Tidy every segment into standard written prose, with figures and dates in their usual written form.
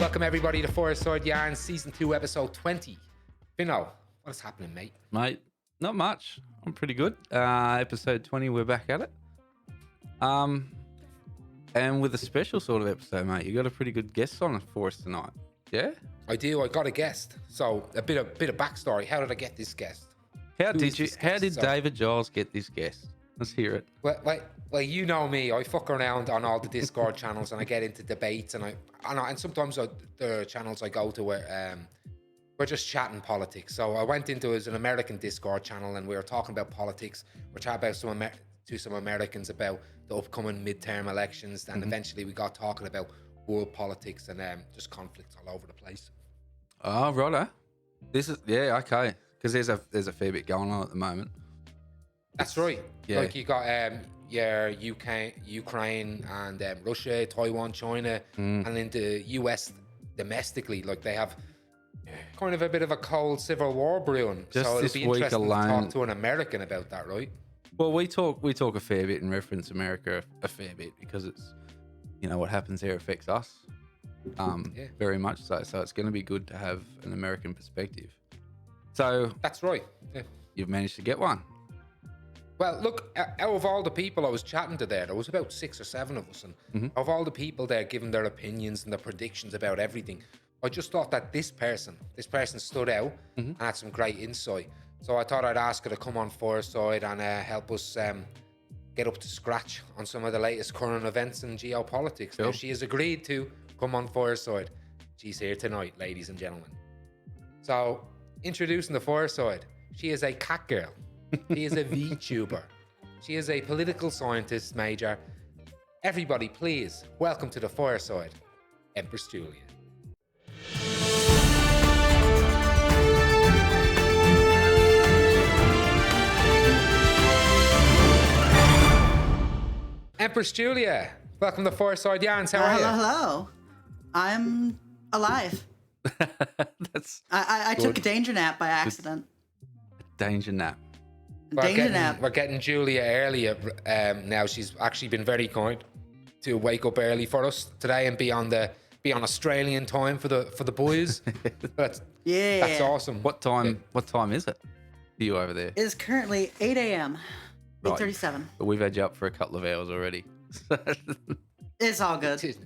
Welcome everybody to Fireside Yarn Season 2 Episode 20. Vinno, what's happening, mate? Mate, not much. I'm pretty good. Episode 20, we're back at it. And with a special sort of episode, mate. You got a pretty good guest on for us tonight. Yeah? I do. I got a guest. So a bit of backstory. How did I get this guest? How did David Giles get this guest? Let's hear it. Well, you know me. I fuck around on all the Discord channels and I get into debates and sometimes the channels I go to where we're just chatting politics. So I went into as an American Discord channel and we were talking about politics. We're chatting about some Americans about the upcoming midterm elections, and eventually we got talking about world politics and just conflicts all over the place. Oh, righto. Okay. Because there's a fair bit going on at the moment. That's right. Yeah. Like you got your Ukraine and Russia, Taiwan, China, and then the US domestically, like they have kind of a bit of a cold civil war brewing. Just so this it'll be week interesting alone, to talk to an American about that, right? Well, we talk a fair bit and reference America a fair bit because it's, what happens there affects us very much so. So it's going to be good to have an American perspective. So that's right. Yeah. You've managed to get one. Well, look, out of all the people I was chatting to there was about 6 or 7 of us, and of all the people there giving their opinions and their predictions about everything, I just thought that this person stood out and had some great insight. So I thought I'd ask her to come on Fireside and help us get up to scratch on some of the latest current events in geopolitics. Cool. Now, she has agreed to come on Fireside. She's here tonight, ladies and gentlemen. So, introducing the Fireside, she is a Catgirl. She is a VTuber. She is a political scientist major. Everybody, please, welcome to the Fireside, Empress Julia. Empress Julia, welcome to Fireside Yarns. How are you? Hello. I'm alive. I took a danger nap by accident. Danger nap. We're getting Julia earlier now. She's actually been very kind to wake up early for us today and be on Australian time for the boys. That's awesome. What time is it for you over there? It is currently 8 a.m. 8:37. But we've had you up for a couple of hours already. It's all good. It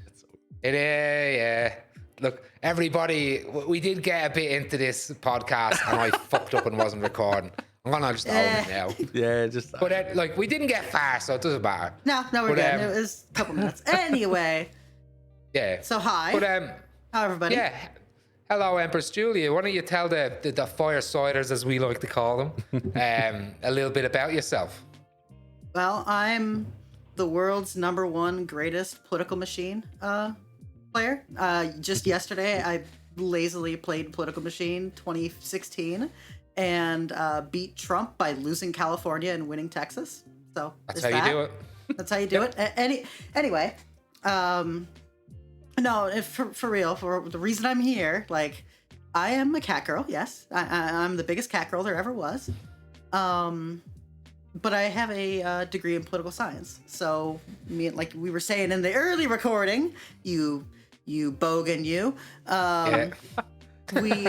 is, yeah. Look, everybody, we did get a bit into this podcast and I fucked up and wasn't recording. I'm gonna just own it now. Yeah, just. But we didn't get far, so it doesn't matter. No, we're good. It was a couple minutes. Anyway. Yeah. So hi. But how everybody? Yeah. Hello, Empress Julia. Why don't you tell the Firesiders, as we like to call them, a little bit about yourself? Well, I'm the world's #1 greatest political machine player. Just yesterday, I lazily played Political Machine 2016 and beat Trump by losing California and winning Texas. So that's how you do it. That's how you do it. Anyway, no, for real, for the reason I'm here, like, I am a Catgirl. Yes, I'm the biggest Catgirl there ever was. But I have a degree in political science. So, like we were saying in the early recording, you bogan you. We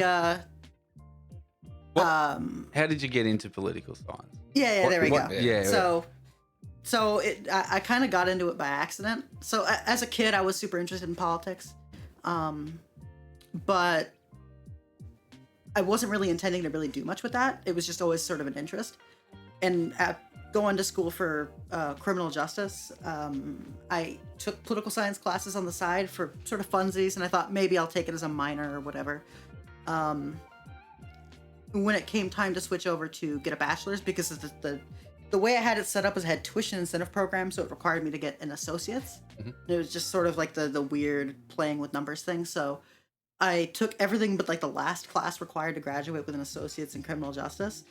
how did you get into political science? Yeah, there we go. Yeah. So I kind of got into it by accident. So as a kid, I was super interested in politics, but I wasn't really intending to really do much with that. It was just always sort of an interest. And going to school for criminal justice, I took political science classes on the side for sort of funsies, and I thought maybe I'll take it as a minor or whatever. When it came time to switch over to get a bachelor's, because of the way I had it set up is I had tuition incentive programs, so it required me to get an associate's. It was just sort of like the weird playing with numbers thing. So I took everything but like the last class required to graduate with an associate's in criminal justice.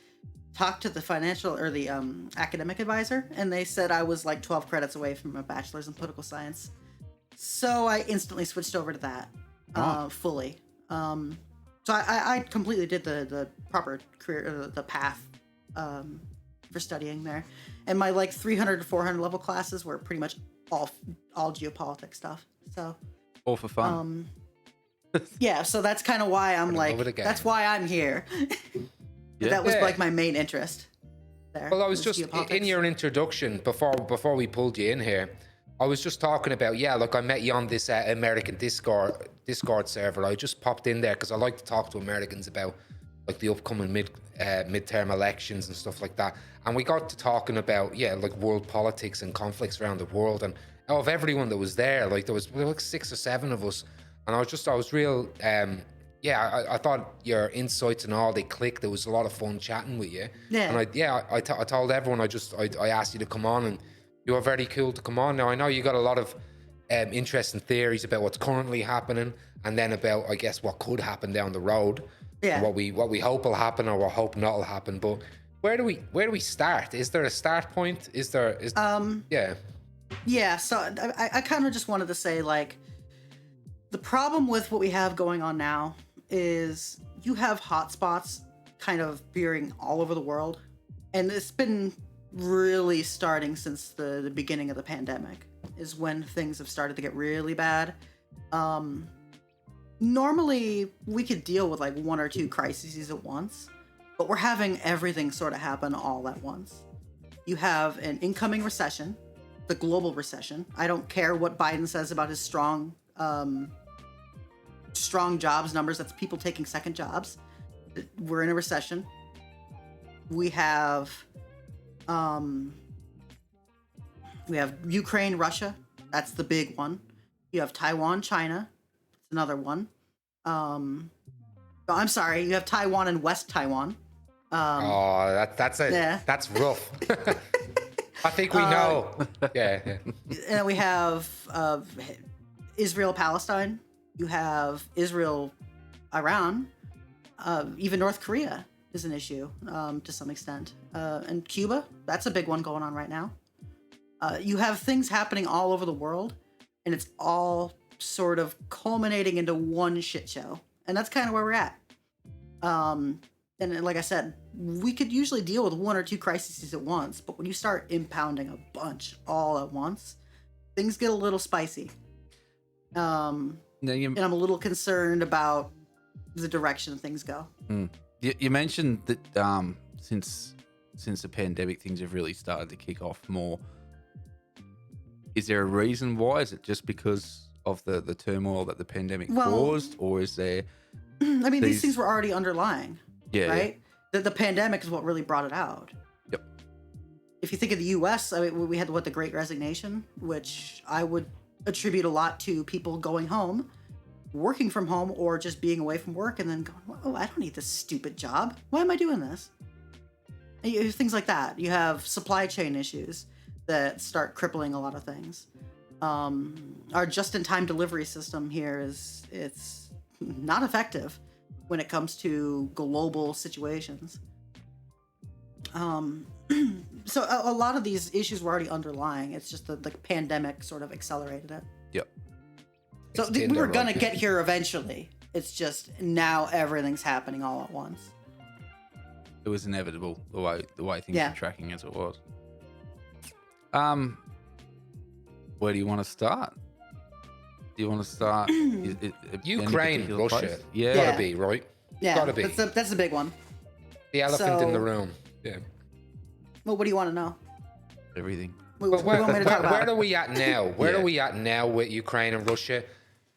Talked to the financial or the academic advisor, and they said I was like 12 credits away from a bachelor's in political science. So I instantly switched over to that fully. So I completely did the proper career, the path for studying there. And my like 300 to 400 level classes were pretty much all geopolitics stuff. So all for fun. Yeah, so that's kind of why I'm like, that's why I'm here. That was like my main interest there. Well, I was just in your introduction before we pulled you in here. I was just talking about like I met you on this American Discord server. I just popped in there because I like to talk to Americans about like the upcoming midterm elections and stuff like that. And we got to talking about like world politics and conflicts around the world. And of everyone that was there, like there was like 6 or 7 of us. And I was real, I thought your insights and all, they clicked. There was a lot of fun chatting with you. Yeah. And I told everyone, I asked you to come on, and you were very cool to come on. Now, I know you got a lot of interesting theories about what's currently happening, and then about, I guess, what could happen down the road. Yeah. What we hope will happen or what hope not will happen. But where do we start? Is there a start point? Yeah, so I kind of just wanted to say, like, the problem with what we have going on now is you have hotspots kind of veering all over the world. And it's been really starting since the beginning of the pandemic is when things have started to get really bad. Normally, we could deal with like 1 or 2 crises at once, but we're having everything sort of happen all at once. You have an incoming recession, the global recession. I don't care what Biden says about his strong jobs numbers. That's people taking second jobs. We're in a recession. We have Ukraine, Russia. That's the big one. You have Taiwan, China. It's another one. I'm sorry. You have Taiwan and West Taiwan. That's rough. I think we know. Yeah. And we have Israel, Palestine. You have Israel, Iran. Even North Korea is an issue to some extent. And Cuba, that's a big one going on right now. You have things happening all over the world, and it's all sort of culminating into one shit show. And that's kind of where we're at. And like I said, we could usually deal with 1 or 2 crises at once, but when you start impounding a bunch all at once, things get a little spicy. And I'm a little concerned about the direction things go. You mentioned that since the pandemic, things have really started to kick off more. Is there a reason why? Is it just because of the turmoil that the pandemic caused, or is there? I mean, these things were already underlying. Yeah. Right? Yeah. The pandemic is what really brought it out. Yep. If you think of the U.S., I mean, we had the Great Resignation, which I would attribute a lot to people going home, working from home, or just being away from work and then going, oh, I don't need this stupid job. Why am I doing this? And you have things like that. You have supply chain issues that start crippling a lot of things. Our just-in-time delivery system here it's not effective when it comes to global situations. So a lot of these issues were already underlying. It's just the pandemic sort of accelerated it. Yep. So we were going to get here eventually. It's just now everything's happening all at once. It was inevitable the way things were tracking as it was. Where do you want to start? Do you want to start Ukraine, Russia? Place? Yeah, gotta be right. Yeah, gotta be. That's a big one. The elephant in the room. Yeah. Well, what do you want to know? Everything. Where are we at now? Where are we at now with Ukraine and Russia?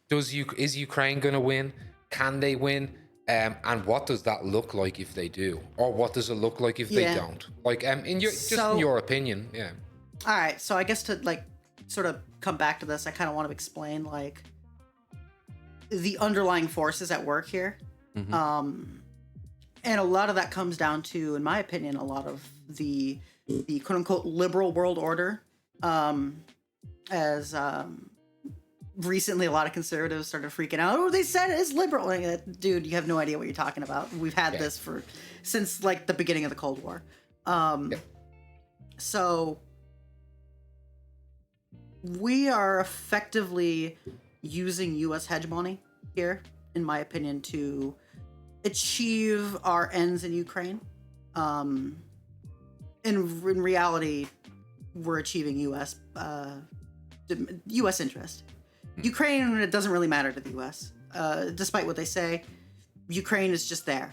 Is Ukraine going to win? Can they win? And what does that look like if they do? Or what does it look like if they don't? Like, in your opinion, yeah. All right, so I guess to like sort of come back to this, I kind of want to explain like the underlying forces at work here. Mm-hmm. And a lot of that comes down to, in my opinion, a lot of the quote unquote liberal world order. As recently a lot of conservatives started freaking out. Oh, they said it's liberal. Like, dude, you have no idea what you're talking about. We've had this since like the beginning of the Cold War. So we are effectively using U.S. hegemony here, in my opinion, to achieve our ends in Ukraine. In reality, we're achieving U.S. interest. Ukraine, it doesn't really matter to the U.S. despite what they say, Ukraine is just there.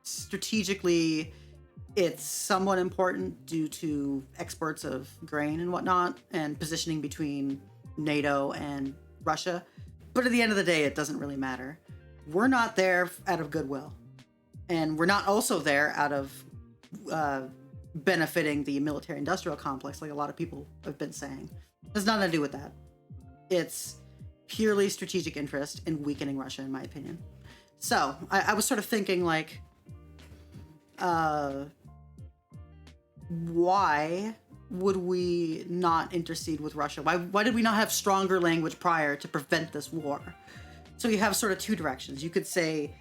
Strategically, it's somewhat important due to exports of grain and whatnot, and positioning between NATO and Russia. But at the end of the day, it doesn't really matter. We're not there out of goodwill. And we're not also there out of benefiting the military-industrial complex, like a lot of people have been saying. It has nothing to do with that. It's purely strategic interest in weakening Russia, in my opinion. So I was sort of thinking, like, why would we not intercede with Russia? Why did we not have stronger language prior to prevent this war? So you have sort of two directions. You could say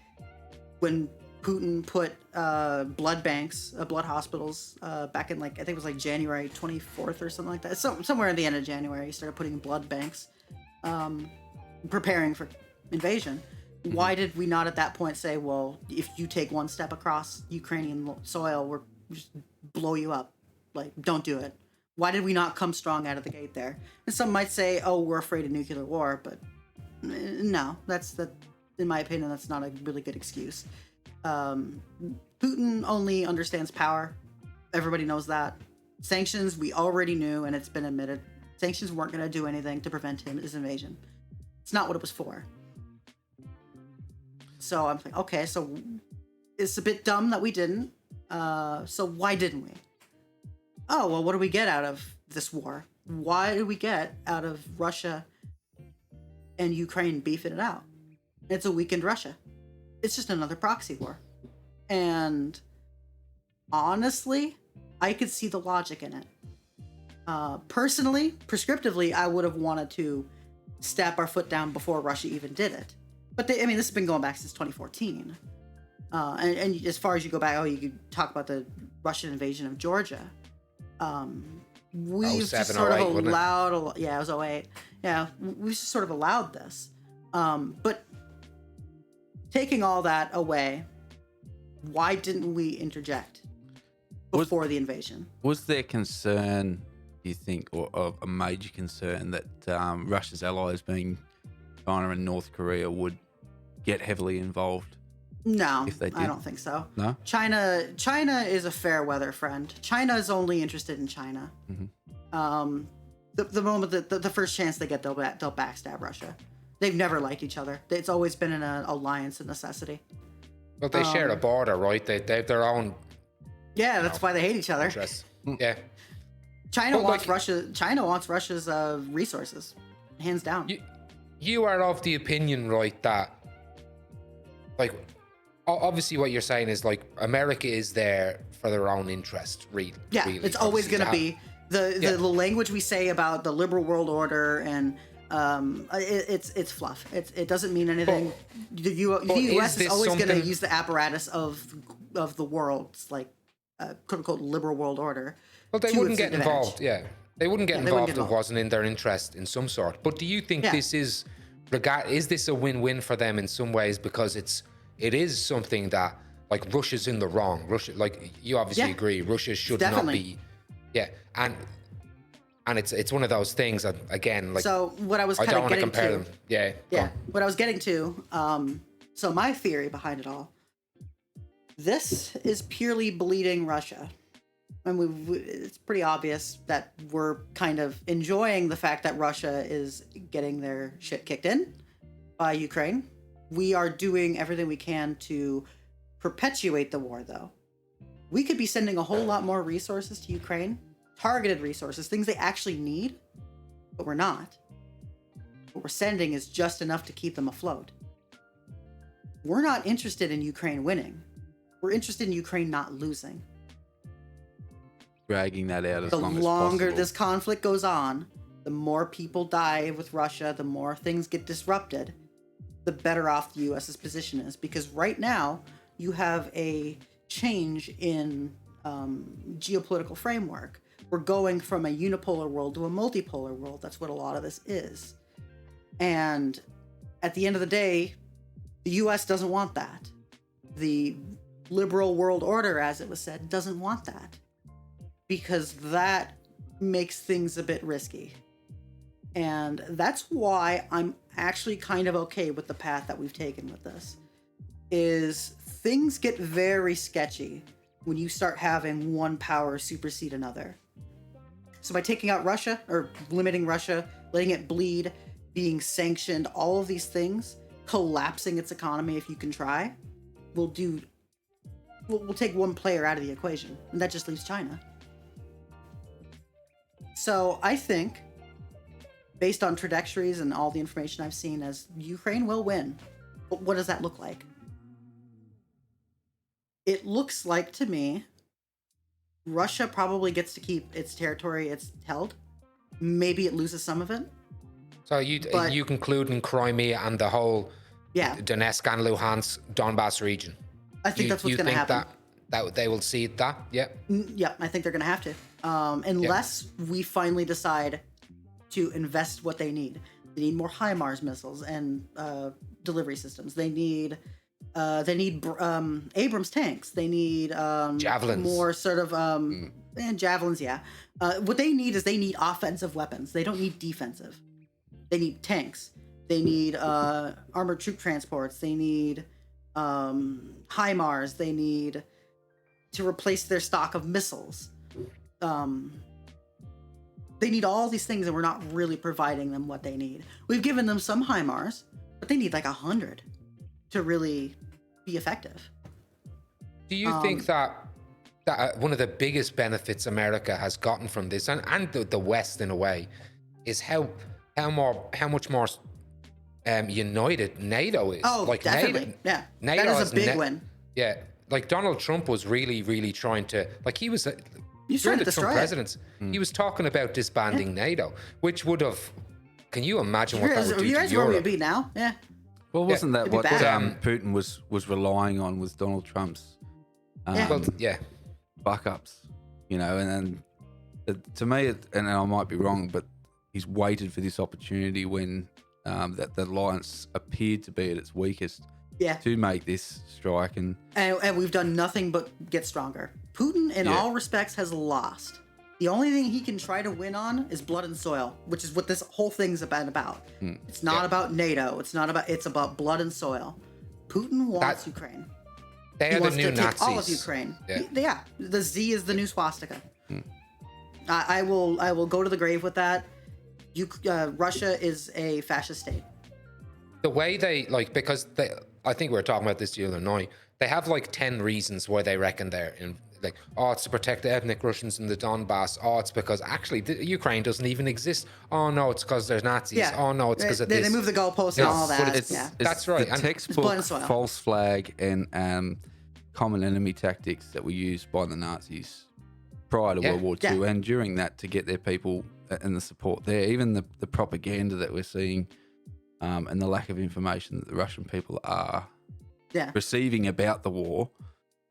when Putin put blood banks, blood hospitals, back in, like, I think it was like January 24th or something like that. Somewhere at the end of January, he started putting blood banks, preparing for invasion. Why did we not at that point say, well, if you take one step across Ukrainian soil, we'll just blow you up? Like, don't do it. Why did we not come strong out of the gate there? And some might say, oh, we're afraid of nuclear war, but no, in my opinion, that's not a really good excuse. Putin only understands power. Everybody knows that. Sanctions, we already knew, and it's been admitted. Sanctions weren't going to do anything to prevent his invasion. It's not what it was for. So I'm like, okay, so it's a bit dumb that we didn't. So why didn't we? Oh, well, what do we get out of this war? Why did we get out of Russia and Ukraine beefing it out? It's a weakened Russia. It's just another proxy war. And honestly, I could see the logic in it. Personally, prescriptively, I would have wanted to stamp our foot down before Russia even did it. But this has been going back since 2014. And as far as you go back, you could talk about the Russian invasion of Georgia. We've just sort of allowed, it was 08. Yeah, we just sort of allowed this. But taking all that away, why didn't we interject before the invasion? Was there concern, do you think, or a major concern that Russia's allies, being China and North Korea, would get heavily involved? No, if they did? I don't think so. No? China is a fair weather friend. China is only interested in China. Mm-hmm. The moment that the first chance they get, they'll backstab Russia. They've never liked each other. It's always been an alliance of necessity. Well, they share a border, right? They have their own. Yeah, that's why they hate each other. Yeah. China wants Russia's resources, hands down. You are of the opinion, right, that, like, obviously what you're saying is, like, America is there for their own interest, really. Yeah, really, it's always going to be. The language we say about the liberal world order and it's fluff. It doesn't mean anything. The U.S. is always going to use the apparatus of the world's, like, quote unquote liberal world order. Well, they wouldn't get involved. Yeah, they wouldn't get involved if it wasn't in their interest in some sort. But do you think this is this a win-win for them in some ways, because it is something that, like, Russia's in the wrong. Russia, like, you obviously agree, Russia should not be. Yeah, and it's one of those things that, again, like, so what I was kind of getting to. I don't want to compare them. Yeah. What I was getting to. So my theory behind it all. This is purely bleeding Russia. And it's pretty obvious that we're kind of enjoying the fact that Russia is getting their shit kicked in by Ukraine. We are doing everything we can to perpetuate the war, though. We could be sending a whole lot more resources to Ukraine, targeted resources, things they actually need, but we're not. What we're sending is just enough to keep them afloat. We're not interested in Ukraine winning. We're interested in Ukraine not losing. Dragging that out as long as possible. The longer this conflict goes on, the more people die with Russia, the more things get disrupted, the better off the U.S.'s position is. Because right now, you have a change in geopolitical framework. We're going from a unipolar world to a multipolar world. That's what a lot of this is. And at the end of the day, the U.S. doesn't want that. The liberal world order, as it was said, doesn't want that. Because that makes things a bit risky. And that's why I'm actually kind of okay with the path that we've taken with this. Is things get very sketchy when you start having one power supersede another. So by taking out Russia, or limiting Russia, letting it bleed, being sanctioned, all of these things, collapsing its economy if you can try, we'll take one player out of the equation, and that just leaves China. So I think, based on trajectories and all the information I've seen, as Ukraine will win. But what does that look like? It looks like, to me, Russia probably gets to keep its territory it's held. Maybe it loses some of it. So you concluding Crimea and the whole Donetsk and Luhansk Donbass region? I think that's what's going to happen. That they will cede that? Yeah. Yeah, I think they're going to have to. Unless we finally decide to invest what they need. They need more HIMARS missiles and delivery systems. They need Abrams tanks. They need javelins. More sort of and javelins. Yeah. What they need is offensive weapons. They don't need defensive. They need tanks. They need armored troop transports. They need HIMARS. They need to replace their stock of missiles. They need all these things, and we're not really providing them what they need. We've given them some HIMARS, but they need like 100 to really be effective. Do you think that one of the biggest benefits America has gotten from this, and the West in a way, is how much more united NATO is? Oh, like definitely. NATO, that is a big win. Yeah, like Donald Trump was really trying to, like he was during the Trump presidency, he was talking about disbanding NATO, which would have. Can you imagine what that would do to Europe? Where we'd be now? Yeah. Well, wasn't that what Putin was relying on, was Donald Trump's buck ups, you know? And then to me, and I might be wrong, but he's waited for this opportunity when that the alliance appeared to be at its weakest to make this strike. And we've done nothing but get stronger. Putin, in all respects, has lost. The only thing he can try to win on is blood and soil, which is what this whole thing's about. It's not about NATO. It's about blood and soil. Putin wants Ukraine. They are the new Nazis. Take all of Ukraine. Yeah. The Z is the new swastika. I will go to the grave with that. Russia is a fascist state. The way they because I think we were talking about this the other night. They have 10 reasons why they reckon they're in. It's to protect the ethnic Russians in the Donbass. It's because actually Ukraine doesn't even exist. Oh no, it's because there's Nazis. Yeah. Oh no, it's because of this. They move the goalposts and all that. That's right. The textbook false flag and common enemy tactics that were used by the Nazis prior to World War II and during that to get their people and the support there. Even the propaganda that we're seeing and the lack of information that the Russian people are receiving about the war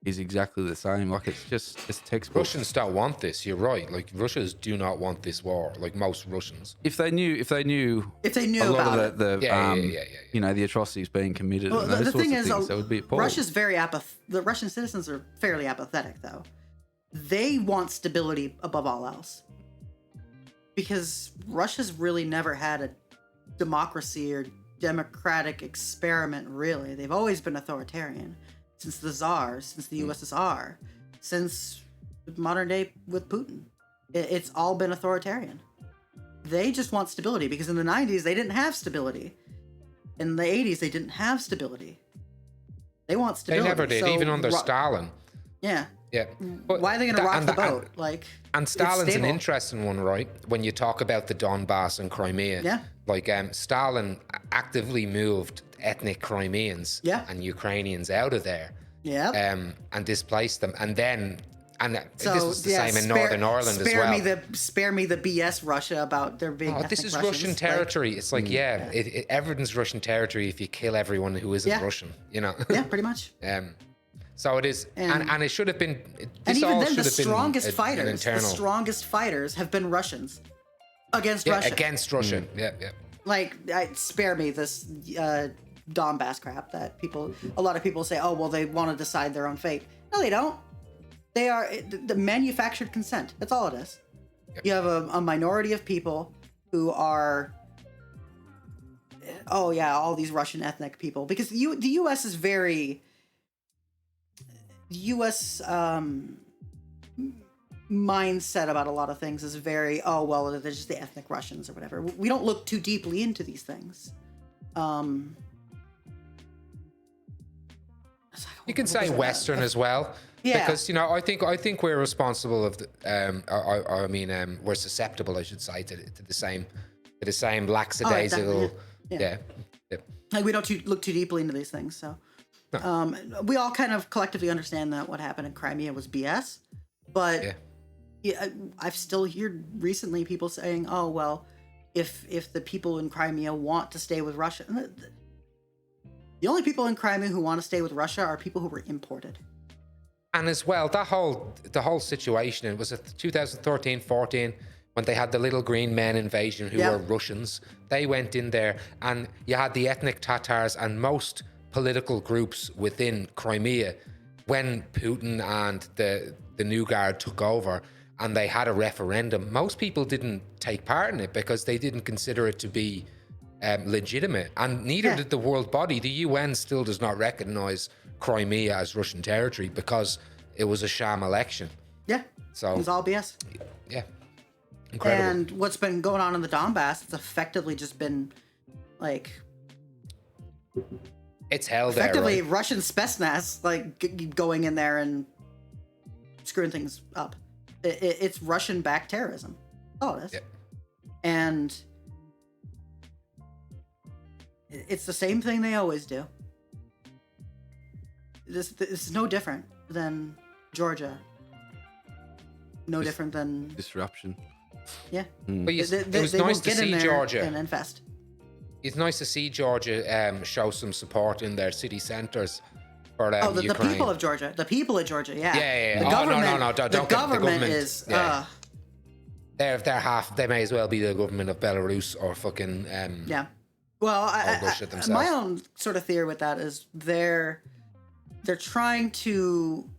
is exactly the same. It's textbook. Russians don't want this. You're right. Russians do not want this war. Most Russians. If they knew a lot of the atrocities being committed. Well, the thing is, that would be appalling. Russia's the Russian citizens are fairly apathetic, though. They want stability above all else, because Russia's really never had a democracy or democratic experiment. Really, they've always been authoritarian. Since the Tsars, since the USSR, since modern day with Putin. It's all been authoritarian. They just want stability, because in the 90s, they didn't have stability. In the 80s, they didn't have stability. They want stability. They never did, even under Stalin. Yeah. Yeah. But why are they going to rock the boat? And Stalin's an interesting one, right? When you talk about the Donbass and Crimea. Yeah. Stalin actively moved ethnic Crimeans and Ukrainians out of there. Yeah. And displaced them. And then this was the same in Northern Ireland as well. Spare me the BS Russia about there being ethnic this is Russians. Russian territory. It's everything's Russian territory if you kill everyone who isn't Russian, you know? Yeah, pretty much. So it is, and it should have been. And even then, the strongest fighters have been Russians against Russia. Against Russia. Spare me this Donbass crap that a lot of people say, oh, well, they want to decide their own fate. No, they don't. They are the manufactured consent. That's all it is. Yep. You have a minority of people who are, oh yeah, all these Russian ethnic people, because the U.S. is very, U.S. mindset about a lot of things is very, oh well, they're just the ethnic Russians or whatever. We don't look too deeply into these things. You can say Western as well. Yeah. Because, you know, I think we're responsible of the, we're susceptible, I should say, to the same lackadaisical. Yeah. Like, we don't look too deeply into these things, so. No. We all kind of collectively understand that what happened in Crimea was BS, but I've still heard recently people saying, oh, well, if the people in Crimea want to stay with Russia, the only people in Crimea who want to stay with Russia are people who were imported. And as well, the whole situation, it was 2013-14 when they had the little green men invasion who were Russians. They went in there, and you had the ethnic Tatars and most political groups within Crimea when Putin and the New Guard took over and they had a referendum. Most people didn't take part in it because they didn't consider it to be legitimate, and neither did the world body. The UN still does not recognize Crimea as Russian territory because it was a sham election. Yeah, so it was all BS. Yeah, incredible. And what's been going on in the Donbass, it's effectively just been like, it's held effectively there, right? Russian Spetsnaz, like going in there and screwing things up. It's Russian-backed terrorism. Oh, it is. Yep. And it's the same thing they always do. This is no different than Georgia. No different than disruption. Yeah. But it was nice to see Georgia and infest. It's nice to see Georgia show some support in their city centers for Ukraine. The people of Georgia. The people of Georgia, yeah. Yeah. The government, no. The government is... Yeah. They're half... They may as well be the government of Belarus or fucking... yeah. Well, Russia themselves. My own sort of theory with that is they're trying to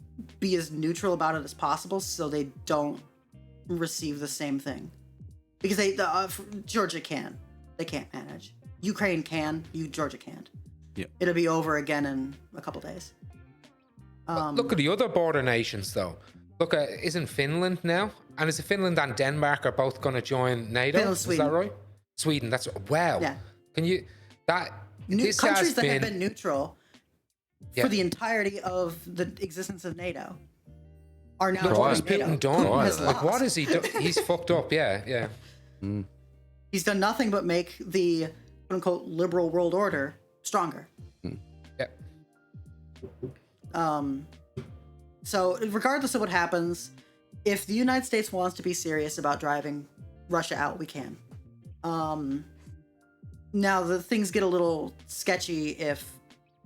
be as neutral about it as possible so they don't receive the same thing. Because Georgia can. They can't manage. Ukraine can. Georgia can't. Yeah. It'll be over again in a couple days. Look at the other border nations, though. Isn't Finland now? And is it Finland and Denmark are both going to join NATO? Finland, Sweden. Is that right? Sweden. That's wow. Yeah. Can you this countries that have been neutral for the entirety of the existence of NATO are now what has NATO. Putin done? Like, what has he done? He's fucked up. Yeah. He's done nothing but make the quote unquote liberal world order stronger. Yeah. So regardless of what happens, if the United States wants to be serious about driving Russia out, we can. Now the things get a little sketchy if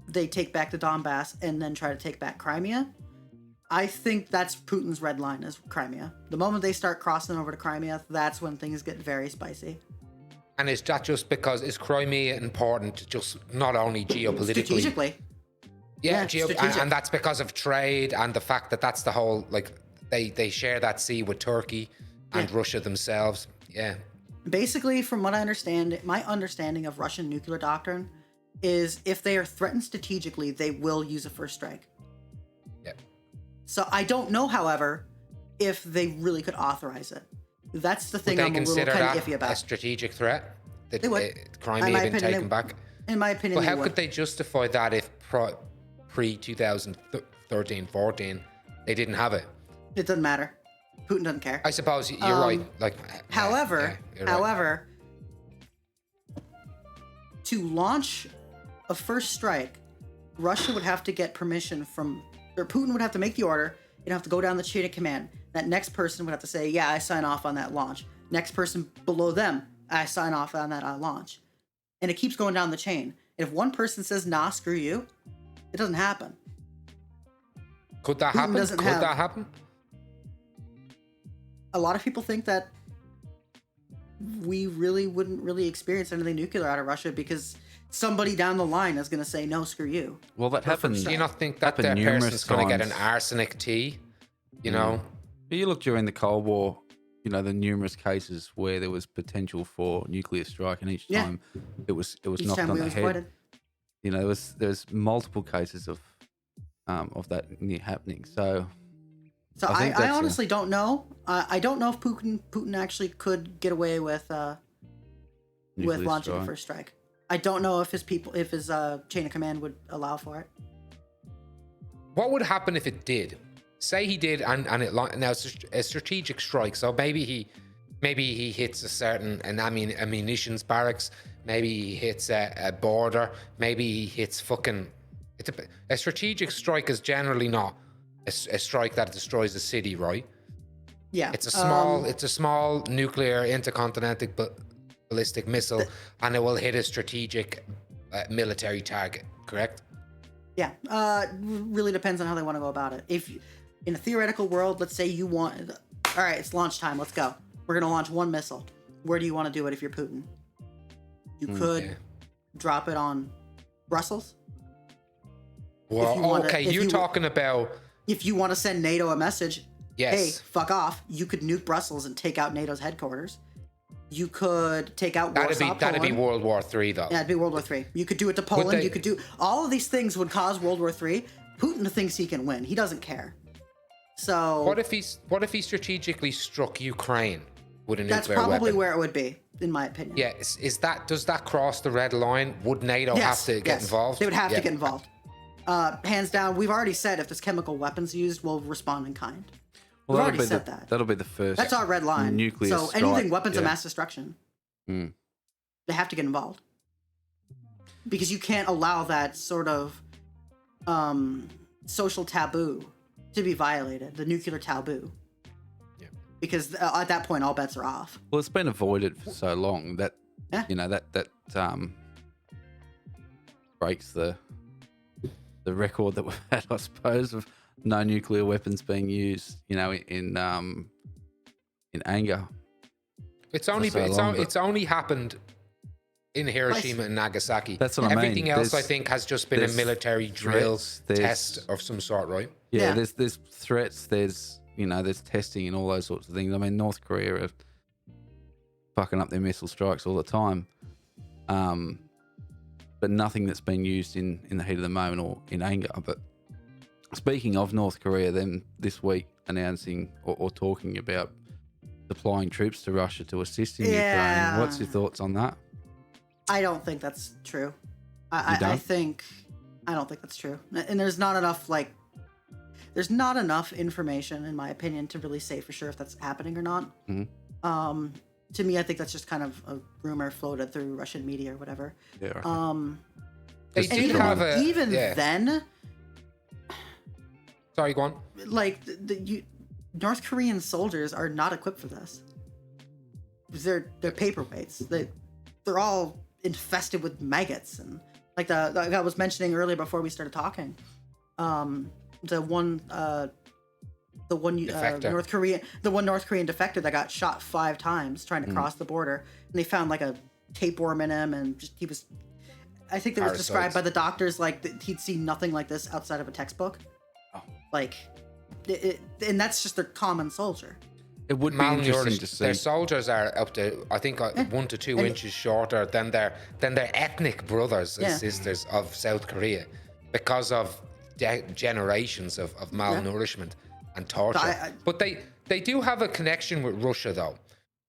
they take back the Donbass and then try to take back Crimea. I think that's Putin's red line is Crimea. The moment they start crossing over to Crimea, that's when things get very spicy. And is that just because is Crimea important just not only geopolitically? Strategically. Yeah, and that's because of trade and the fact that that's the whole, like, they share that sea with Turkey and Russia themselves. Yeah. Basically, from what I understand, my understanding of Russian nuclear doctrine is if they are threatened strategically, they will use a first strike. Yeah. So I don't know, however, if they really could authorize it. That's the thing I'm a little kind of iffy about. A strategic threat? They would. Crimea been taken back? In my opinion, But how could they justify that if pre-2013-14 they didn't have it? It doesn't matter. Putin doesn't care. I suppose you're right. However, right. To launch a first strike, Russia would have to get permission from, or Putin would have to make the order. You'd have to go down the chain of command. That next person would have to say, yeah, I sign off on that launch. Next person below them, I sign off on that launch. And it keeps going down the chain. And if one person says, nah, screw you, it doesn't happen. Could that happen? Could that happen? A lot of people think that we really wouldn't really experience anything nuclear out of Russia because somebody down the line is going to say, no, screw you. Well, that happens. Do you not think that that person's going to get an arsenic tea? You know? But you look during the Cold War, the numerous cases where there was potential for nuclear strike, and each time it was Each knocked time on we the was head. avoided. There's multiple cases of that near happening. So I honestly don't know. I don't know if Putin actually could get away with launching a first strike. I don't know if his chain of command would allow for it. What would happen if it did? Say he did, and now it's a strategic strike. So maybe he hits a certain ammunitions barracks. Maybe he hits a border. Maybe he hits fucking. A strategic strike is generally not a strike that destroys a city, right? Yeah. It's a small nuclear intercontinental ballistic missile, and it will hit a strategic military target. Correct? Yeah. Really depends on how they want to go about it. If in a theoretical world, let's say you want, all right, it's launch time. Let's go. We're gonna launch one missile. Where do you want to do it if you're Putin? You could drop it on Brussels. Well, you're talking about if you want to send NATO a message. Yes. Hey, fuck off. You could nuke Brussels and take out NATO's headquarters. You could take out Warsaw, that'd be World War III, though. Yeah, it'd be World War III. You could do it to Poland. You could do all of these things would cause World War III. Putin thinks he can win. He doesn't care. So what if he strategically struck Ukraine with a nuclear weapon? That's probably where it would be, in my opinion. Yeah. Does that cross the red line? Would NATO have to get involved? They would have to get involved. Hands down. We've already said if there's chemical weapons used, we'll respond in kind. We've already said that. That'll be the first. That's our red line. Nuclear so strike, anything weapons of mass destruction, they have to get involved because you can't allow that sort of social taboo to be violated. The nuclear taboo. Yeah. Because at that point, all bets are off. Well, it's been avoided for so long that that breaks the record that we've had, I suppose, of no nuclear weapons being used, in anger. It's only happened in Hiroshima and Nagasaki. That's what I mean. Everything else, I think, has just been a military drill test of some sort, right? Yeah. There's threats. There's testing and all those sorts of things. I mean, North Korea are fucking up their missile strikes all the time. But nothing that's been used in the heat of the moment or in anger. But speaking of North Korea, then this week announcing or talking about deploying troops to Russia to assist in Ukraine. What's your thoughts on that? I don't think that's true. I don't think that's true. And there's not enough information, in my opinion, to really say for sure if that's happening or not. Mm-hmm. To me, I think that's just kind of a rumor floated through Russian media or whatever. Yeah. They did have then. Sorry, go on. Like North Korean soldiers are not equipped for this. They're paperweights. They're all infested with maggots, and like I was mentioning earlier before we started talking. The one North Korean defector that got shot 5 times trying to cross the border, and they found like a tapeworm in him, and I think it was described by the doctors like he'd seen nothing like this outside of a textbook. Oh. Like, and that's just their common soldier. It would be interesting to see. Their soldiers are up to, I think, 1 to 2 inches shorter than their ethnic brothers and sisters of South Korea, because of generations of malnourishment and torture. But they do have a connection with Russia, though.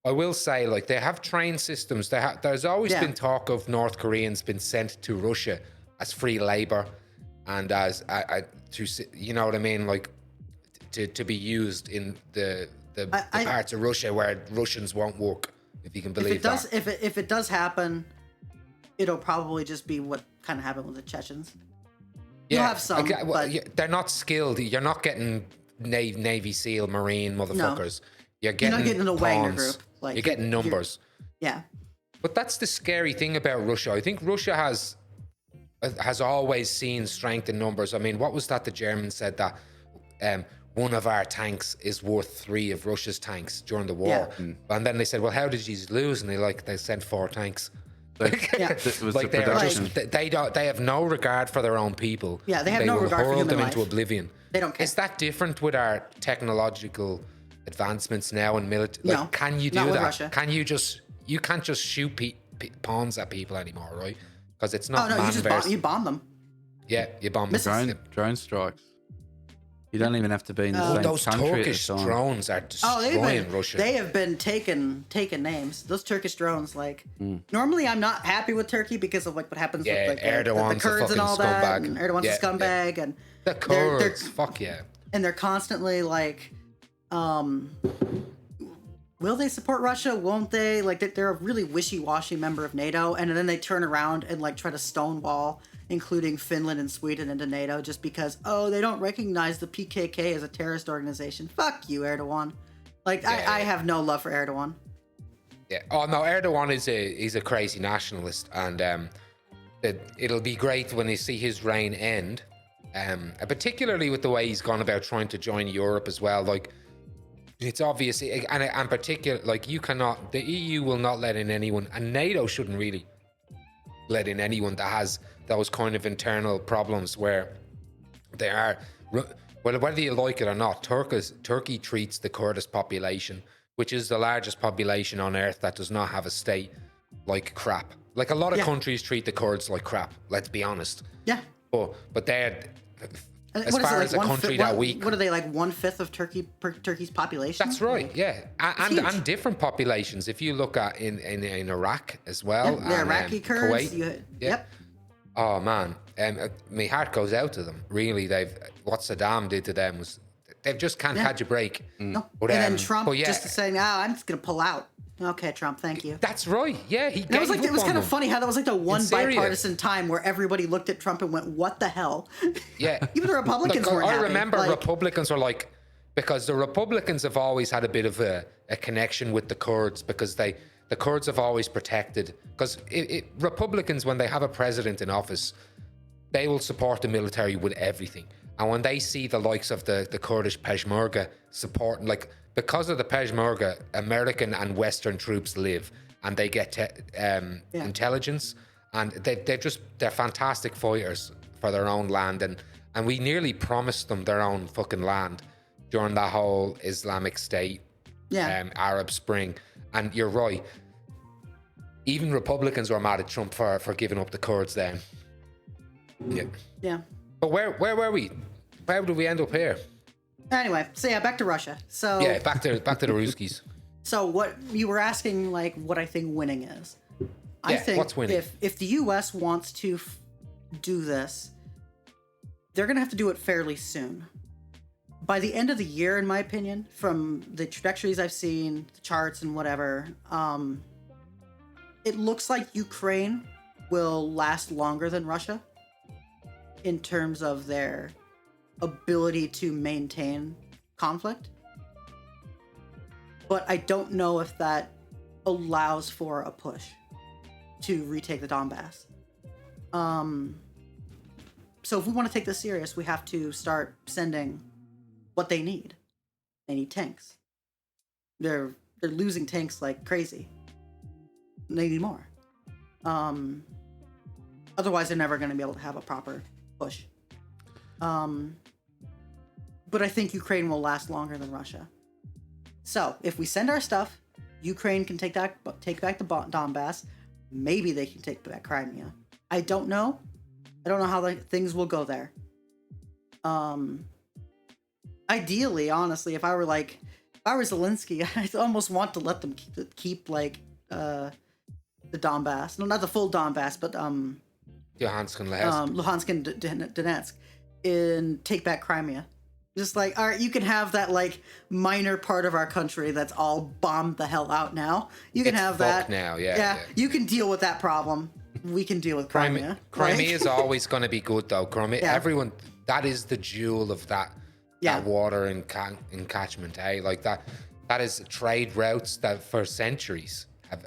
I will say, like, they have train systems. There's always been talk of North Koreans being sent to Russia as free labor, and as you know what I mean, like to be used in the parts of Russia where Russians won't work, if you can believe that. If it does happen, it'll probably just be what kind of happened with the Chechens. You'll have some, but they're not skilled. You're not getting Navy SEAL, Marine motherfuckers. No. You're not getting a Wagner group. Like, you're getting numbers. Yeah. But that's the scary thing about Russia. I think Russia has always seen strength in numbers. I mean, what was that the Germans said that one of our tanks is worth 3 of Russia's tanks during the war? Yeah. And then they said, well, how did you lose? And they sent 4 tanks. This was like they have no regard for their own people. Yeah, they have no regard for human life. Them into oblivion. They don't care. Is that different with our technological advancements now in military? Like, No, can you do not with that? Russia. You can't just shoot pawns at people anymore, right? Because it's not Oh no, man you just versus. you bomb them. Yeah, you bomb them. Drone strikes. You don't even have to be in the same Those country Turkish at the time. drones are destroying Russia. They have been taking names. Those Turkish drones, like normally I'm not happy with Turkey because of like what happens with like Erdogan's the Kurds a and all fucking that. scumbag. And Erdogan's a scumbag, and the Kurds, fuck yeah. And they're constantly like, will they support Russia? Won't they? Like they're a really wishy-washy member of NATO, and then they turn around and like try to stonewall, including Finland and Sweden, into NATO just because they don't recognize the PKK as a terrorist organization. Fuck you, Erdogan. Like I have no love for Erdogan. Yeah. Oh no, Erdogan is a crazy nationalist, and it'll be great when you see his reign end. Particularly with the way he's gone about trying to join Europe as well. Like, it's obvious, and particular, like the EU will not let in anyone, and NATO shouldn't really let in anyone that has those kind of internal problems where they are, well, whether you like it or not, Turkey treats the Kurdish population, which is the largest population on earth that does not have a state, like crap. Like a lot of countries treat the Kurds like crap, let's be honest. Yeah. But they're, as what far is as it, a like country that weak. What are they, like 1/5 of Turkey's population? That's right, yeah. And different populations. If you look at in Iraq as well. Yeah, the and, Iraqi Kurds. Kuwait, Yep. Oh man, my heart goes out to them. Really, what Saddam did to them was they just can't catch a break. No. But, and then Trump yeah. just saying, I'm just gonna pull out. Okay, Trump, thank you. That's right. Yeah, he. It was like, it was kind of funny how that was like the one Syria. bipartisan time where everybody looked at Trump and went, "What the hell?" Yeah. Even the Republicans Like, weren't I happy. remember Like, Republicans were like, because the Republicans have always had a bit of a connection with the Kurds because the Kurds have always protected. Because Republicans, when they have a president in office, they will support the military with everything. And when they see the likes of the Kurdish Peshmerga supporting, like, because of the Peshmerga, American and Western troops live, and they get intelligence, and they're fantastic fighters for their own land, and we nearly promised them their own fucking land during that whole Islamic State, Arab Spring. And you're right, even Republicans were mad at Trump for giving up the Kurds then. Yeah. But where were we? How did we end up here? Anyway, so yeah, back to Russia. So Yeah, back to the Ruskies. So what you were asking, like, what I think winning is. I think what's winning? if the U.S. wants to do this, they're gonna have to do it fairly soon. By the end of the year, in my opinion, from the trajectories I've seen, the charts and whatever, it looks like Ukraine will last longer than Russia in terms of their ability to maintain conflict. But I don't know if that allows for a push to retake the Donbass. So if we want to take this serious, we have to start sending what they need. They need tanks. They're losing tanks like crazy. They need more. Otherwise, they're never going to be able to have a proper push. But I think Ukraine will last longer than Russia. So if we send our stuff, Ukraine can take back the Donbass. Maybe they can take back Crimea. I don't know. I don't know how things will go there. Ideally, honestly, if I were Zelensky, I'd almost want to let them keep like the Donbass. No, not the full Donbass, but Luhansk and Donetsk, and take back Crimea. Just like, all right, you can have that like minor part of our country that's all bombed the hell out now. You can have that now, yeah. You can deal with that problem. We can deal with Crimea. Crimea is always going to be good though. Crimea, everyone, that is the jewel of that water and catchment. Like that is trade routes that for centuries have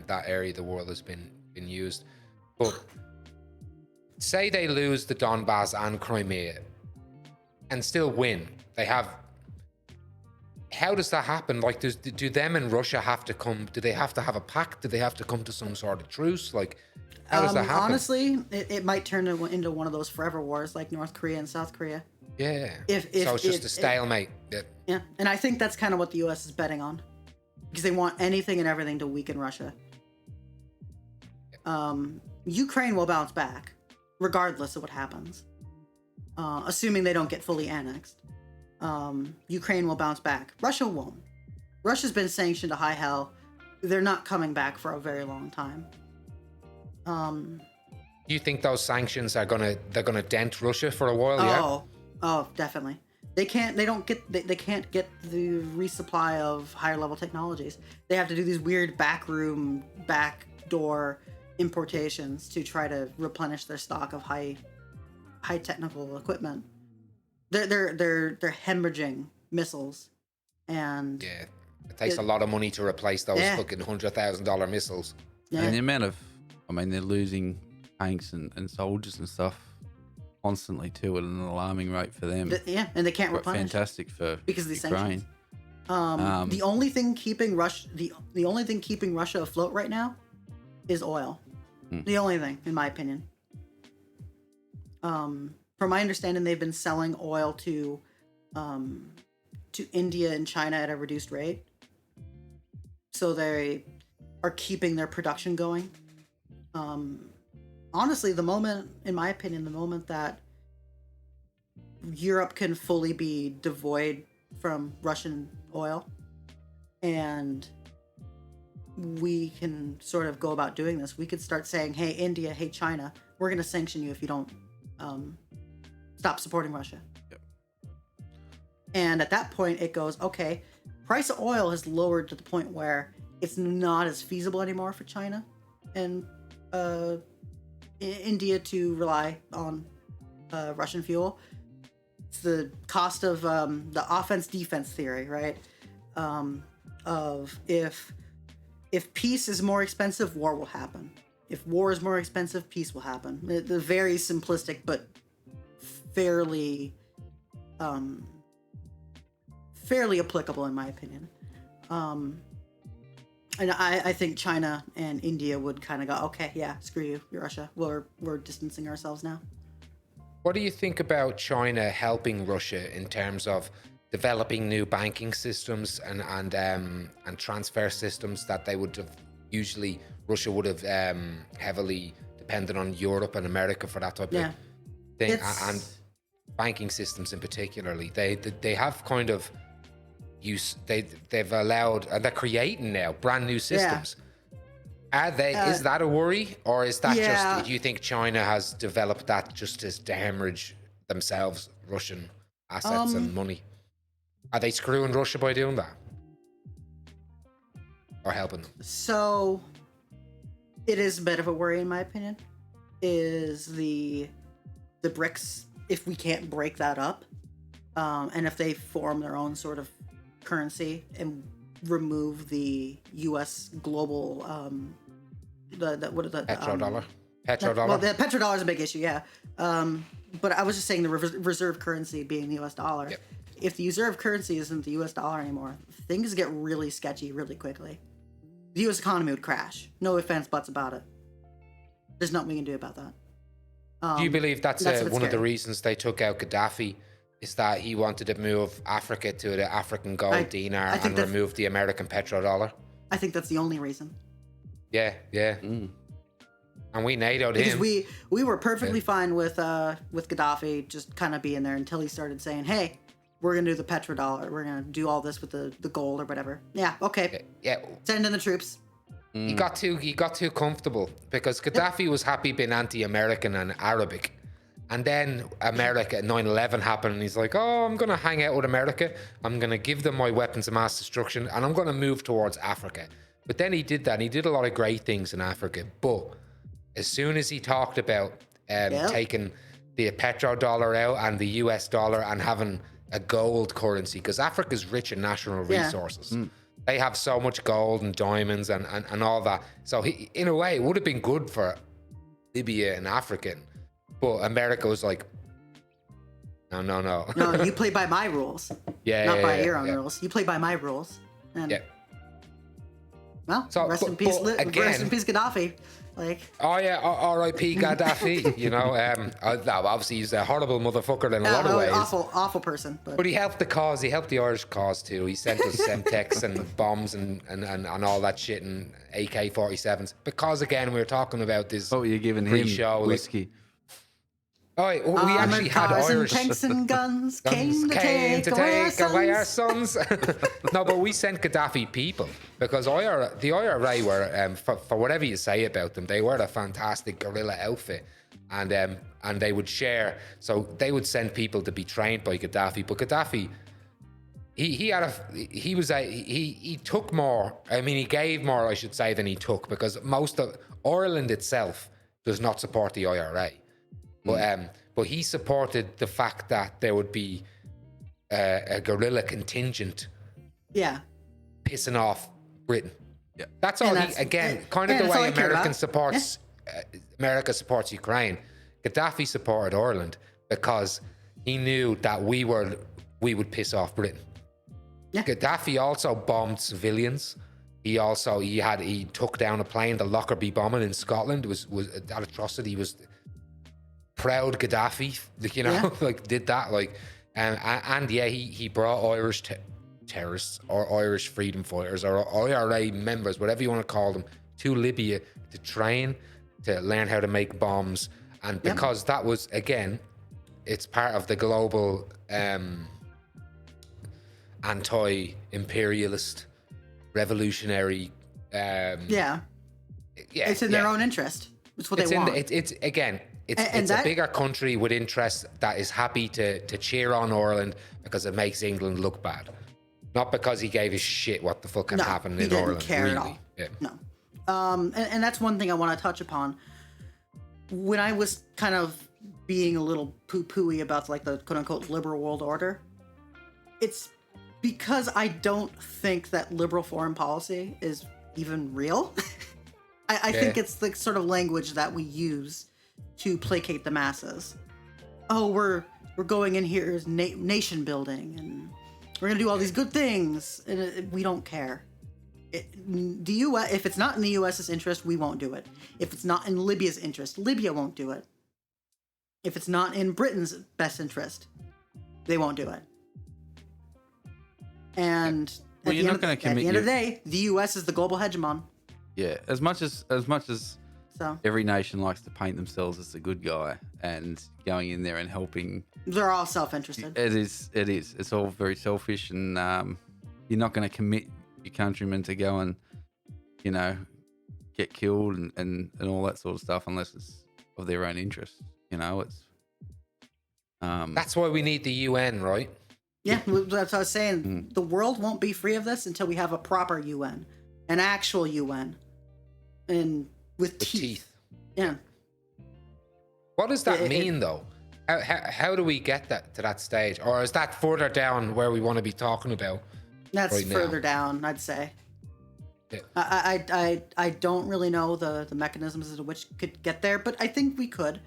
that area of the world has been used. But say they lose the Donbass and Crimea and still win. How does that happen? Like, do them and Russia have to come? Do they have to have a pact? Do they have to come to some sort of truce? Like, how does that happen? Honestly, it might turn into one of those forever wars like North Korea and South Korea. Yeah. If so it's just a stalemate. Yeah, and I think that's kind of what the U.S. is betting on, because they want anything and everything to weaken Russia. Ukraine will bounce back, regardless of what happens, assuming they don't get fully annexed. Ukraine will bounce back. Russia won't. Russia's been sanctioned to high hell. They're not coming back for a very long time. Do you think those sanctions they're gonna dent Russia for a while? Oh, definitely. They can't get the resupply of higher level technologies. They have to do these weird backdoor importations to try to replenish their stock of high technical equipment. They're hemorrhaging missiles, and yeah, it takes a lot of money to replace those fucking $100,000 missiles. Yeah. And the amount of, they're losing tanks and soldiers and stuff constantly too at an alarming rate for them. And they can't replenish. Fantastic for because of these Ukraine. Sanctions. The only thing keeping Russia afloat right now is oil. The only thing, in my opinion. From my understanding, they've been selling oil to India and China at a reduced rate, so they are keeping their production going. Honestly, in my opinion, the moment that Europe can fully be devoid from Russian oil, and we can sort of go about doing this, we could start saying, hey, India, hey, China, we're going to sanction you if you don't stop supporting Russia. Yep. And at that point, it goes, okay, price of oil has lowered to the point where it's not as feasible anymore for China and India to rely on Russian fuel. It's the cost of the offense-defense theory, right? Of if peace is more expensive, war will happen. If war is more expensive, peace will happen. The very simplistic but fairly applicable in my opinion. And I think China and India would kind of go, okay, yeah, screw you, you're Russia. We're distancing ourselves now. What do you think about China helping Russia in terms of developing new banking systems and transfer systems that they would have Russia would have heavily depended on Europe and America for that type of thing, and banking systems in particularly. They have kind of they've allowed, and they're creating now brand new systems. Are they? Is that a worry, or is that just? Do you think China has developed that just to hemorrhage themselves Russian assets and money? Are they screwing Russia by doing that, or helping them? So, it is a bit of a worry, in my opinion. Is the BRICS, if we can't break that up, and if they form their own sort of currency and remove the U.S. global petrodollar. Well, the petrodollar is a big issue, yeah. But I was just saying the reserve currency being the U.S. dollar. Yep. If the reserve currency isn't the U.S. dollar anymore, things get really sketchy really quickly. The U.S. economy would crash. No ifs, ands, buts about it. There's nothing we can do about that. Do you believe that's one of the reasons they took out Gaddafi? Is that he wanted to move Africa to the African gold dinar and remove the American petrodollar? I think that's the only reason. Yeah. And we NATO'd because him. we were perfectly fine with Gaddafi just kind of being there until he started saying, hey, we're going to do the petrodollar. We're going to do all this with the gold or whatever. Yeah, okay. Yeah. Send in the troops. He got too comfortable because Gaddafi was happy being anti-American and Arabic. And then America, 9/11 happened, and he's like, oh, I'm going to hang out with America. I'm going to give them my weapons of mass destruction, and I'm going to move towards Africa. But then he did that, and he did a lot of great things in Africa. But as soon as he talked about taking the petrodollar out and the US dollar and having a gold currency, because Africa's rich in natural resources. They have so much gold and diamonds and all that. So he, in a way, it would have been good for Libya and Africa. But America was like, no. No, you play by my rules. Not by your own rules. You play by my rules. And, well, rest in peace Gaddafi. Like, Oh yeah, R.I.P. Gaddafi. You know, obviously he's a horrible motherfucker in a lot of ways. awful person. But he helped the cause. He helped the Irish cause too. He sent us Semtex and bombs and all that shit and AK-47s. Because again, we were talking about this. Oh, you're giving him pre-show, whiskey. Oh, we actually had Irish tanks and guns came to take away our sons. No, but we sent Gaddafi people because the IRA were, for whatever you say about them, they were a fantastic guerrilla outfit, and they would share. So they would send people to be trained by Gaddafi. But Gaddafi, he took more. I mean, he gave more, I should say, than he took, because most of Ireland itself does not support the IRA. But he supported the fact that there would be a guerrilla contingent, pissing off Britain. Yeah, that's all. Kind of the way America supports Ukraine. Gaddafi supported Ireland because he knew that we would piss off Britain. Yeah. Gaddafi also bombed civilians. He took down a plane. The Lockerbie bombing in Scotland was that atrocity. Was proud Gaddafi, you know, did that, he brought Irish terrorists or Irish freedom fighters or IRA members, whatever you want to call them, to Libya to train, to learn how to make bombs, and because that was, again, it's part of the global anti-imperialist revolutionary. It's in their own interest. It's what they want. It's a bigger country with interests that is happy to cheer on Ireland because it makes England look bad. Not because he gave a shit what the fuck can happen in Ireland. He didn't care really. at all. Yeah. No. And that's one thing I want to touch upon. When I was kind of being a little poo-pooey about like the quote-unquote liberal world order, it's because I don't think that liberal foreign policy is even real. I think it's the sort of language that we use to placate the masses. Oh, we're going in here as nation building, and we're gonna do all these good things, and we don't care. The U.S. If it's not in the U.S.'s interest, we won't do it. If it's not in Libya's interest, Libya won't do it. If it's not in Britain's best interest, they won't do it. And at the end of the day, the U.S. is the global hegemon. Yeah, as much as every nation likes to paint themselves as the good guy and going in there and helping. They're all self-interested. It is. It's all very selfish, and you're not going to commit your countrymen to go and, you know, get killed and all that sort of stuff unless it's of their own interest. You know, it's. That's why we need the UN, right? Yeah, that's what I was saying. The world won't be free of this until we have a proper UN, an actual UN, and with teeth. Yeah. What does that mean, though? How do we get that to that stage, or is that further down where we want to be talking about? That's right further now? Down, I'd say. Yeah. I don't really know the mechanisms as to which could get there, but I think we could.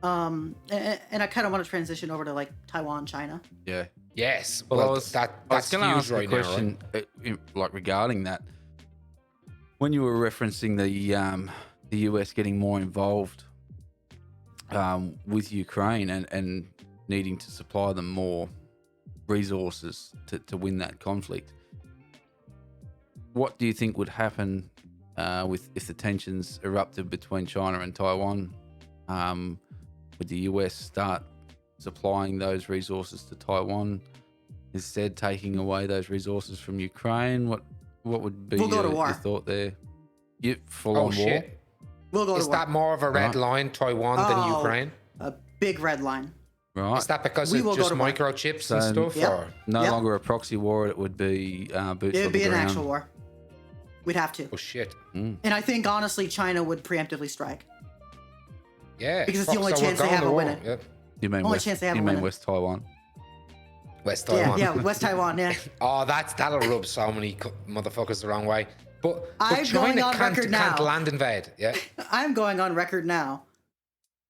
And I kind of want to transition over to like Taiwan, China. Yeah. Yes. Well, that's going to huge ask right a question, now, right? like regarding that. When you were referencing the US getting more involved with Ukraine and needing to supply them more resources to win that conflict, what do you think would happen if the tensions erupted between China and Taiwan? Would the US start supplying those resources to Taiwan instead, taking away those resources from Ukraine? What would be your thought there? Full on war? Shit. We'll go Is to war. that more of a red line, Taiwan, than Ukraine? A big red line. Right. Is that because of just microchips and stuff? Yep. Or? No longer a proxy war, it would be boots on the ground. It would be an actual war. We'd have to. Oh, shit. And I think, honestly, China would preemptively strike. Yeah. Because it's the only chance they have of winning. Yep. You mean West Taiwan? West Taiwan. Yeah, West Taiwan, yeah. Oh, that'll rub so many motherfuckers the wrong way. But I'm China going on record now. can't land invade. Yeah. I'm going on record now.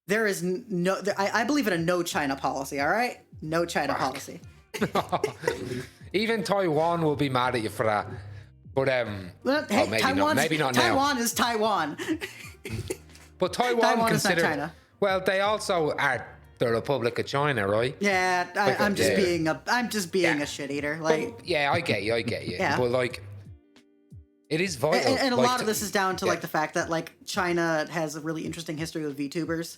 There is no. I believe in a no China policy. All right, no China policy. Even Taiwan will be mad at you for that. But well, hey, maybe not now. Taiwan is Taiwan. But Taiwan Taiwan is not considered. China. Well, they also are the Republic of China, right? Yeah, I'm just being a shit eater. Like, But, yeah, I get you. Yeah. But like, it is vital. and a like, lot of this is down to like the fact that like China has a really interesting history with VTubers,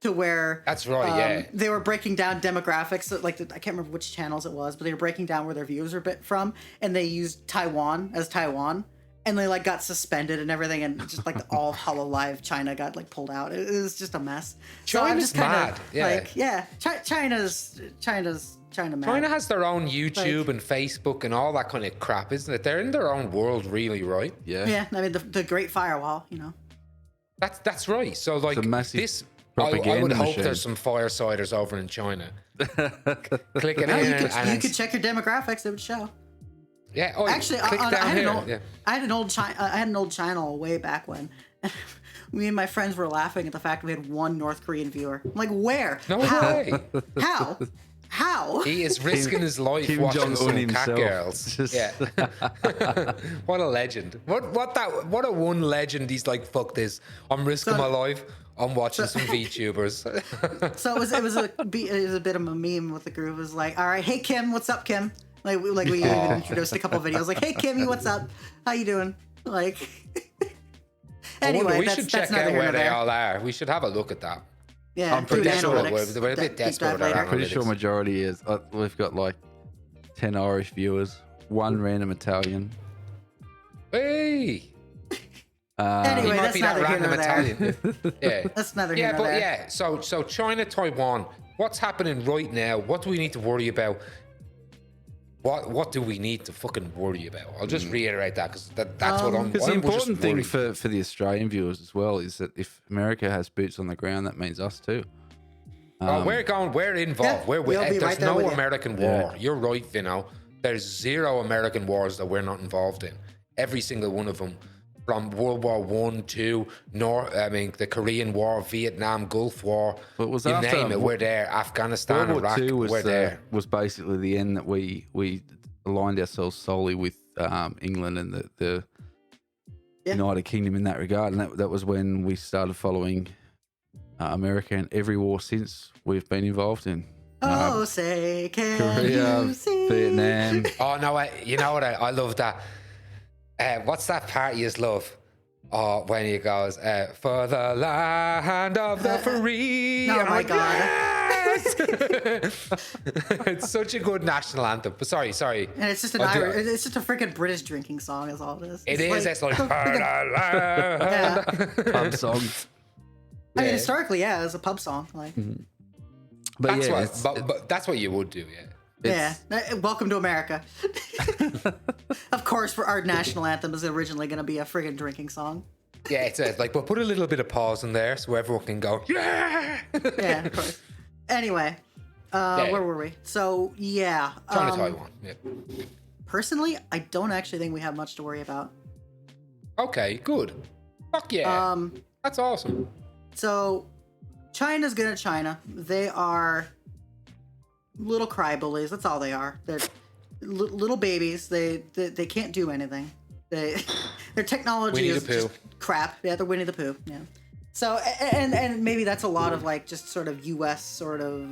to where That's right. Yeah. they were breaking down demographics. Like I can't remember which channels it was, but they were breaking down where their viewers were from, and they used Taiwan as Taiwan, and they like got suspended and everything, and just like all of Hololive China got like pulled out. It was just a mess. China's mad. Yeah. Like China's mad. China has their own YouTube and Facebook and all that kind of crap, isn't it? They're in their own world, really, right? Yeah. Yeah, I mean the Great Firewall, you know. That's right. So like It's a massive this. I propaganda would hope machine. there's some firesiders over in China. Click it No, in you could check your demographics; it would show. Yeah. Actually, click I down had here. an old, Yeah. I had an old channel way back when. Me and my friends were laughing at the fact we had one North Korean viewer. I'm like, where? No How? way. How? He is risking his life Kim watching Jong-un some himself. Catgirls. Just- Yeah. What a legend. What a one legend. He's like, fuck this. I'm risking my life. I'm watching some VTubers. So it was a bit of a meme with the group. It was like, all right, hey Kim, what's up, Kim? Like we even introduced a couple of videos. Like, hey Kimmy, what's up? How you doing? Like. Anyway, we should check out where they all are. We should have a look at that. Yeah, I'm pretty do sure analytics. we're a bit Deep desperate dive with our later. analytics. Pretty sure majority is. We've got like 10 Irish viewers, one random Italian. Hey. Anyway, He might that's be that neither here random nor there. Italian. Yeah. That's neither here Yeah, nor but there. yeah. So China, Taiwan. What's happening right now? What do we need to worry about? What do we need to fucking worry about? I'll just reiterate that because that's what I'm. Because the I'm just important thing worried. for the Australian viewers as well is that if America has boots on the ground, that means us too. We're involved. Yeah, we're we'll be there's right there no with you. American war. You're right, Vinno. There's 0 American wars that we're not involved in. Every single one of them, from World War One, Two, the Korean War, Vietnam, Gulf War. But was you after name it, we're there. Afghanistan, World War Iraq, II we're there. was basically the end that we aligned ourselves solely with England and the United Kingdom in that regard, and that was when we started following America in every war since we've been involved in. Oh, say, can Korea, you see? Vietnam. Oh no, you know what? I love that. What's that part you just love? Oh, when he goes, for the land of the free. Oh I'm my like, God. yes! It's such a good national anthem. But sorry. And it's just it's just a freaking British drinking song, is all it is. It's like for the land. Yeah. Pub song. I mean, historically, yeah, it's a pub song. Like, But That's yeah, what, it's- but that's what you would do, yeah. yeah. Welcome to America. Of course, for our national anthem is originally going to be a friggin' drinking song. Yeah, it's like, but put a little bit of pause in there so everyone can go, yeah. Yeah, of course. Anyway, where were we? So, yeah. China, Taiwan. Yeah. Personally, I don't actually think we have much to worry about. Okay, good. Fuck yeah. That's awesome. So, China's gonna China. They are little cry bullies. That's all they are. They're little babies. They can't do anything. Their technology Winnie is the Pooh. just crap. Yeah, they're Winnie the Pooh. Yeah. So and maybe that's a lot of like just sort of U.S. sort of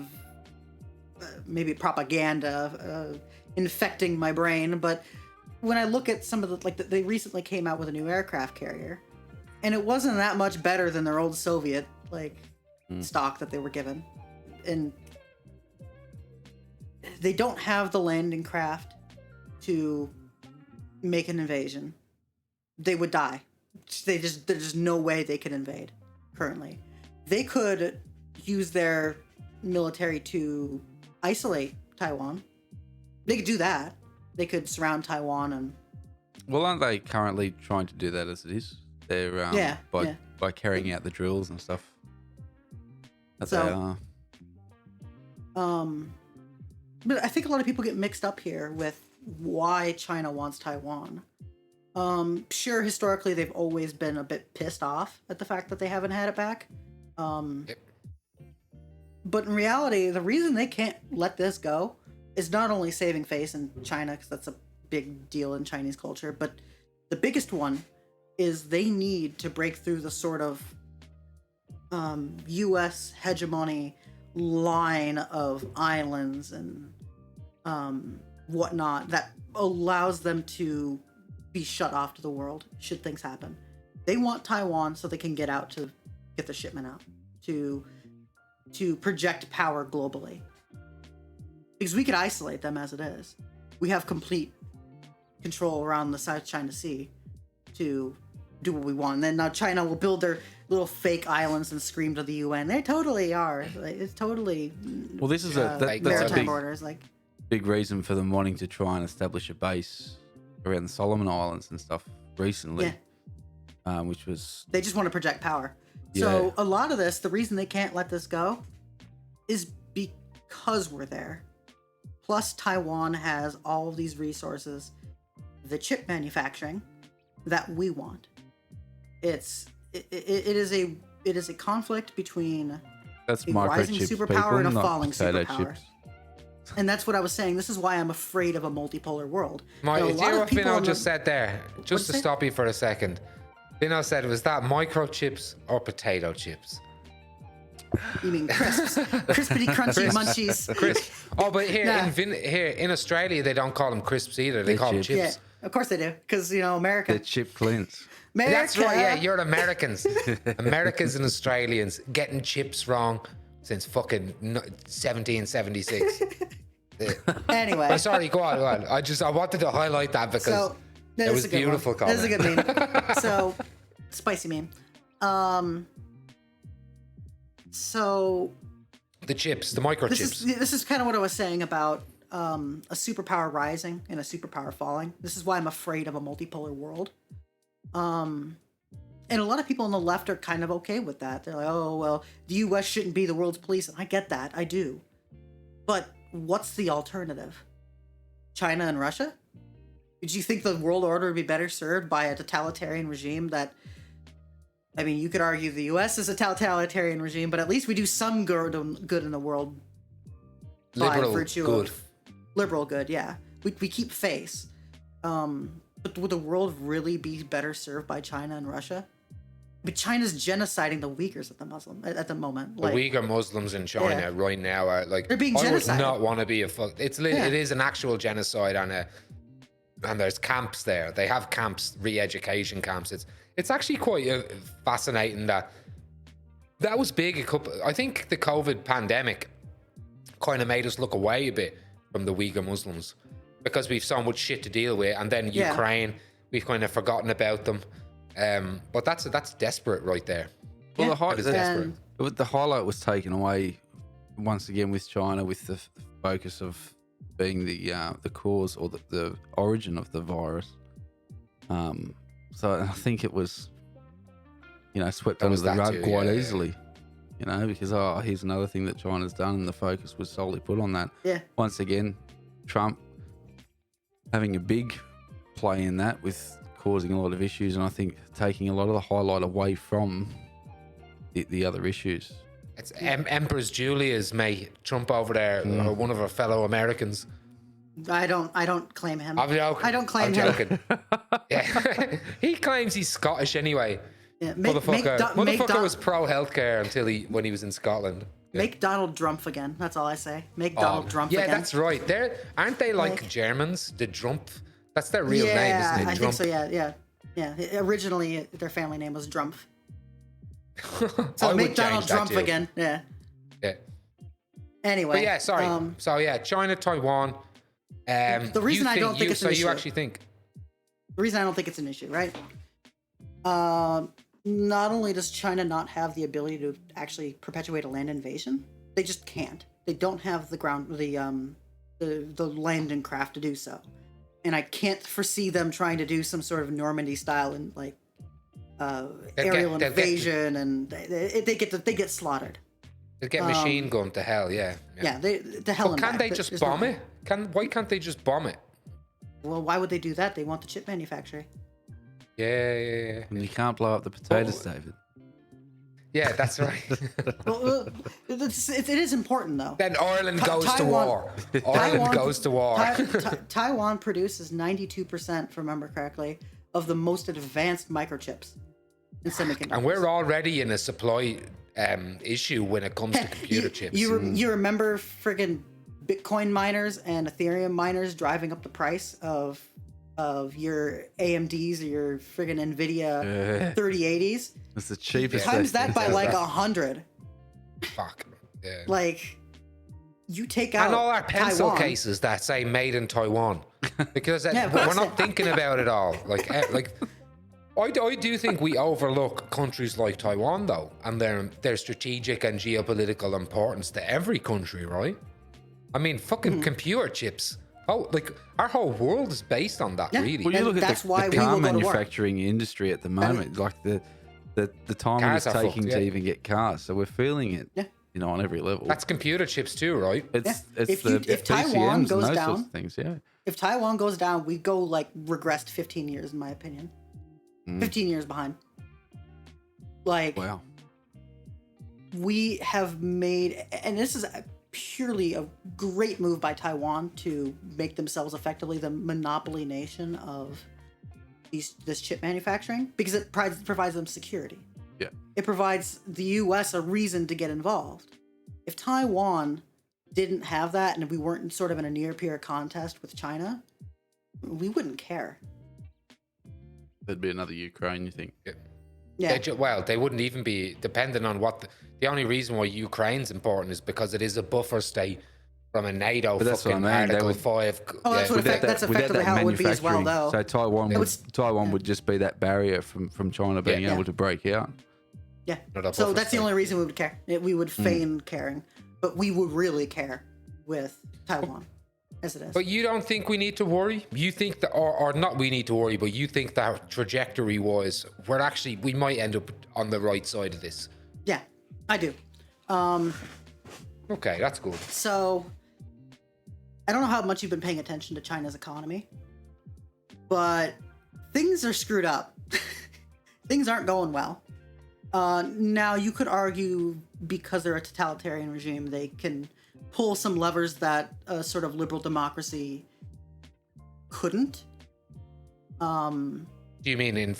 maybe propaganda infecting my brain. But when I look at some of the they recently came out with a new aircraft carrier, and it wasn't that much better than their old Soviet stock that they were given, and they don't have the landing craft to make an invasion. They would die. There's just no way they could invade currently. They could use their military to isolate Taiwan. They could do that. They could surround Taiwan and well, aren't they currently trying to do that as it is? They're by carrying out the drills and stuff. That's So- but I think a lot of people get mixed up here with why China wants Taiwan. Sure, historically they've always been a bit pissed off at the fact that they haven't had it back. Yep. But in reality, the reason they can't let this go is not only saving face in China, because that's a big deal in Chinese culture, but the biggest one is they need to break through the sort of U.S. hegemony line of islands and whatnot that allows them to be shut off to the world should things happen. They want Taiwan so they can get the shipment out to project power globally. Because we could isolate them as it is. We have complete control around the South China Sea to do what we want. And then now China will build their little fake islands and scream to the UN. They totally are. It's totally. Well, this is that's maritime a borders. big reason for them wanting to try and establish a base around the Solomon Islands and stuff recently. Yeah. Which was. They just want to project power. Yeah. So a lot of this, the reason they can't let this go, is because we're there. Plus, Taiwan has all of these resources, the chip manufacturing that we want. It is a conflict between a rising superpower and a falling superpower. Chips. And that's what I was saying. This is why I'm afraid of a multipolar world. Do you know what Vinno just said there? Just to stop you for a second. Vinno said, was that microchips or potato chips? You mean crisps? Crispity, crunchy, munchies. Crisp. Oh, but here in Australia, they don't call them crisps either. They call them chips. Yeah, of course they do. Because, America. They're chip cleans. America. That's right, yeah, you're Americans. Americans and Australians getting chips wrong since fucking 1776. Anyway. Oh, sorry, go on. I wanted to highlight that because it was beautiful comment. That is a good meme. So, spicy meme. So the chips, the microchips. This is kind of what I was saying about a superpower rising and a superpower falling. This is why I'm afraid of a multipolar world. And a lot of people on the left are kind of okay with that. They're like, oh, well, the U.S. shouldn't be the world's police. And I get that. I do. But what's the alternative? China and Russia? Did you think the world order would be better served by a totalitarian regime that... I mean, you could argue the U.S. is a totalitarian regime, but at least we do some good in the world by virtue of liberal good. Yeah, we keep face. But would the world really be better served by China and Russia? But China's genociding the Uyghurs at the moment. The Uyghur Muslims in China right now are like they're being genocided. I would not want to be it is an actual genocide, and there's camps there. They have camps, re-education camps. It's actually quite fascinating that was big. I think the COVID pandemic kind of made us look away a bit from the Uyghur Muslims because we've so much shit to deal with, and then Ukraine, we've kind of forgotten about them. But that's desperate right there. Well, desperate. The highlight was taken away once again with China, with the focus of being the cause or the origin of the virus. So I think it was, swept under the rug quite easily, because here's another thing that China's done, and the focus was solely put on that. Yeah. Once again, Trump having a big play in that with causing a lot of issues, and I think taking a lot of the highlight away from the other issues. It's Empress Julia's mate, Trump over there, or one of her fellow Americans. I don't claim him. I'm joking. I don't claim I'm joking. Yeah. He claims he's Scottish anyway. Yeah, motherfucker was pro healthcare when he was in Scotland. Yeah. Make Donald Trump again. That's all I say. Make Donald Trump again. Yeah, that's right. Aren't they like Germans? The Trump. That's their real name, isn't it? I think so. Yeah. Originally, their family name was Drumpf. So make Donald Trump again. Yeah. Yeah. Anyway. But yeah, sorry. So yeah, China, Taiwan. The reason I don't think it's an issue. So you actually think? The reason I don't think it's an issue, right? Not only does China not have the ability to actually perpetuate a land invasion, they just can't. They don't have the land and craft to do so, and I can't foresee them trying to do some sort of Normandy style and aerial invasion, and they get slaughtered. They get machine gunned to hell. Yeah. To hell. But can't they just bomb it? Why can't they just bomb it? Well, why would they do that? They want the chip manufacturer. Yeah. And you can't blow up the potatoes, David. Yeah, that's right. Well, it is important, though. Then Ireland goes to war. Ireland goes to war. Taiwan produces 92%, if I remember correctly, of the most advanced microchips in semiconductors. And we're already in a supply issue when it comes to computer chips. You remember friggin' Bitcoin miners and Ethereum miners driving up the price of your AMDs or your friggin' Nvidia 3080s? It's the cheapest. Times that by like 100. Fuck. Yeah. Like, you take out and all our pencil Taiwan. cases that say made in Taiwan, because Yeah, of we're course. not thinking about it all. Like I do think we overlook countries like Taiwan though, and their strategic and geopolitical importance to every country, right? I mean, fucking computer chips. Oh, like our whole world is based on that, Yeah. really. Well, you And look at that's the why we car will go to war. manufacturing industry at the moment, like the time Cars it's are taking fucked, to yeah. even get cars. So we're feeling it, Yeah. you know, on every level. That's computer chips too, right? It's If the if Taiwan PCMs goes and those sorts down- of things. Yeah. If Taiwan goes down, we go like regressed 15 years, in my opinion. 15 years behind. Like, Wow. we have made, and this is purely a great move by Taiwan to make themselves effectively the monopoly nation of this chip manufacturing, because it provides them security. Yeah. It provides the U.S. a reason to get involved. If Taiwan didn't have that, and if we weren't sort of in a near-peer contest with China, we wouldn't care. There'd be another Ukraine, you think? Yeah. Well, they wouldn't even be depending on what the only reason why Ukraine's important is because it is a buffer state from a NATO But that's what I fucking mean, they Article would- 5. Oh, that's what yeah. affect- that's effectively how it would be as well, manufacturing, though. So Taiwan would just be that barrier from China being Yeah. able to break out. Yeah. Not a So buffer that's the state. only reason we would care. We would feign caring, but we would really care with Taiwan as it is. But you don't think we need to worry? You think that, or not we need to worry, but you think that trajectory wise, we might end up on the right side of this. Yeah, I do. Okay, that's good. So I don't know how much you've been paying attention to China's economy, but things are screwed up. Things aren't going well. Now, you could argue because they're a totalitarian regime, they can pull some levers that a sort of liberal democracy couldn't. Do you mean in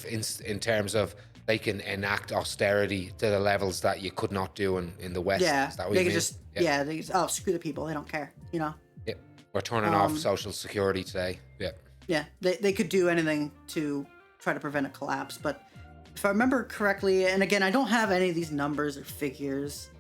terms of they can enact austerity to the levels that you could not do in the West? Yeah, Is that what they you could mean? they just, screw the people. They don't care, you know? Yeah. We're turning off Social Security today. Yeah. Yeah, they could do anything to try to prevent a collapse. But if I remember correctly, and again, I don't have any of these numbers or figures.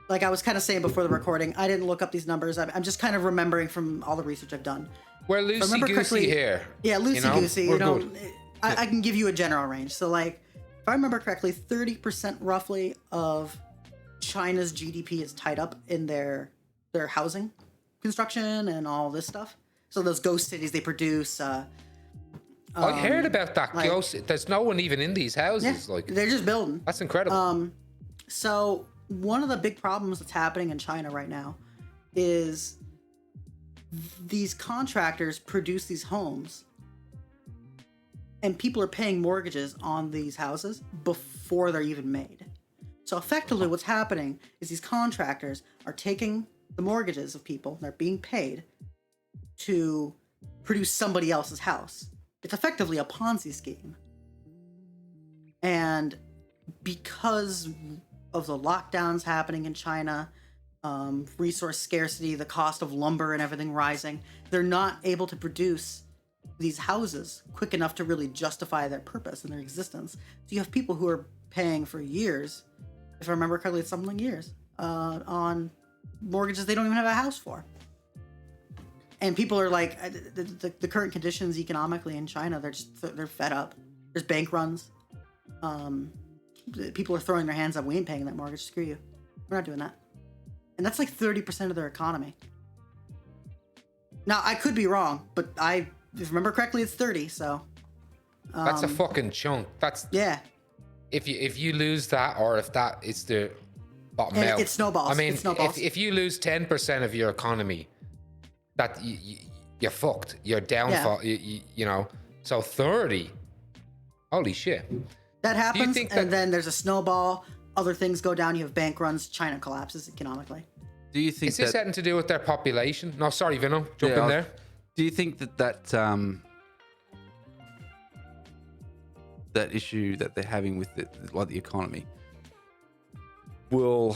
Like I was kind of saying before the recording, I didn't look up these numbers. I'm just kind of remembering from all the research I've done. We're If I remember loosey-goosey correctly- here. Yeah, loosey-goosey. We're You know, good. I can give you a general range. So, like, if I remember correctly, 30% roughly of China's GDP is tied up in their housing construction and all this stuff. So those ghost cities they produce. I heard about that. like- There's no one even in these houses. Yeah, Like they're just building. that's incredible. So one of the big problems that's happening in China right now is these contractors produce these homes and people are paying mortgages on these houses before they're even made. So effectively what's happening is these contractors are taking the mortgages of people, they're being paid to produce somebody else's house. It's effectively a Ponzi scheme. And because of the lockdowns happening in China, resource scarcity, the cost of lumber and everything rising, they're not able to produce these houses quick enough to really justify their purpose and their existence. So you have people who are paying for years, if I remember correctly, it's something like years, on mortgages they don't even have a house for. And people are like, the current conditions economically in China, they're fed up. There's bank runs. People are throwing their hands up. We ain't paying that mortgage. Screw you. We're not doing that. And that's like 30% of their economy. Now, I could be wrong, but if I remember correctly, it's 30. So That's a fucking chunk. That's yeah, if you lose that, or if that is the bottom And out. it snowballs. I mean, It snowballs. if you lose 10% of your economy, that you're fucked. You're downfall. You know. So 30. Holy shit. that happens, think and that- then there's a snowball. Other things go down. You have bank runs. China collapses economically. Do you think Is this that? having to do with their population? No, sorry, Vinno. Jump in there. Do you think that that issue that they're having with the economy will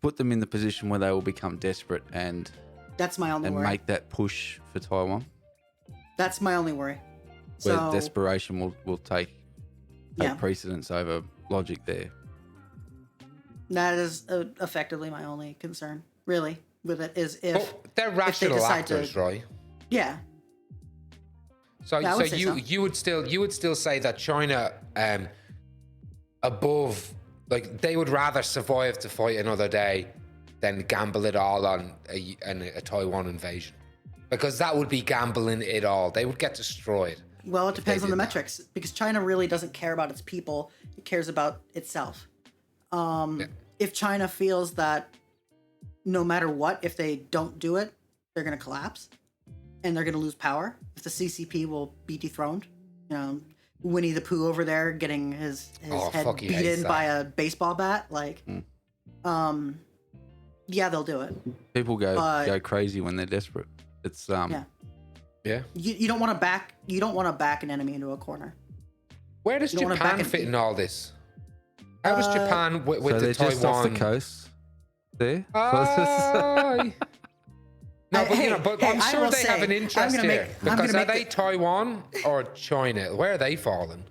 put them in the position where they will become desperate and That's my only worry. make that push for Taiwan. That's my only worry. Where So desperation will take precedence over logic there. that is effectively my only concern, really, with it is if Well, they're rational decide actors, right? yeah. So, Yeah, I would say so. you would still say that China, above, like they would rather survive to fight another day than gamble it all on a Taiwan invasion, because that would be gambling it all. They would get destroyed. Well, it depends on the did that. metrics, because China really doesn't care about its people. It cares about itself. If China feels that no matter what, if they don't do it, they're going to collapse and they're going to lose power. If the CCP will be dethroned, you know, Winnie the Pooh over there getting his head fuck, he beat hates in that. by a baseball bat, like, yeah, they'll do it. People go But- crazy when they're desperate. It's Yeah. You don't want to back an enemy into a corner. Where does You don't wanna Japan back it- fit in all this? How does Japan with so the they're Taiwan? just off the coast there. Aye. No, but, Hey, you know, but hey, I'm I sure will they say, have an I'm interest gonna here. make- I'm Because gonna are make they Taiwan or China? Where are they falling?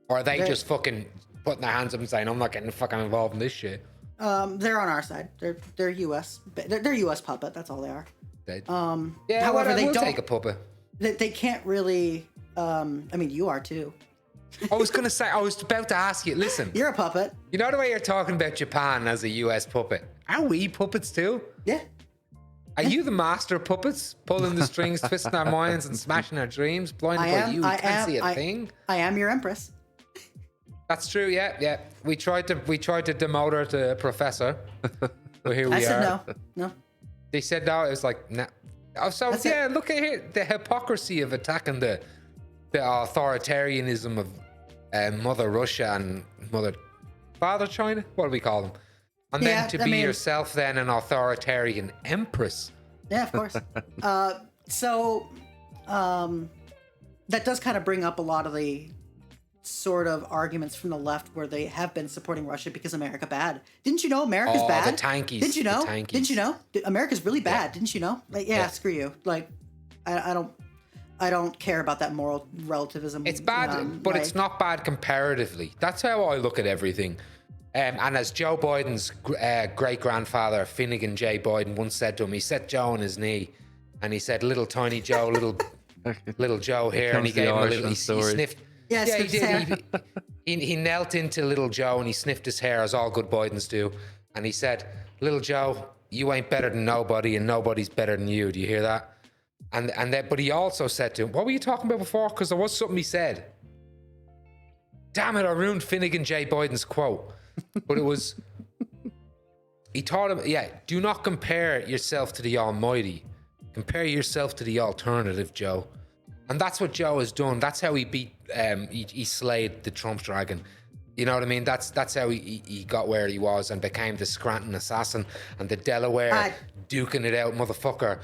Or are they They're- just fucking putting their hands up and saying, I'm not getting fucking involved in this shit? They're on our side. They're U.S. They're U.S. puppet. That's all they are. They, Yeah, however, however, they we'll don't. take a puppet. They can't really. I mean, you are too. I was about to ask you, listen, You're a puppet. you know the way you're talking about Japan as a US puppet? Are we puppets too? Yeah. Are you the master of puppets, pulling the strings, twisting our minds and smashing our dreams, blinded by you? We can't see a thing. I am your empress. That's true. Yeah. We tried to demote her to professor, but here we I said are. no. They said no. It was like no. Oh, so That's yeah, look at here, the hypocrisy of attacking the authoritarianism of Mother Russia and Father China. What do we call them? And Yeah, then to I be mean- yourself then an authoritarian empress. Yeah, of course. That does kind of bring up a lot of the sort of arguments from the left where they have been supporting Russia because America bad. Didn't you know America's Oh, bad? the tankies, Didn't you the know? tankies. Didn't you know? America's really bad. Didn't you know? Like, yeah, Yeah. screw you. Like, I don't care about that moral relativism. It's bad, but it's not bad comparatively. That's how I look at everything. And as Joe Biden's great grandfather, Finnegan J. Biden, once said to him, he set Joe on his knee, and he said, "Little tiny Joe, little Joe here," and he gave him a little. He sniffed. Yeah, Yeah, he sniffed did. He knelt into little Joe and he sniffed his hair, as all good Bidens do, and he said, "Little Joe, you ain't better than nobody, and nobody's better than you. Do you hear that?" And then, but he also said to him, "What were you talking about before?" Because there was something he said. Damn it! I ruined Finnegan J. Biden's quote, but it was. He taught him, yeah. Do not compare yourself to the Almighty. Compare yourself to the alternative, Joe. And that's what Joe has done. That's how he beat. He slayed the Trump dragon. You know what I mean? That's how he got where he was and became the Scranton assassin and the Delaware duking it out motherfucker.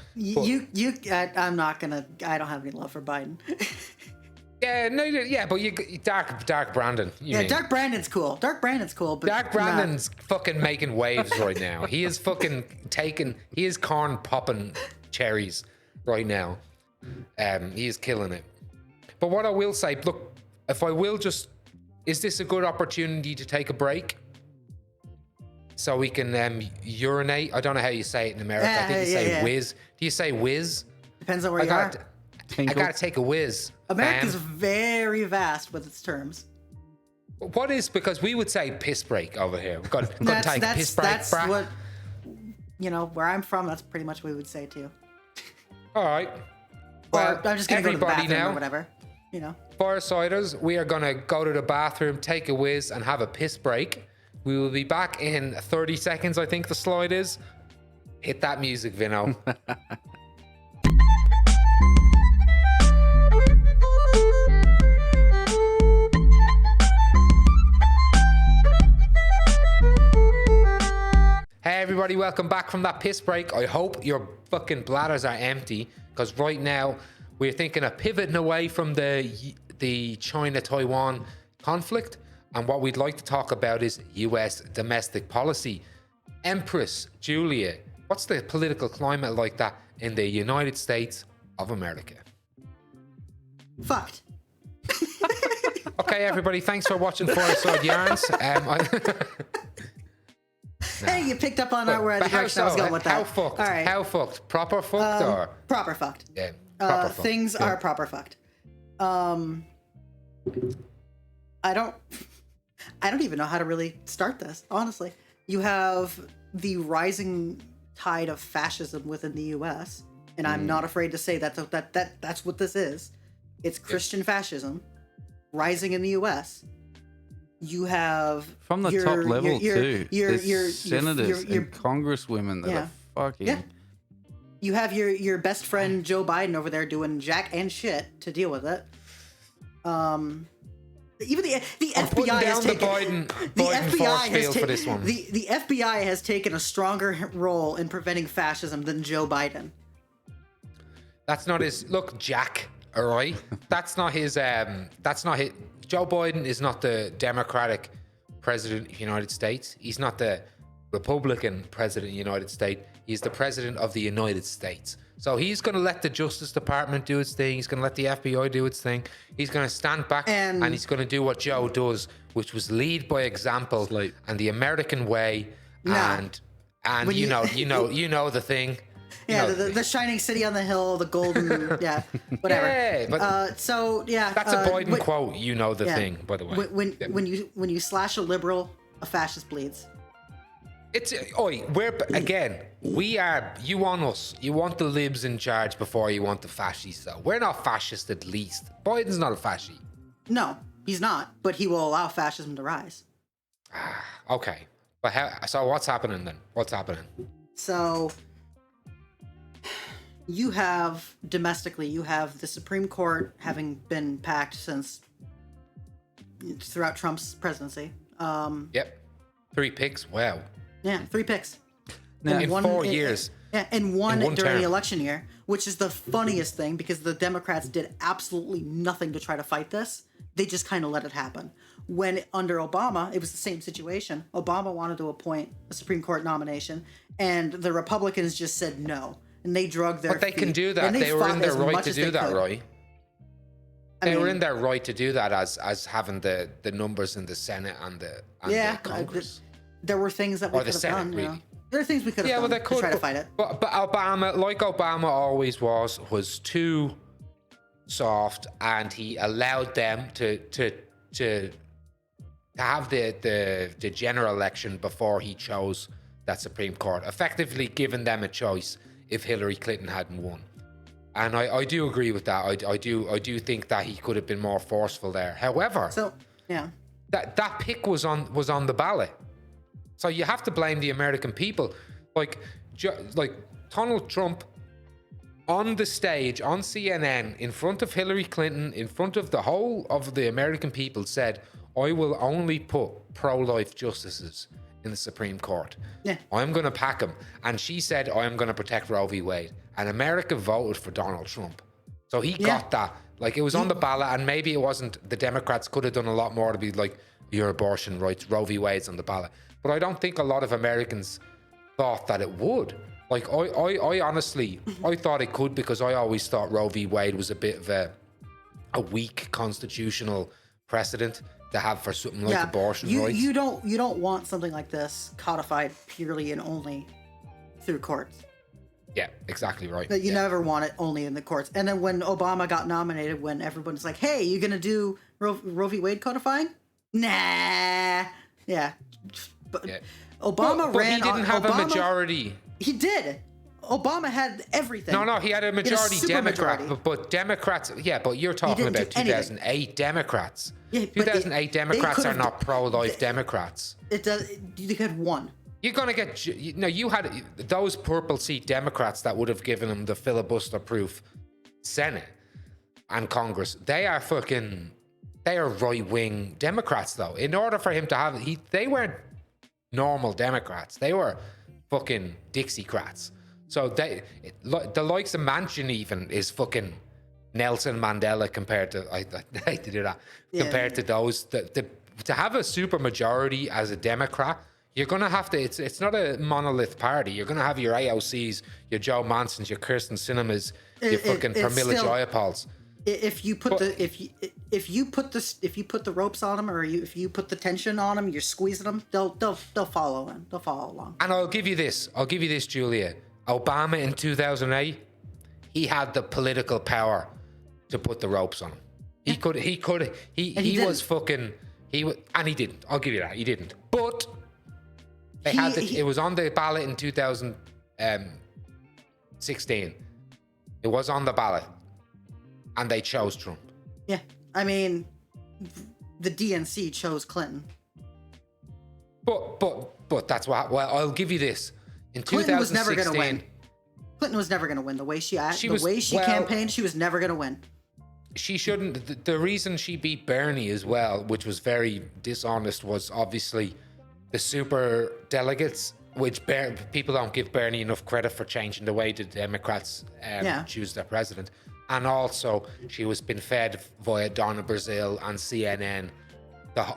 I'm not gonna. I don't have any love for Biden. Yeah, no, yeah, but you Dark Brandon. Yeah, Dark Brandon's cool. Dark Brandon's cool, but Dark Brandon's fucking making waves right now. He is fucking he is corn popping cherries right now. He is killing it. But what I will say, look, is this a good opportunity to take a break? So we can urinate? I don't know how you say it in America. I think you say whiz. Do you say whiz? Depends on where you are. I gotta take a whiz. America's very vast with its terms. What is, because we would say piss break over here. We've got to take a piss break. That's what, where I'm from, that's pretty much what we would say too. All right. Well, I'm just going to go to the bathroom now, or whatever, Firesiders, we are going to go to the bathroom, take a whiz, and have a piss break. We will be back in 30 seconds, I think the slide is. Hit that music, Vinno. Hey everybody, welcome back from that piss break. I hope your fucking bladders are empty, because right now we're thinking of pivoting away from the China-Taiwan conflict. And what we'd like to talk about is US domestic policy. Empress Julia, what's the political climate like that in the United States of America? Fucked. Okay, everybody, thanks for watching Fireside Yarns. Hey, you picked up on where the direction I was going with that. How fucked? All right. How fucked? Proper fucked or? Proper fucked. Yeah, proper fucked. Things are proper fucked. I don't even know how to really start this, honestly. You have the rising tide of fascism within the U.S., and I'm not afraid to say that's what this is. It's Christian fascism rising in the U.S. You have from the top level too. There's senators and congresswomen that are fucking. Yeah. You have your best friend Joe Biden over there doing jack and shit to deal with it. Even the FBI has taken the FBI has for this one. The FBI has taken a stronger role in preventing fascism than Joe Biden. That's not his look, Jack. All right, that's not his. Joe Biden is not the Democratic president of the United States. He's not the Republican president of the United States. He's the president of the United States. So he's going to let the Justice Department do its thing. He's going to let the FBI do its thing. He's going to stand back and he's going to do what Joe does, which was lead by example and the American way. And you know the thing. Yeah, the shining city on the hill, the golden, whatever. Yeah, but that's a Biden quote. You know the thing, by the way. When you slash a liberal, a fascist bleeds. We are, you want us. You want the libs in charge before you want the fascists, though. We're not fascist, at least. Biden's not a fascist. No, he's not, but he will allow fascism to rise. Okay. But so what's happening then? What's happening? So you have, domestically, you have the Supreme Court having been packed throughout Trump's presidency. Yep. 3 picks. Wow. Yeah, 3 picks. Now, in 4 years. And one during term. the election year, which is the funniest thing because the Democrats did absolutely nothing to try to fight this. They just kind of let it happen. When under Obama, it was the same situation. Obama wanted to appoint a Supreme Court nomination, and the Republicans just said no. And they drug their But they feet, can do that. They were in their right to do that, right? They were in their right to do that as having the numbers in the Senate and the Congress. There were things that we could have done. Really. You know? There are things we could have done to try to fight it. But Obama, like Obama always was too soft, and he allowed them to have the general election before he chose that Supreme Court, effectively giving them a choice if Hillary Clinton hadn't won. And I do agree with that. I do think that he could have been more forceful there. However, that pick was on the ballot. So you have to blame the American people. Like Donald Trump on the stage on CNN in front of Hillary Clinton, in front of the whole of the American people, said, "I will only put pro-life justices in the Supreme Court. Yeah. I'm going to pack them." And she said, "I'm going to protect Roe v. Wade." And America voted for Donald Trump. So he got that. Like, it was on the ballot, and maybe it wasn't. The Democrats could have done a lot more to be like, your abortion rights, Roe v. Wade's on the ballot. But I don't think a lot of Americans thought that it would. Like, I honestly, I thought it could, because I always thought Roe v. Wade was a bit of a weak constitutional precedent to have for something like abortion rights. You don't want something like this codified purely and only through courts. Yeah, exactly right. But you never want it only in the courts. And then when Obama got nominated, when everyone's like, "Hey, you gonna do Roe v. Wade codifying?" Nah. Yeah. But Obama ran. But he didn't have a majority. He did. Obama had everything. No, he had a majority Democrat. But Democrats, but you're talking about 2008 Democrats. Yeah, 2008 Democrats are not pro-life Democrats. It does. You had one. You're gonna get you had those purple seat Democrats that would have given him the filibuster-proof Senate and Congress. They are right-wing Democrats, though. In order for him to have, they weren't normal Democrats. They were fucking Dixiecrats. So the likes of Manchin even is fucking Nelson Mandela compared to I hate to do that Yeah. compared to those to have a super majority as a Democrat. You're gonna have to. It's not a monolith party. You're gonna have your AOCs, your Joe Mansons, your Kirsten Sinemas, your fucking Pramila Jayapals. If you put if you put the ropes on them, or if you put the tension on them, you're squeezing them. They'll follow in. They'll follow along. And I'll give you this, Julia. Obama in 2008, he had the political power to put the ropes on him. He was fucking. And he didn't. I'll give you that. He didn't. But it was on the ballot in 2016. It was on the ballot, and they chose Trump. Yeah, I mean, the DNC chose Clinton. But that's what. Well, I'll give you this. In Clinton 2016, was never going to win. Clinton was never going to win. The way she campaigned, she was never going to win. She shouldn't. The reason she beat Bernie as well, which was very dishonest, was obviously the super delegates, which people don't give Bernie enough credit for changing the way the Democrats choose their president. And also, she was been fed via Donna Brazil and CNN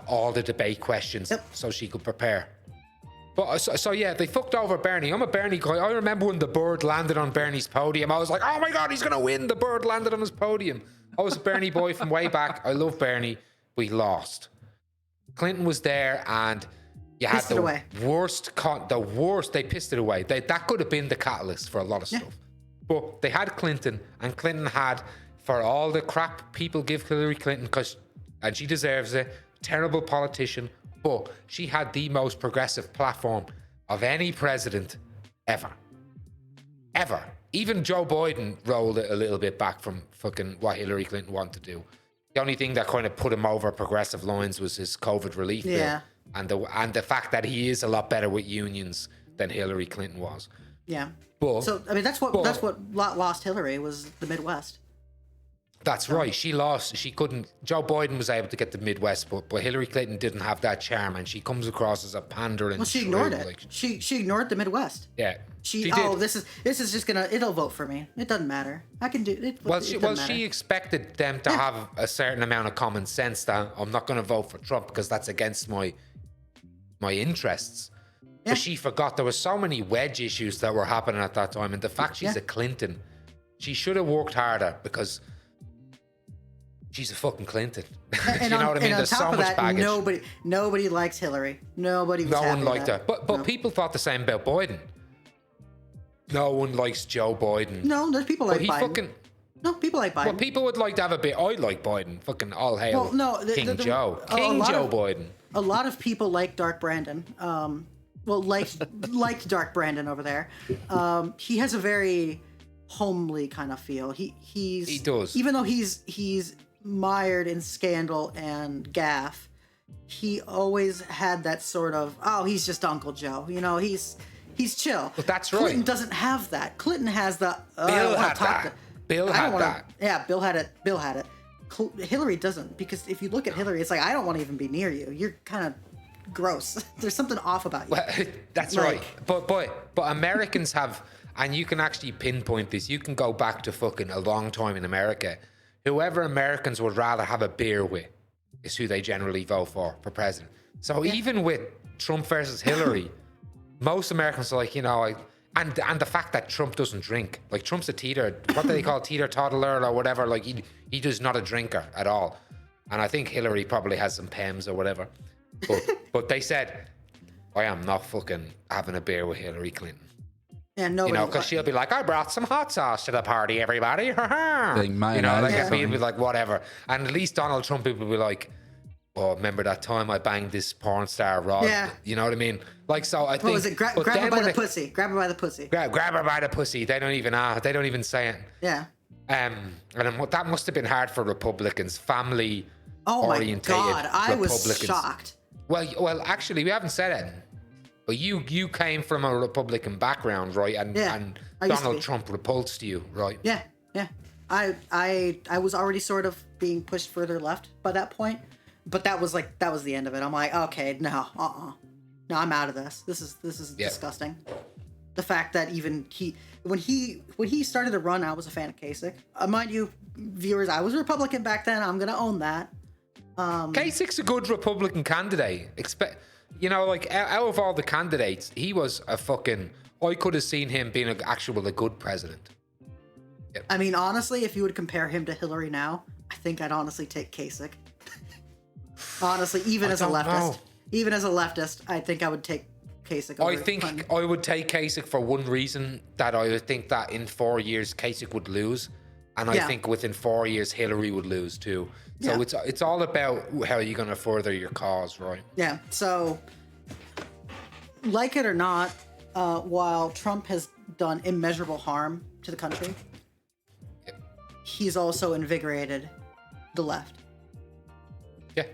all the debate questions so she could prepare. But so yeah, they fucked over Bernie. I'm a Bernie guy. I remember when the bird landed on Bernie's podium. I was like, oh my God, he's going to win. The bird landed on his podium. I was a Bernie boy from way back. I love Bernie. We lost. Clinton was there, and you had the worst. They pissed it away. That could have been the catalyst for a lot of stuff. But they had Clinton, and Clinton had, for all the crap people give Hillary Clinton, and she deserves it, terrible politician, but she had the most progressive platform of any president ever. Ever. Even Joe Biden rolled it a little bit back from fucking what Hillary Clinton wanted to do. The only thing that kind of put him over progressive lines was his COVID relief bill, and the fact that he is a lot better with unions than Hillary Clinton was. Yeah. But, so I mean, that's what lost Hillary was the Midwest. That's right. She lost. She couldn't. Joe Biden was able to get the Midwest, but Hillary Clinton didn't have that charm, and she comes across as a pandering. Well, she ignored it. Like, she ignored the Midwest. Yeah. She did. This is just gonna. It'll vote for me. It doesn't matter. I can do it. She expected them to have a certain amount of common sense that I'm not going to vote for Trump because that's against my interests. Yeah. But she forgot there were so many wedge issues that were happening at that time, and the fact she's a Clinton, she should have worked harder because she's a fucking Clinton. You know what I mean? There's so much baggage. Nobody likes Hillary. No one liked her. But people thought the same about Biden. No one likes Joe Biden. No, there's people like Biden. No, people like Biden. Well, people would like to have a bit. I like Biden. Fucking all hail King Joe. King Joe Biden. A lot of people like Dark Brandon. Liked Dark Brandon over there. He has a very homely kind of feel. He does. Even though he's mired in scandal and gaffe, he always had that sort of, he's just Uncle Joe. You know, he's chill. But that's right. Clinton doesn't have that. Clinton has the Bill had that. Bill had that. Yeah, Bill had it. Hillary doesn't, because if you look at Hillary, it's like, I don't want to even be near you. You're kind of gross. There's something off about you. Well, that's right. But Americans have, and you can actually pinpoint this. You can go back to fucking a long time in America. Whoever Americans would rather have a beer with is who they generally vote for president. So even with Trump versus Hillary, most Americans are like, and the fact that Trump doesn't drink, like Trump's a what do they call teeter-toddler or whatever, like he does not a drinker at all. And I think Hillary probably has some PEMs or whatever. But they said, I am not fucking having a beer with Hillary Clinton. Yeah, no, because she'll be like, I brought some hot sauce to the party, everybody. People be like, whatever. And at least Donald Trump would be like, oh, remember that time I banged this porn star Rod? Yeah. You know what I mean? Like, so I think. What was it? Grab her by the pussy. Grab her by the pussy. Grab her by the pussy. They don't even say it. Yeah. And that must have been hard for Republicans, family Oh orientated my God, I Republicans. was shocked. Well, actually, we haven't said it. But you came from a Republican background, right? And Donald Trump repulsed you, right? Yeah. I was already sort of being pushed further left by that point, but that was the end of it. I'm like, okay, no, no, I'm out of this. This is disgusting. The fact that even when he started to run, I was a fan of Kasich. Mind you, viewers, I was a Republican back then. I'm gonna own that. Kasich's a good Republican candidate. Like out of all the candidates, he was a fucking. I could have seen him being a good president. Yep. I mean, honestly, if you would compare him to Hillary now, I think I'd honestly take Kasich. Honestly, even as a leftist, I think I would take Kasich. I think I would take Kasich for one reason, that I would think that in 4 years Kasich would lose, and I think within 4 years Hillary would lose too. So it's all about how you're going to further your cause, right? Yeah. So, like it or not, while Trump has done immeasurable harm to the country, he's also invigorated the left. Yeah.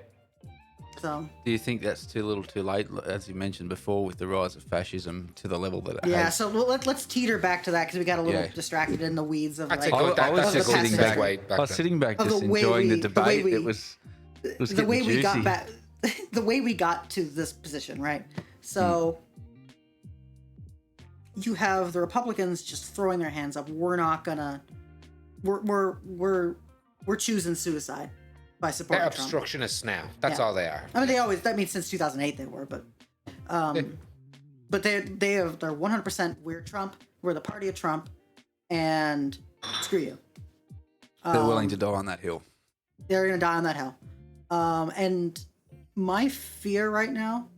So. Do you think that's too little too late, as you mentioned before, with the rise of fascism to the level that it has? Yeah, so let's teeter back to that, because we got a little distracted in the weeds of I was sitting back just enjoying the debate. It was the way we got back, the way we got to this position, right? So you have the Republicans just throwing their hands up. We're not gonna. We're choosing suicide by supporting They're Trump. Obstructionists now. That's all they are. I mean, that means since 2008 they were, but they're 100% we're Trump. We're the party of Trump, and screw you. They're willing to die on that hill. They're gonna die on that hill. And my fear right now,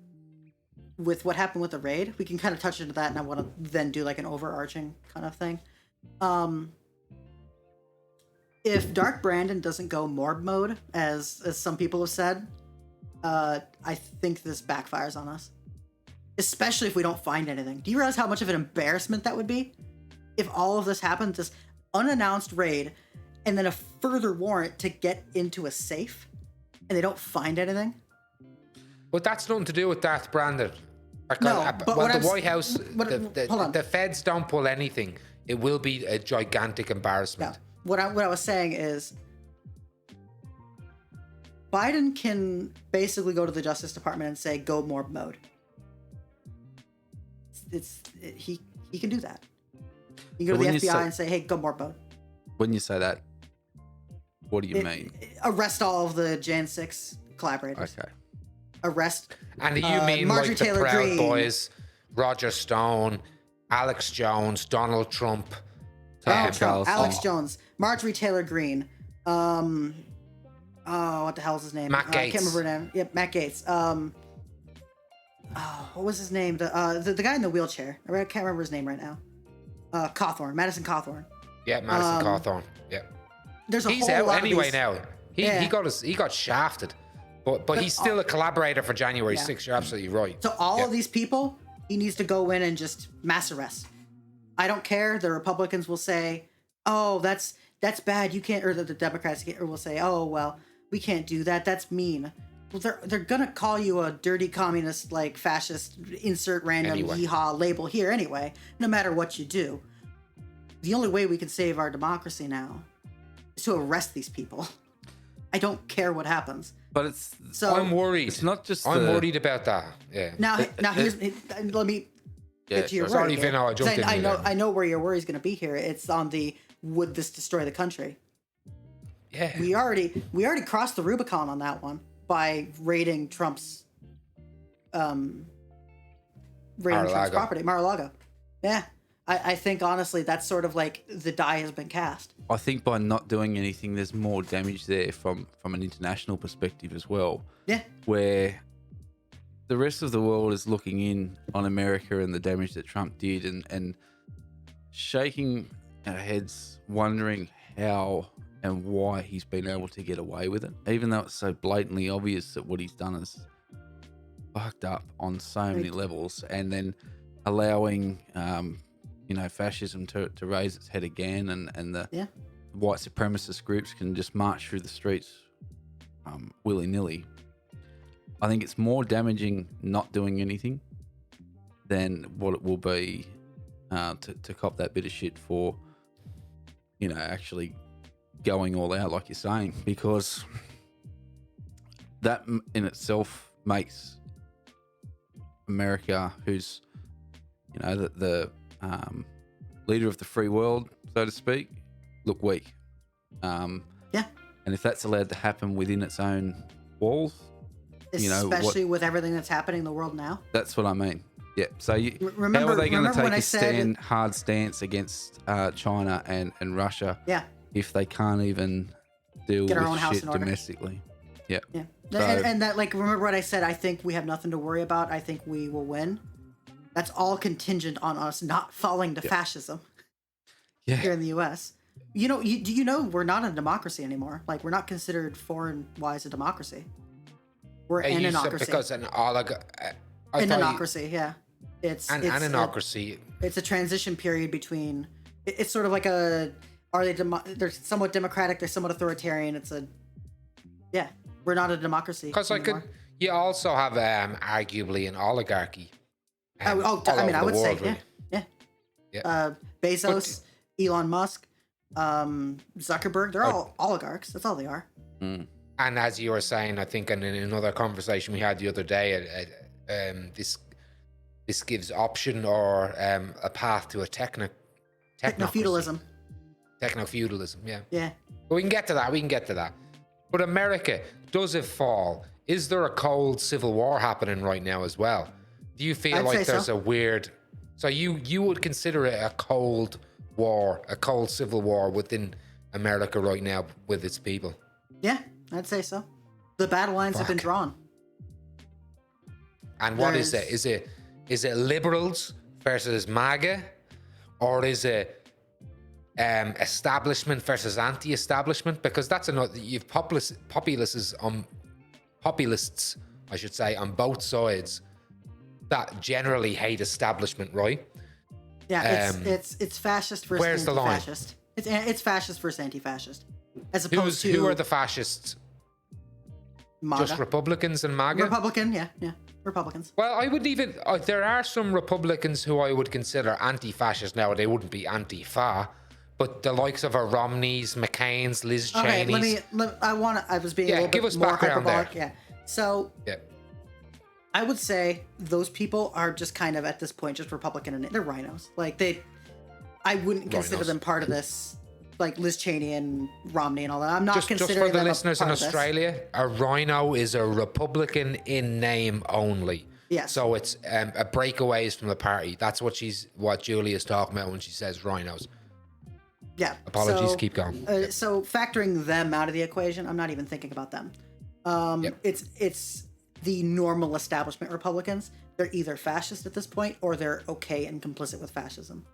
with what happened with the raid, we can kind of touch into that, and I want to then do like an overarching kind of thing. If Dark Brandon doesn't go morb mode, as some people have said, I think this backfires on us. Especially if we don't find anything. Do you realize how much of an embarrassment that would be? If all of this happened, this unannounced raid, and then a further warrant to get into a safe, and they don't find anything? But that's nothing to do with that, Brandon. No, but when the White House, the feds don't pull anything, it will be a gigantic embarrassment. No. What I was saying is, Biden can basically go to the Justice Department and say, go morb mode. He can do that. You can go to the FBI and say, hey, go morb mode. When you say that, what do you mean? Arrest all of the Jan 6 collaborators. Okay. Arrest. And you mean Marjorie like the Taylor Proud Greene, Boys, Roger Stone, Alex Jones, Donald Trump, Alex Jones, Marjorie Taylor Greene, what the hell is his name? Matt Gaetz. I can't remember her name. Yep, Matt Gaetz. What was his name? The guy in the wheelchair. I can't remember his name right now. Madison Cawthorn. Yeah, Madison Cawthorn. Yeah. He's out lot anyway of these, now. He got shafted. But he's still a collaborator for January 6th. You're absolutely right. So all of these people, he needs to go in and just mass arrest. I don't care. The Republicans will say, "Oh, that's bad. You can't," or the Democrats will say, "Oh, well, we can't do that. That's mean." Well, they're gonna call you a dirty communist, like fascist. Insert random yeehaw label here anyway. No matter what you do, the only way we can save our democracy now is to arrest these people. I don't care what happens. But I'm worried. It's not just. I'm worried about that. Yeah. Now here's let me get to your worry. Sorry, Vinno, I jumped in. I know where your worry is going to be here. It's on the would this destroy the country? Yeah. We already crossed the Rubicon on that one by raiding Trump's property, Mar-a-Lago. Yeah. I think honestly that's sort of like the die has been cast. I think by not doing anything, there's more damage there from an international perspective as well. Yeah. Where the rest of the world is looking in on America and the damage that Trump did and shaking our heads, wondering how and why he's been able to get away with it, even though it's so blatantly obvious that what he's done is fucked up on so many levels, and then allowing fascism to raise its head again, and the white supremacist groups can just march through the streets willy-nilly. I think it's more damaging not doing anything than what it will be to cop that bit of shit for, actually going all out, like you're saying, because that in itself makes America, who's, the leader of the free world, so to speak, look weak. Yeah. And if that's allowed to happen within its own walls, especially with everything that's happening in the world now. That's what I mean. Yeah. So remember, how are they going to take when a hard stance against China and Russia? Yeah. If they can't even deal Get our own with house shit in order. domestically. Yeah. Yeah. So, and that, like, remember what I said? I think we have nothing to worry about. I think we will win. That's all contingent on us not falling to fascism here in the U.S. You know, do you know we're not a democracy anymore? Like, we're not considered foreign-wise a democracy. We're an anocracy. Because an anocracy, yeah. It's anocracy. It's a transition period between. It's sort of like a. Are they? They're somewhat democratic. They're somewhat authoritarian. It's a. Yeah, we're not a democracy. Because you also have arguably an oligarchy. I would say, really. yeah. Bezos, Elon Musk, Zuckerberg. They're all oligarchs. That's all they are. Mm. And as you were saying, I think in another conversation we had the other day, this gives option or a path to a techno-feudalism. Techno-feudalism, yeah. Yeah. But we can get to that. But America, does it fall? Is there a cold civil war happening right now as well? Do you feel like there's a weird... So you would consider it a cold war, a cold civil war within America right now with its people? Yeah, I'd say so. The battle lines have been drawn. And what is it? Is it liberals versus MAGA? Or is it establishment versus anti-establishment? Because that's another... You've populists, I should say, on both sides that generally hate establishment, right? Yeah, it's fascist versus where's the line? Anti-fascist. It's fascist versus anti-fascist. As opposed to... Who are the fascists? MAGA. Just Republicans and MAGA? Republicans. Well, I would even... there are some Republicans who I would consider anti-fascist now. They wouldn't be anti-fa. But the likes of our Romneys, McCain's, Liz Cheney's... Okay, I was being a little give us bit more background hyperbolic. there. Yeah. So... Yeah. I would say those people are just kind of at this point just Republican and they're rhinos. Like I wouldn't consider them part of this, like Liz Cheney and Romney and all that. I'm not considering just for the them listeners in Australia, a rhino is a Republican in name only. Yes. So it's a breakaways from the party. That's what Julia is talking about when she says rhinos. Yeah. Apologies. Keep going. So factoring them out of the equation, I'm not even thinking about them. It's the normal establishment Republicans. They're either fascist at this point or they're okay and complicit with fascism.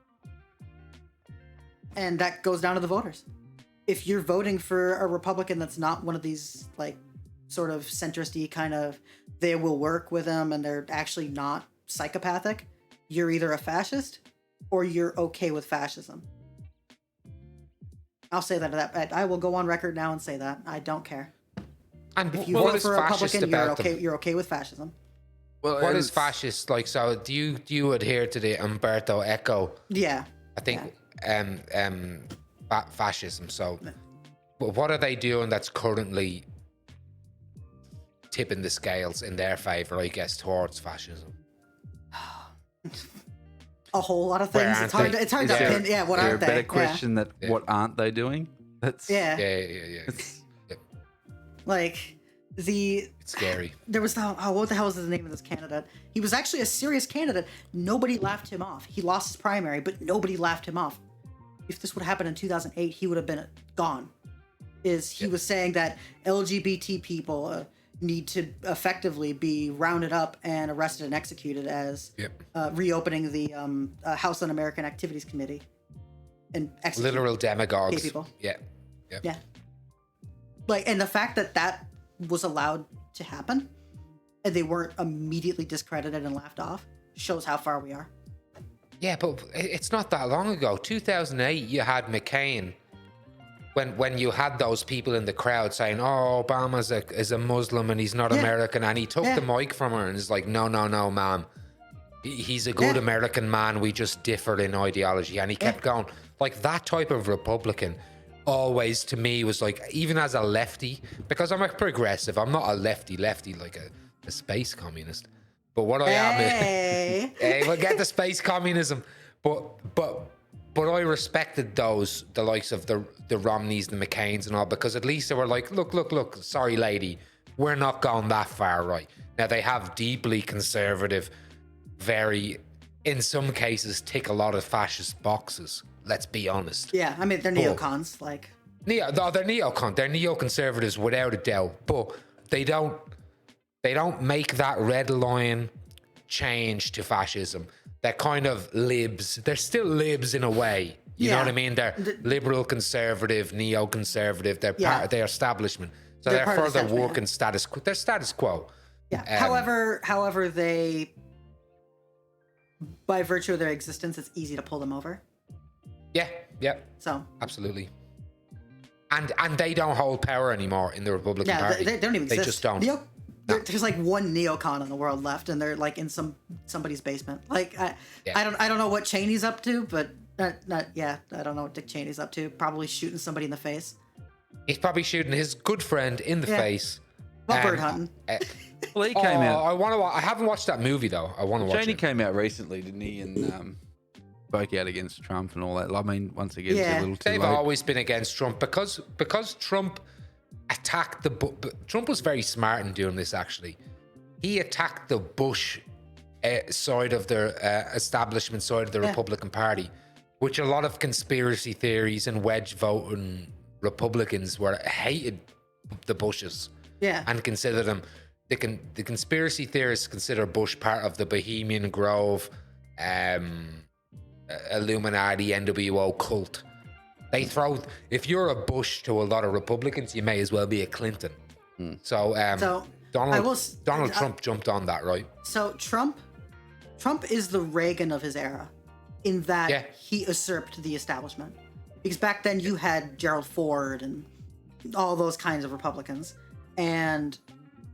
And that goes down to the voters. If you're voting for a Republican that's not one of these, like, sort of centrist-y kind of, they will work with them and they're actually not psychopathic, you're either a fascist or you're okay with fascism. I'll say that. I will go on record now and say that. I don't care. And if you what vote is for a fascist Republican, about you're okay with fascism. Well, what is fascist like? So do you adhere to the Umberto Eco? Yeah. I think fascism. So, but what are they doing that's currently tipping the scales in their favor? I guess towards fascism. A whole lot of things. It's hard to pin. Yeah, what aren't they? A better question that what aren't they doing? That's Yeah. Like it's scary. There was what the hell is the name of this candidate? He was actually a serious candidate. Nobody laughed him off. He lost his primary, but nobody laughed him off. If this would have happened in 2008, he would have been gone. He was saying that LGBT people need to effectively be rounded up and arrested and executed as reopening the House Un-American Activities Committee and execute literal demagogues. gay people. Yeah. Like, and the fact that was allowed to happen and they weren't immediately discredited and laughed off shows how far we are. Yeah, but it's not that long ago. 2008, you had McCain. When you had those people in the crowd saying, "Oh, Obama is a Muslim and he's not American," and he took the mic from her and is like, "No, ma'am. He's a good American man. We just differ in ideology." And he kept going. Like, that type of Republican always, to me, was like, even as a lefty, because I'm a progressive, I'm not a lefty like a space communist. But what I am, hey, we'll get the space communism. But I respected those, the likes of the Romneys, the McCains and all, because at least they were like, look, sorry lady, we're not going that far, right? Now they have deeply conservative, very, in some cases, tick a lot of fascist boxes. Let's be honest. Yeah, I mean they're neocons, like. They're neoconservatives without a doubt, but they don't make that red line change to fascism. They're kind of libs. They're still libs in a way. You know what I mean? They're liberal, conservative, neoconservative. They're part of the establishment. So they're further working status quo. They're status quo. Yeah. However, they, by virtue of their existence, it's easy to pull them over. Yeah. So absolutely. And they don't hold power anymore in the Republican Party. They don't even exist. They just don't. There's like one neocon in the world left, and they're like in somebody's basement. Like I don't know what Cheney's up to, but I don't know what Dick Cheney's up to. Probably shooting somebody in the face. He's probably shooting his good friend in the face. Well, bird hunting. Well, he came out. I haven't watched that movie though. I want to watch it. Cheney came out recently, didn't he? And spoke out against Trump and all that. I mean, once again, it's a little too They've late. always been against Trump because Trump attacked Trump was very smart in doing this. Actually, he attacked the Bush side of the establishment side of the Republican Party, which a lot of conspiracy theories and wedge voting Republicans hated the Bushes. Yeah, and consider them. The conspiracy theorists consider Bush part of the Bohemian Grove, Illuminati, NWO cult. They throw, if you're a Bush to a lot of Republicans, you may as well be a Clinton. So Donald Trump jumped on that, right? So Trump is the Reagan of his era, in that he usurped the establishment. Because back then you had Gerald Ford and all those kinds of Republicans, and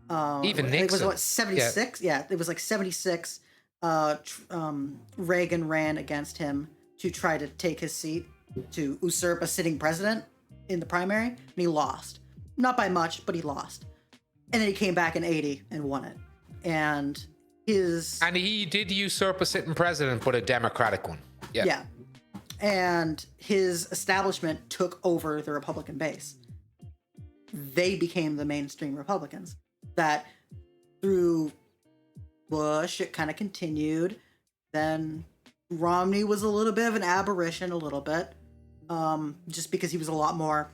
even Nixon. It was what, 76? Yeah, it was like 76. Reagan ran against him to try to take his seat, to usurp a sitting president in the primary, and he lost. Not by much, but he lost. And then he came back in 80 and won it. And he did usurp a sitting president, but a Democratic one. Yeah. And his establishment took over the Republican base. They became the mainstream Republicans. That through Bush, it kind of continued. Then Romney was a little bit of an aberration, a little bit. Just because he was a lot more,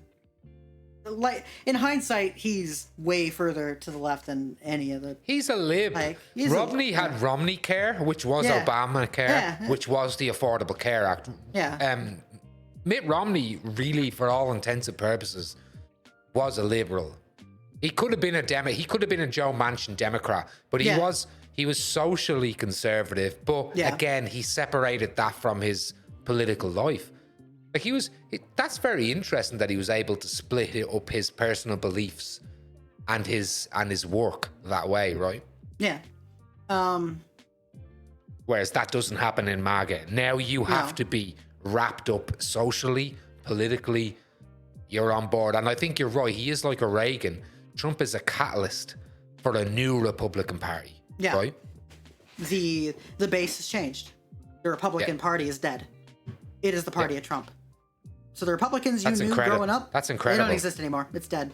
like, in hindsight, he's way further to the left than any of the. He's a lib. Romney had Romney Care, which was Obamacare, which was the Affordable Care Act. Yeah. Mitt Romney, really, for all intents and purposes, was a liberal. He could have been he could have been a Joe Manchin Democrat, but he was socially conservative. But again, he separated that from his political life. Like that's very interesting that he was able to split up his personal beliefs and his work that way, right? Yeah. Whereas that doesn't happen in MAGA. Now you have to be wrapped up socially, politically. You're on board, and I think you're right. He is like a Reagan. Trump is a catalyst for a new Republican Party. Yeah. Right? The base has changed. The Republican Party is dead. It is the party of Trump. So the Republicans knew growing up, that's incredible. They don't exist anymore. It's dead.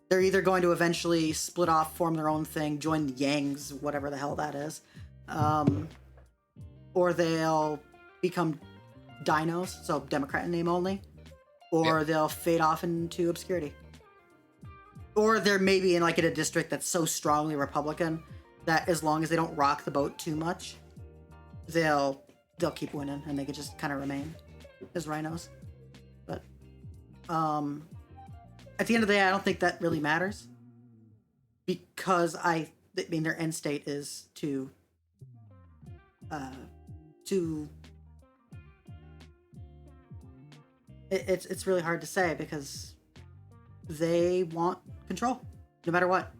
They're either going to eventually split off, form their own thing, join the Yangs, whatever the hell that is, or they'll become dinos, so Democrat in name only, or they'll fade off into obscurity. Or they're maybe in a district that's so strongly Republican that as long as they don't rock the boat too much, they'll keep winning and they can just kind of remain as rhinos. But at the end of the day, I don't think that really matters, because I mean their end state is to it's really hard to say, because they want control no matter what.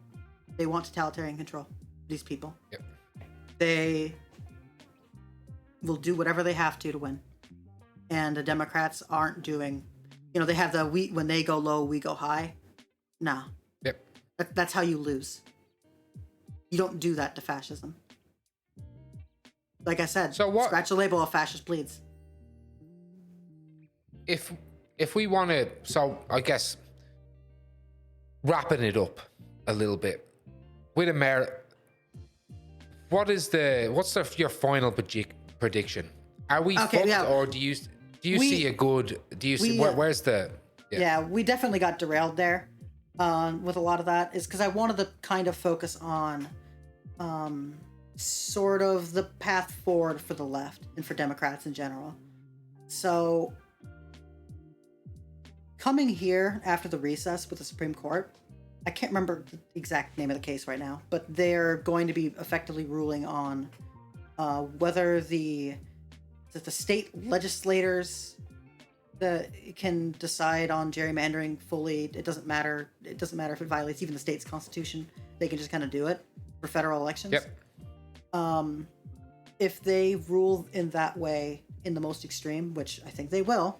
They want totalitarian control, these people. Yep. They will do whatever they have to win. And the Democrats aren't doing, they have when they go low, we go high. No. Yep. That's how you lose. You don't do that to fascism. Like I said, scratch the label of fascist bleeds. if we want to, so I guess wrapping it up a little bit with America, what's your final prediction? Are we fucked, or do you see a good? Do you see where's the? Yeah, we definitely got derailed there with a lot of that. Is because I wanted to kind of focus on sort of the path forward for the left and for Democrats in general. So coming here after the recess with the Supreme Court, I can't remember the exact name of the case right now, but they're going to be effectively ruling on whether the state legislators can decide on gerrymandering fully. It doesn't matter. It doesn't matter if it violates even the state's constitution. They can just kind of do it for federal elections. Yep. If they rule in that way in the most extreme, which I think they will,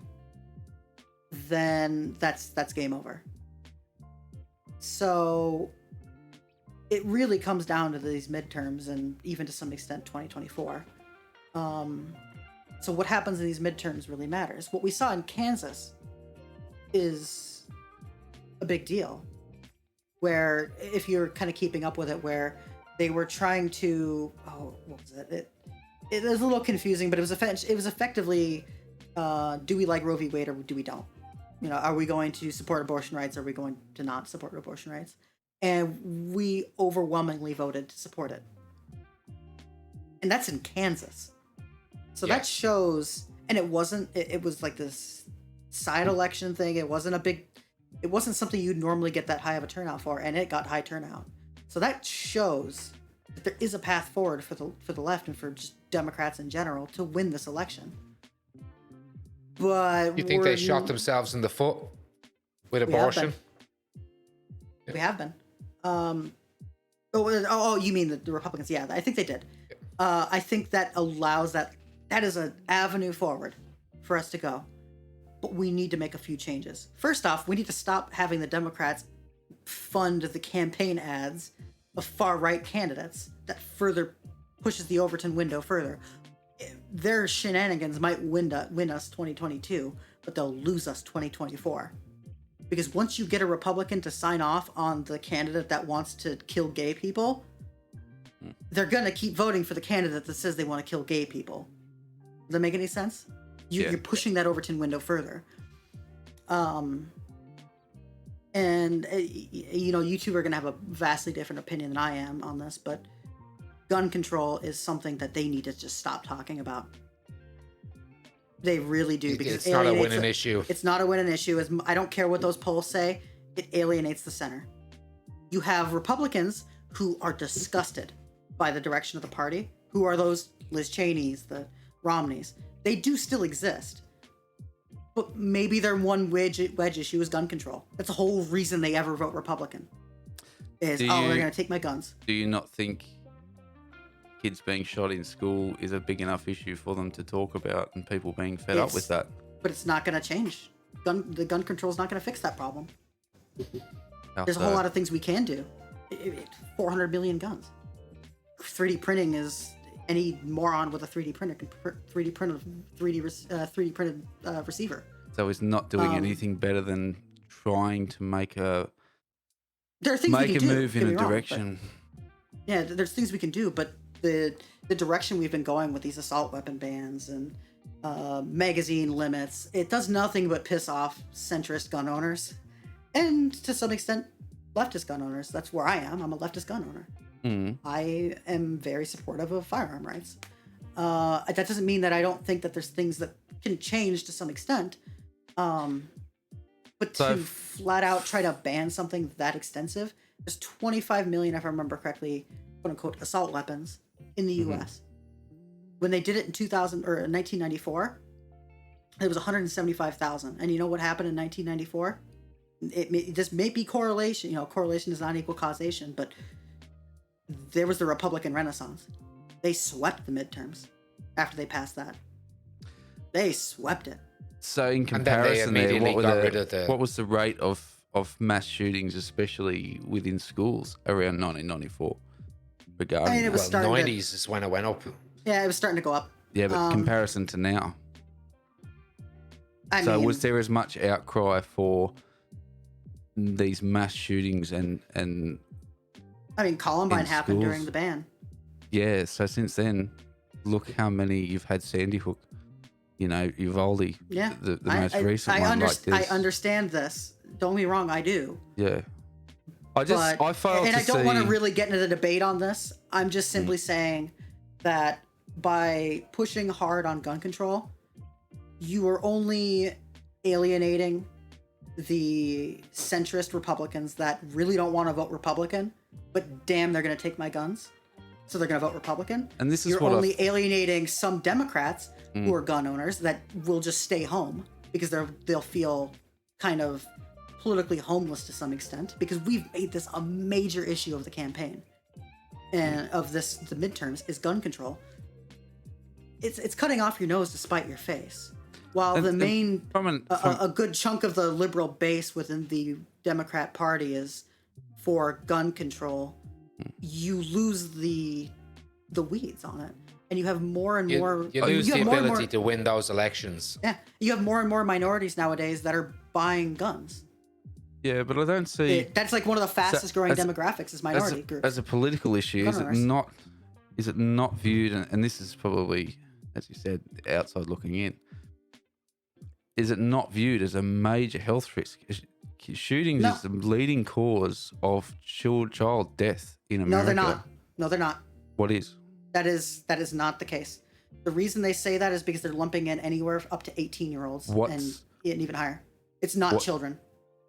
then that's game over. So it really comes down to these midterms and even to some extent 2024. So what happens in these midterms really matters. What we saw in Kansas is a big deal, where if you're kind of keeping up with it, where they were trying to, what was it? It was a little confusing, but it was effectively, do we like Roe v. Wade or do we don't? Are we going to support abortion rights? Or are we going to not support abortion rights? And we overwhelmingly voted to support it. And that's in Kansas. So that shows, and it was like this side election thing. It wasn't something you'd normally get that high of a turnout for, and it got high turnout. So that shows that there is a path forward for the left and for just Democrats in general to win this election. But you think they shot themselves in the foot with abortion? We have been. You mean the Republicans? Yeah, I think they did. I think that allows that is an avenue forward for us to go. But we need to make a few changes. First off, we need to stop having the Democrats fund the campaign ads of far-right candidates. That further pushes the Overton window further. Their shenanigans might win us 2022, but they'll lose us 2024. Because once you get a Republican to sign off on the candidate that wants to kill gay people, they're going to keep voting for the candidate that says they want to kill gay people. Does that make any sense? You're pushing that Overton window further. And you two are going to have a vastly different opinion than I am on this, but gun control is something that they need to just stop talking about. They really do, because it's not a winning issue. It's not a winning issue. I don't care what those polls say. It alienates the center. You have Republicans who are disgusted by the direction of the party. Who are those? Liz Cheney's, the Romneys. They do still exist. But maybe their one wedge issue is gun control. That's the whole reason they ever vote Republican. They're going to take my guns. Do you not think kids being shot in school is a big enough issue for them to talk about, and people being fed up with that? But it's not going to change. The gun control is not going to fix that problem. There's a whole lot of things we can do. 400 million guns. 3D printing is any moron with a 3D printer can 3D printed receiver. So it's not doing anything better than trying to make a move in a direction. Yeah, there's things we can do, but the direction we've been going with these assault weapon bans and magazine limits, it does nothing but piss off centrist gun owners and to some extent leftist gun owners. That's where I am. I'm a leftist gun owner. I am very supportive of firearm rights. That doesn't mean that I don't think that there's things that can change to some extent. But to flat out try to ban something that extensive, there's 25 million, if I remember correctly, quote unquote, assault weapons in the U.S. When they did it in 1994, it was 175,000. And you know what happened in 1994? This may be correlation. Correlation does not equal causation, but there was the Republican Renaissance. They swept the midterms after they passed that. They swept it. So in comparison, what was the rate of mass shootings, especially within schools, around 1994? Regarding it was 90s is when it went up. Yeah, it was starting to go up. Yeah, but comparison to now. mean, was there as much outcry for these mass shootings and I mean, Columbine in happened schools? during the ban. Yeah, so since then, look how many you've had. Sandy Hook, Uvalde, Yeah, the most recent one like this. I understand this. Don't get me wrong, I do. Yeah. I failed and to I don't want to see- really get into the debate on this. I'm just simply saying that by pushing hard on gun control, you are only alienating the centrist Republicans that really don't want to vote Republican, but damn, they're going to take my guns, so they're going to vote Republican. And this is You're what only alienating some Democrats who are gun owners that will just stay home because they'll feel kind of politically homeless to some extent, because we've made this a major issue of the campaign and of the midterms is gun control. It's cutting off your nose to spite your face. While a good chunk of the liberal base within the Democrat Party is for gun control, you lose the weeds on it, and you have more and more. You lose the ability to win those elections. Yeah, you have more and more minorities nowadays that are buying guns. Yeah, but I don't see that's like one of the fastest growing demographics is minority groups. As a political issue. Is it not viewed? And this is probably, as you said, outside looking in. Is it not viewed as a major health risk? Shootings is the leading cause of child death in America. No, they're not. No, they're not. What is? That is not the case. The reason they say that is because they're lumping in anywhere up to 18-year-olds and even higher. It's not children.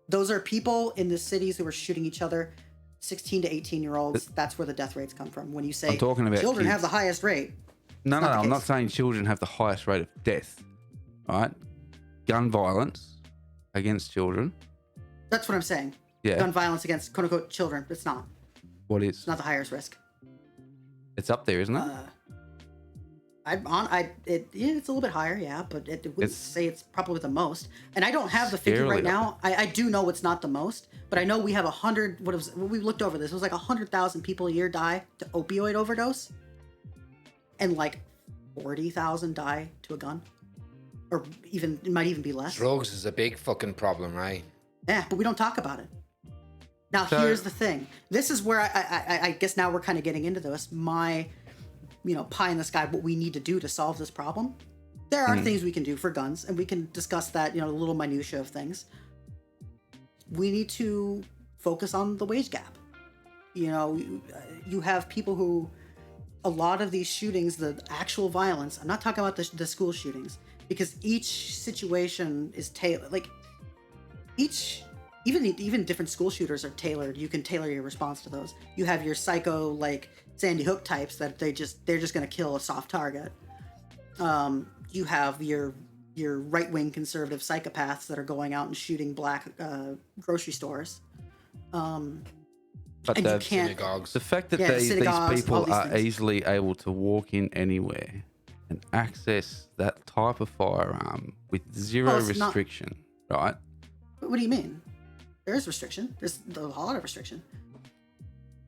Those are people in the cities who are shooting each other, 16 to 18-year-olds. That's where the death rates come from. When you say I'm talking about children kids. have the highest rate. No, I'm not saying children have the highest rate of death. All right? Gun violence against children. That's what I'm saying. Yeah. Gun violence against quote-unquote children. It's not. What is? It's not the highest risk. It's up there, isn't it? It's a little bit higher, yeah, but it wouldn't say it's probably the most. And I don't have the figure right now. I do know it's not the most, but I know we have 100. We looked over this. It was like 100,000 people a year die to opioid overdose, and like 40,000 die to a gun, or even it might even be less. Drugs is a big fucking problem, right? Yeah, but we don't talk about it. Now here's the thing. This is where I guess now we're kind of getting into this. My pie in the sky, what we need to do to solve this problem. There are things we can do for guns, and we can discuss that, the little minutia of things. We need to focus on the wage gap. You have people who, a lot of these shootings, the actual violence, I'm not talking about the school shootings, because each situation is tailored. Like, even different school shooters are tailored. You can tailor your response to those. You have your psycho, like, Sandy Hook types that they're just going to kill a soft target. You have your right-wing conservative psychopaths that are going out and shooting black grocery stores. But and you can't, synagogues. The fact that these people are easily able to walk in anywhere and access that type of firearm with zero restriction, right? What do you mean? There is restriction. There's a lot of restriction.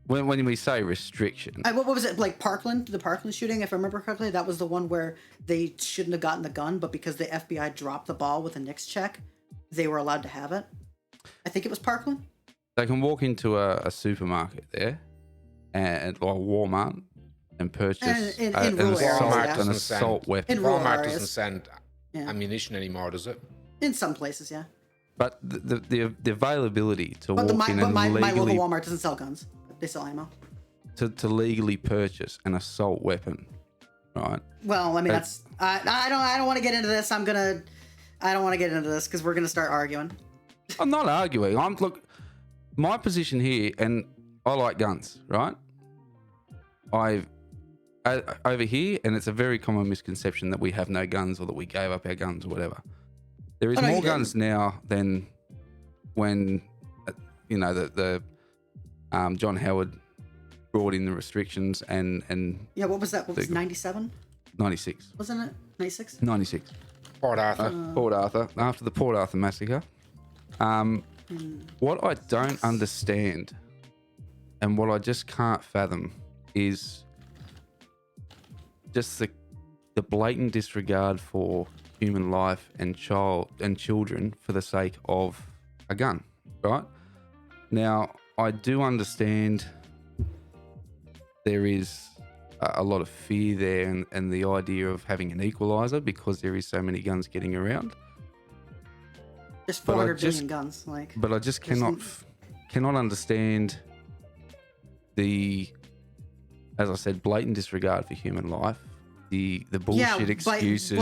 When we say restriction, what was it, like Parkland? The Parkland shooting, if I remember correctly, that was the one where they shouldn't have gotten the gun, but because the FBI dropped the ball with a NICS check, they were allowed to have it. I think it was Parkland. They can walk into a supermarket there, or Walmart, and purchase an assault weapon. Walmart doesn't send ammunition anymore, does it? In some places, yeah. But the availability to walk in and my legally... local Walmart doesn't sell guns. They sell ammo. To legally purchase an assault weapon, right? Well, I mean, that's... I don't want to get into this. I don't want to get into this because we're going to start arguing. I'm not arguing. Look, my position here, and I like guns, right? Over here, and it's a very common misconception that we have no guns or that we gave up our guns or whatever. There is more guns now than when, John Howard brought in the restrictions and yeah, what was that? What was 97? 96. Wasn't it 96? 96. Port Arthur. Port Arthur. After the Port Arthur massacre. What I don't understand and what I just can't fathom is just the blatant disregard for human life and children for the sake of a gun, right? Now, I do understand there is a lot of fear there and the idea of having an equalizer because there is so many guns getting around. There's 400 billion guns. But I just cannot understand the, as I said, blatant disregard for human life. The bullshit excuses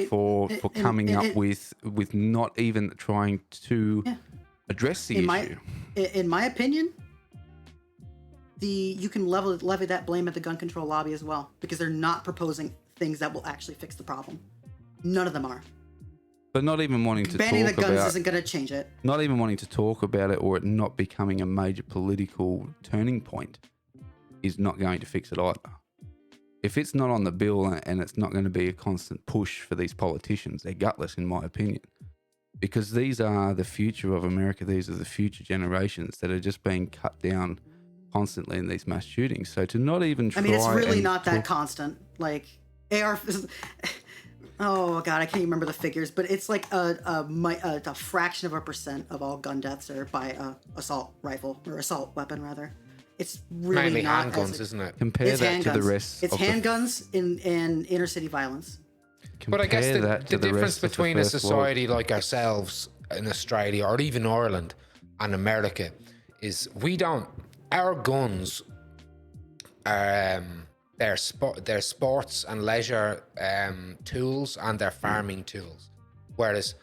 for coming up with not even trying to address the issue. In my opinion, you can levy that blame at the gun control lobby as well, because they're not proposing things that will actually fix the problem. None of them are. But not even wanting to banning talk the guns about, isn't going to change it. Not even wanting to talk about it or it not becoming a major political turning point is not going to fix it either. If it's not on the bill and it's not going to be a constant push for these politicians, they're gutless in my opinion. Because these are the future of America. These are the future generations that are just being cut down constantly in these mass shootings. So to not even try, I mean, it's really not that constant. Like AR, oh god, I can't even remember the figures, but it's like a fraction of a percent of all gun deaths are by assault rifle or assault weapon rather. It's really mainly not handguns, isn't it? Compare that to the rest. It's handguns in inner city violence. But I guess the difference between a society world. like ourselves in Australia or even Ireland and America is our guns are they're sports and leisure tools and they're farming tools. Whereas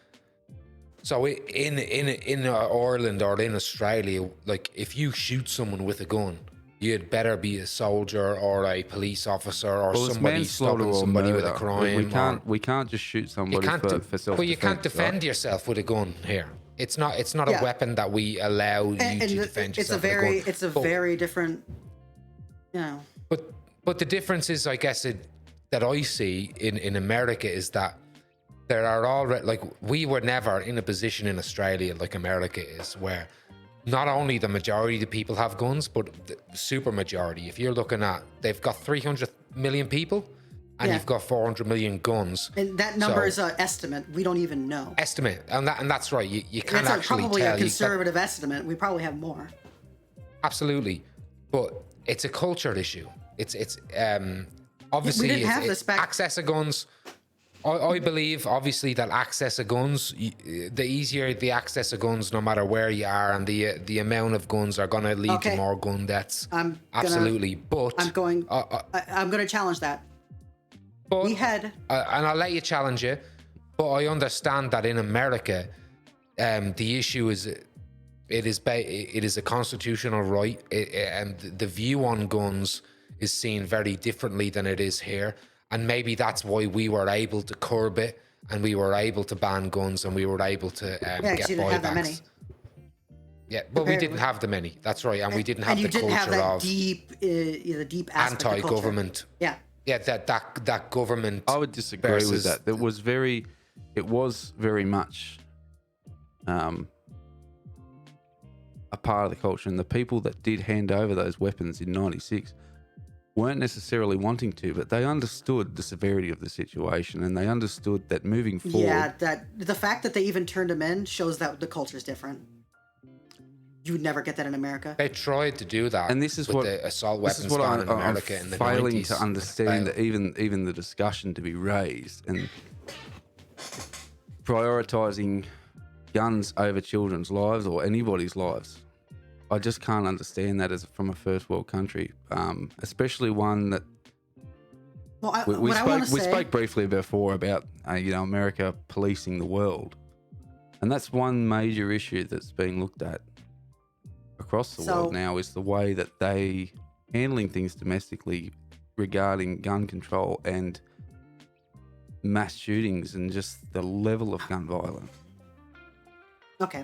so in Ireland or in Australia, like if you shoot someone with a gun, you'd better be a soldier or a police officer or somebody stopping somebody with a crime. We can't just shoot somebody for self-defense. Well, you can't defend yourself with a gun here. It's not a weapon that we allow you to defend yourself with a gun. It's a very different, you know. But the difference is, I guess, that I see in America is that there are already, like, we were never in a position in Australia like America is, where not only the majority of the people have guns, but the super majority. If you're looking at, they've got 300 million people and you've got 400 million guns. And that number is an estimate. We don't even know. Estimate. And that's right. You can't that's actually probably tell. A conservative estimate. We probably have more. Absolutely. But it's a culture issue. It's obviously we didn't have this back. Access of guns. I believe, obviously, that access of guns, the easier the access of guns, no matter where you are, and the amount of guns are going to lead to more gun deaths. Absolutely. But I'm going to challenge that. But, we had, and I'll let you challenge it, but I understand that in America, the issue is it is a constitutional right, and the view on guns is seen very differently than it is here. And maybe that's why we were able to curb it, and we were able to ban guns, and we were able to get buybacks. Yeah, but we didn't have the many. That's right, and we didn't have the culture have that of deep aspect anti-government. Yeah, that government. I would disagree with that. It was very much a part of the culture, and the people that did hand over those weapons in '96 weren't necessarily wanting to, but they understood the severity of the situation, and they understood that moving forward. Yeah, that the fact that they even turned them in shows that the culture is different. You would never get that in America. They tried to do that, and this is what the assault weapons ban in America in the 90s. Failing to understand that even the discussion to be raised and prioritizing guns over children's lives or anybody's lives. I just can't understand that from a first world country, especially one that. Well, we spoke briefly before about America policing the world, and that's one major issue that's being looked at across the world now, is the way that they handling things domestically regarding gun control and mass shootings and just the level of gun violence. Okay.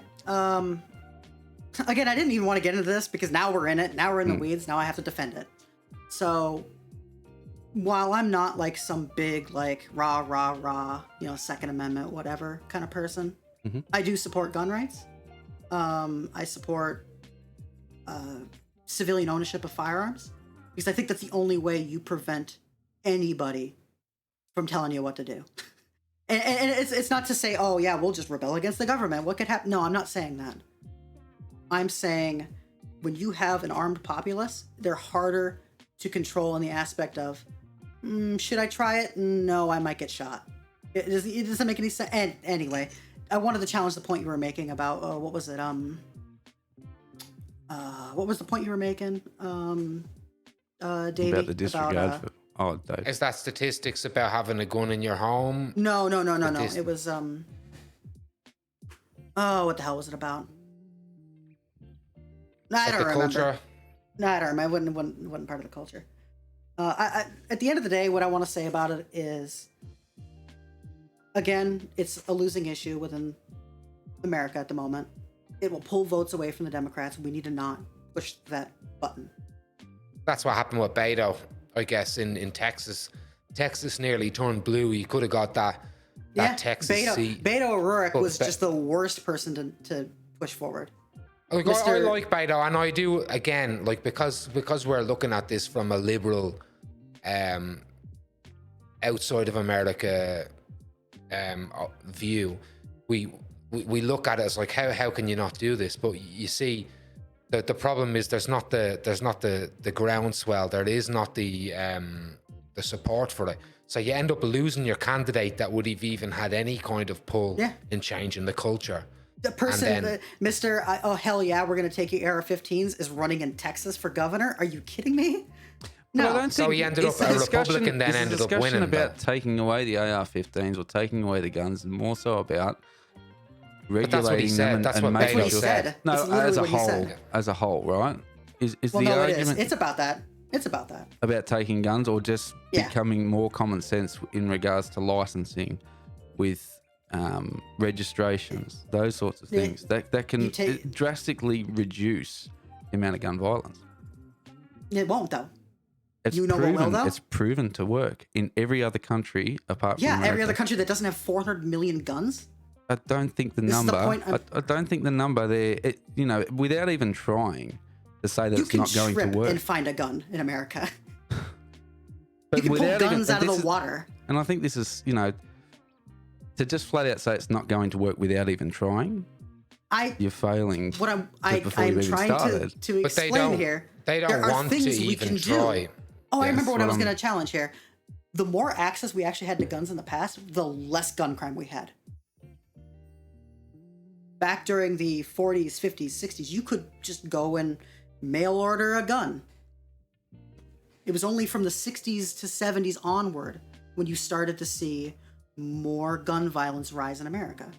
Again, I didn't even want to get into this because now we're in it. Now we're in the weeds. Now I have to defend it. So while I'm not like some big like rah, Second Amendment, whatever kind of person, I do support gun rights. I support civilian ownership of firearms because I think that's the only way you prevent anybody from telling you what to do. And it's not to say, oh yeah, we'll just rebel against the government. What could happen? No, I'm not saying that. I'm saying when you have an armed populace, they're harder to control in the aspect of, should I try it? No, I might get shot. It doesn't make any sense. And anyway, I wanted to challenge the point you were making about, what was it? What was the point you were making, Davey? About the disregard for... Oh, Dave. Is that statistics about having a gun in your home? No. It was, what the hell was it about? I don't remember. Culture? No, I don't remember. It wasn't part of the culture. At the end of the day, what I want to say about it is, again, it's a losing issue within America at the moment. It will pull votes away from the Democrats. We need to not push that button. That's what happened with Beto, I guess, in Texas. Texas nearly turned blue. You could have got that Texas seat. Beto O'Rourke was just the worst person to push forward. Like, I like Beto, and I do, again, like, because we're looking at this from a liberal, outside of America view, we look at it as like, how can you not do this? But you see, the problem is there's not the groundswell. There is not the support for it. So you end up losing your candidate that would have even had any kind of pull in changing the culture. The person, Mr. Oh hell yeah, we're gonna take you AR-15s is running in Texas for governor. Are you kidding me? No. Well, I don't think he ended up a Republican, then ended up winning. Discussion about taking away the AR-15s or taking away the guns, and more so about regulating them and making sure. Said. No, as a whole, right? Is the argument? It's about that. It's about that. About taking guns, or just becoming more common sense in regards to licensing, with registrations, those sorts of things that can drastically reduce the amount of gun violence. It won't, though. It's proven to work in every other country apart from America. Every other country that doesn't have 400 million guns. I don't think the number. I don't think the number there. Without even trying to say that it's not going to work. And find a gun in America. But you can pull guns out of the water. And I think this is, to just flat out say it's not going to work without even trying. You're failing. What I'm trying to explain here. They don't want to even try. Oh, I remember what I was going to challenge here. The more access we actually had to guns in the past, the less gun crime we had. Back during the 40s, 50s, 60s, you could just go and mail order a gun. It was only from the 60s to 70s onward when you started to see more gun violence rise in America.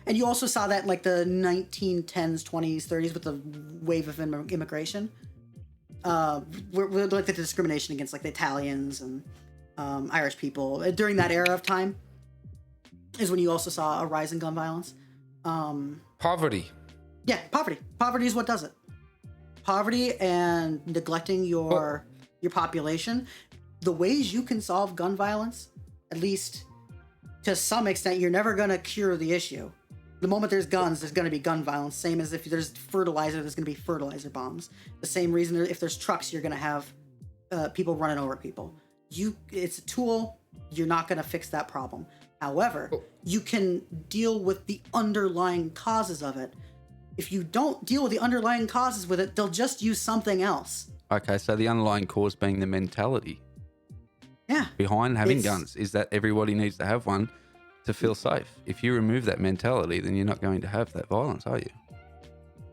And you also saw that in like the 1910s, 20s, 30s with the wave of immigration. Like the discrimination against like the Italians and Irish people. During that era of time is when you also saw a rise in gun violence. Poverty. Yeah, poverty. Poverty is what does it. Poverty and neglecting your population. The ways you can solve gun violence, at least to some extent, you're never going to cure the issue. The moment there's guns, there's going to be gun violence. Same as if there's fertilizer, there's going to be fertilizer bombs. The same reason if there's trucks, you're going to have people running over people. It's a tool. You're not going to fix that problem. However, you can deal with the underlying causes of it. If you don't deal with the underlying causes with it, they'll just use something else. Okay, so the underlying cause being the mentality behind having guns is that everybody needs to have one to feel safe. If you remove that mentality, then you're not going to have that violence, are you?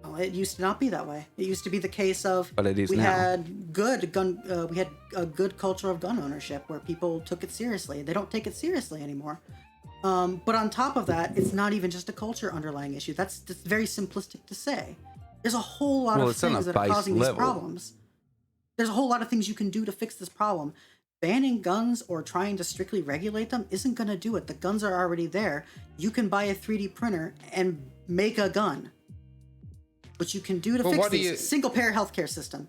Well, it used to not be that way. It used to be the case of but it is we now. had we had a good culture of gun ownership where people took it seriously. They don't take it seriously anymore. But on top of that, it's not even just a culture underlying issue. That's very simplistic to say. There's a whole lot of things that are causing these problems. There's a whole lot of things you can do to fix this problem. Banning guns or trying to strictly regulate them isn't going to do it. The guns are already there. You can buy a 3D printer and make a gun. What you can do to fix this single-payer healthcare system,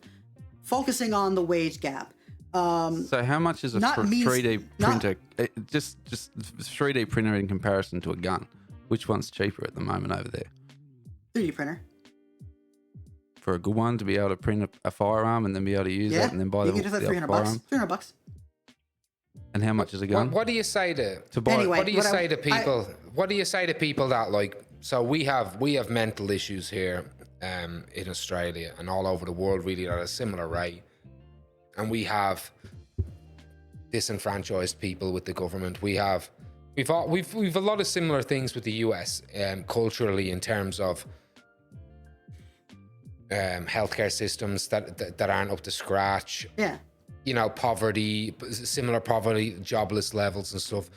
focusing on the wage gap. So how much is a 3D printer? Just 3D printer in comparison to a gun? Which one's cheaper at the moment over there? 3D printer. For a good one to be able to print a firearm and then be able to use that and then buy the firearm. $300. $300. And how much is a gun? What do you say to buy? Anyway, what do you say to people? What do you say to people that like? So we have mental issues here in Australia and all over the world, really, at a similar rate, and we have disenfranchised people with the government. We've a lot of similar things with the US culturally in terms of healthcare systems that aren't up to scratch. Yeah. You know, similar poverty, jobless levels and stuff.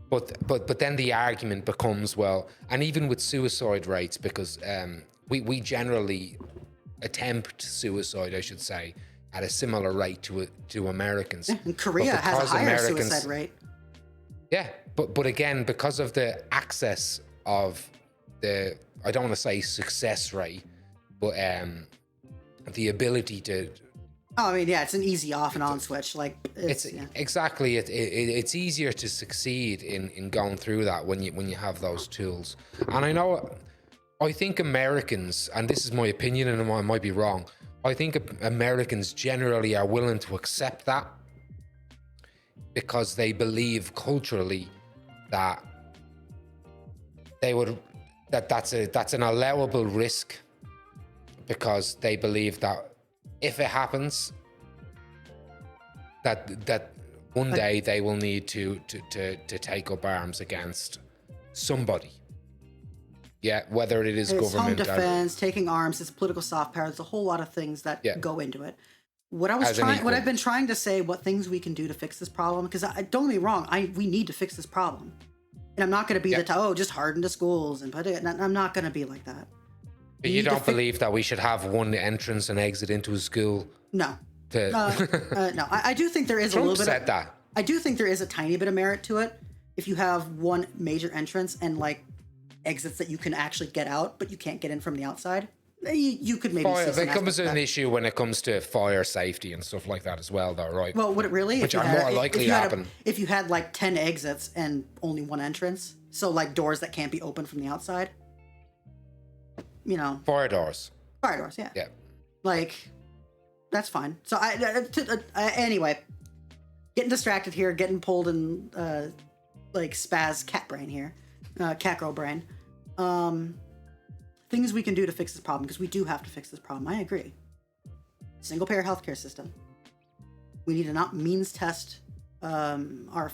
But then the argument becomes, well, and even with suicide rates, because we generally attempt suicide, I should say, at a similar rate to Americans. Yeah, and Korea has a higher suicide rate. Yeah, but again, because of the access of the, I don't want to say success rate, but the ability to. Oh, I mean, yeah, it's an easy off and on switch. Like exactly, it's easier to succeed in going through that when you have those tools. And I think Americans, and this is my opinion, and I might be wrong, I think Americans generally are willing to accept that because they believe culturally that that's an allowable risk, because they believe that if it happens, that one day they will need to take up arms against somebody. Yeah, whether it is government, home defense, taking arms, it's political soft power. There's a whole lot of things that go into it. What I've been trying to say, what things we can do to fix this problem, because don't get me wrong, we need to fix this problem, and I'm not going to be just harden the schools and put it. I'm not going to be like that. But you don't believe that we should have one entrance and exit into a school? No. No. I do think there is Trump a little bit. Said that. I do think there is a tiny bit of merit to it if you have one major entrance and like exits that you can actually get out, but you can't get in from the outside. You could maybe. There becomes an issue when it comes to fire safety and stuff like that as well, though, right? Well, would it really? Which are more likely to happen. If you had like 10 exits and only one entrance, so like doors that can't be opened from the outside. You know, fire doors, yeah, like that's fine. So anyway, getting distracted here, getting pulled in like spaz cat brain here, catgirl brain. Things we can do to fix this problem, because we do have to fix this problem. I agree. Single payer healthcare system. We need to not means test our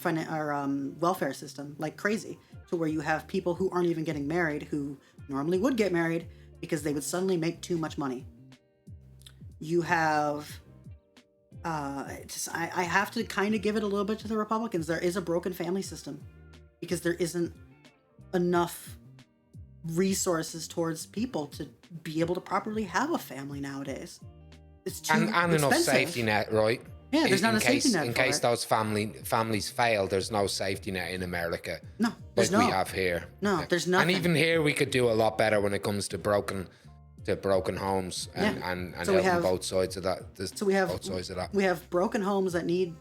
welfare system like crazy, to where you have people who aren't even getting married who normally would get married because they would suddenly make too much money. You have, I have to kind of give it a little bit to the Republicans. There is a broken family system because there isn't enough resources towards people to be able to properly have a family nowadays. It's too and expensive. Enough safety net, right? Yeah, there's not a safety net in case those families fail. There's no safety net in America. No, there's we have here. No, there's nothing. And even here, we could do a lot better when it comes to broken homes and helping both sides of that. So we have both sides of that. We have broken homes that need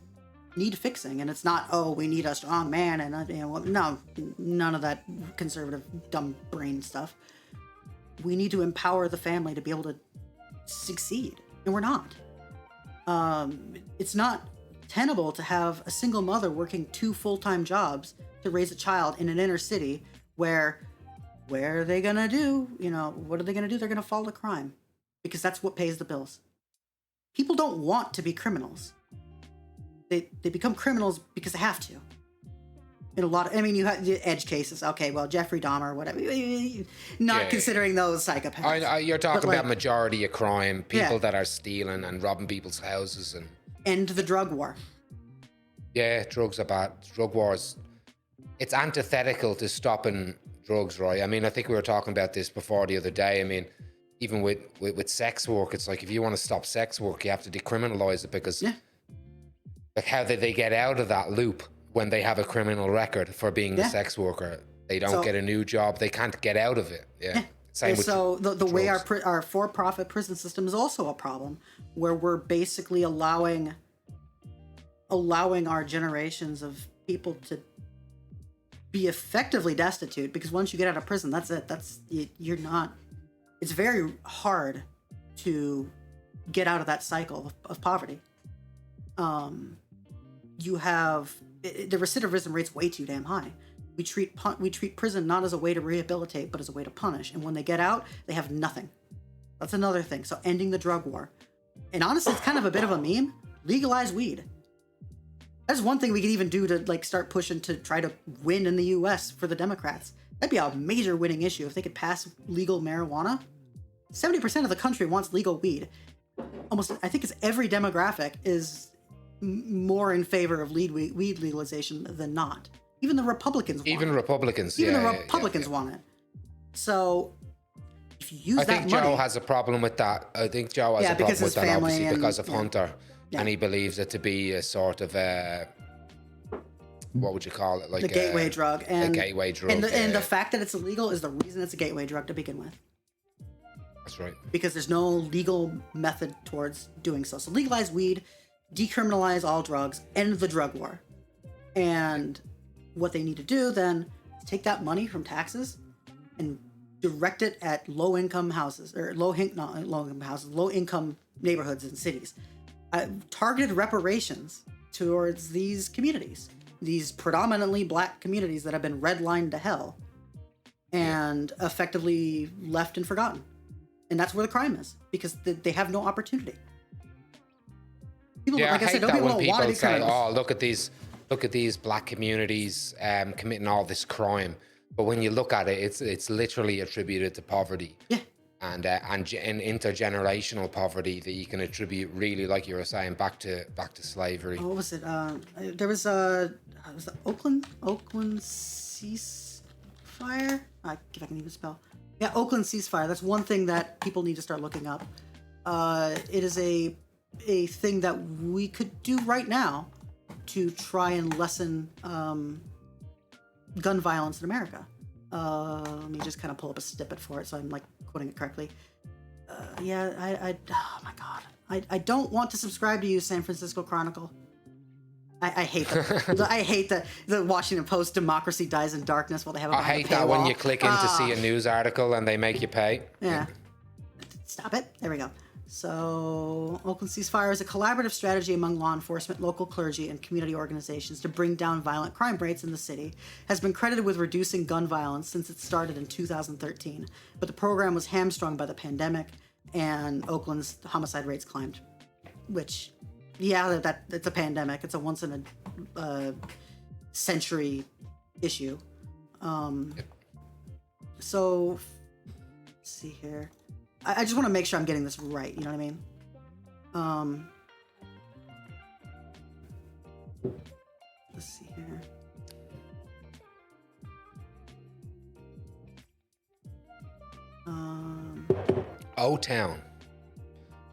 fixing, and it's not we need a strong man and no, none of that conservative dumb brain stuff. We need to empower the family to be able to succeed, and we're not. It's not tenable to have a single mother working 2 full-time jobs to raise a child in an inner city where are they gonna do? What are they gonna do? They're gonna fall to crime because that's what pays the bills. People don't want to be criminals. They become criminals because they have to. In a lot of, you have the edge cases. Okay, well, Jeffrey Dahmer, whatever. Not considering those psychopaths. You're talking about majority of crime, people that are stealing and robbing people's houses and end the drug war. Yeah, drugs are bad. Drug wars. It's antithetical to stopping drugs, right? I think we were talking about this before the other day. Even with sex work, it's like if you want to stop sex work, you have to decriminalize it because, like, how did they get out of that loop? When they have a criminal record for being a sex worker, they don't get a new job. They can't get out of it. Same with so the way our for-profit prison system is also a problem, where we're basically allowing our generations of people to be effectively destitute, because once you get out of prison, that's it. You're not. It's very hard to get out of that cycle of poverty. You have the recidivism rate's way too damn high. We treat prison not as a way to rehabilitate, but as a way to punish. And when they get out, they have nothing. That's another thing. So ending the drug war. And honestly, it's kind of a bit of a meme. Legalize weed. That's one thing we could even do to like start pushing to try to win in the U.S. for the Democrats. That'd be a major winning issue if they could pass legal marijuana. 70% of the country wants legal weed. Almost, I think it's every demographic is more in favor of weed legalization than not. Even the Republicans want it. Even the Republicans want it. So if you use that money... I think Joe has a problem with that. I think Joe has a problem with that, obviously, because of Hunter. Yeah. And he believes it to be a sort of what would you call it? Like the gateway drug. And, a gateway drug. And the fact that it's illegal is the reason it's a gateway drug to begin with. That's right. Because there's no legal method towards doing so. So legalize weed, decriminalize all drugs, end the drug war. And what they need to do then is take that money from taxes and direct it at low-income houses, or low-income neighborhoods and cities. Targeted reparations towards these communities, these predominantly black communities that have been redlined to hell and effectively left and forgotten. And that's where the crime is, because they have no opportunity. People, like I said, don't people don't want to say, "Oh, look at these black communities committing all this crime." But when you look at it, it's literally attributed to poverty. Yeah. And intergenerational poverty that you can attribute, really, like you were saying, back to slavery. What was it? There was the Oakland Ceasefire. If I can even spell. Yeah, Oakland Ceasefire. That's one thing that people need to start looking up. It is a thing that we could do right now to try and lessen gun violence in America. Let me just kind of pull up a snippet for it so I'm like quoting it correctly. Oh my God. I don't want to subscribe to you, San Francisco Chronicle. I hate I hate the Washington Post democracy dies in darkness while they have a I hate that when you click in to see a news article and they make you pay. Yeah. Stop it. There we go. So, Oakland Ceasefire is a collaborative strategy among law enforcement, local clergy, and community organizations to bring down violent crime rates in the city. Has been credited with reducing gun violence since it started in 2013. But the program was hamstrung by the pandemic, and Oakland's homicide rates climbed. Which, it's a pandemic. It's a once in a century issue. So, let's see here. I just want to make sure I'm getting this right. You know what I mean? Let's see here. O-Town.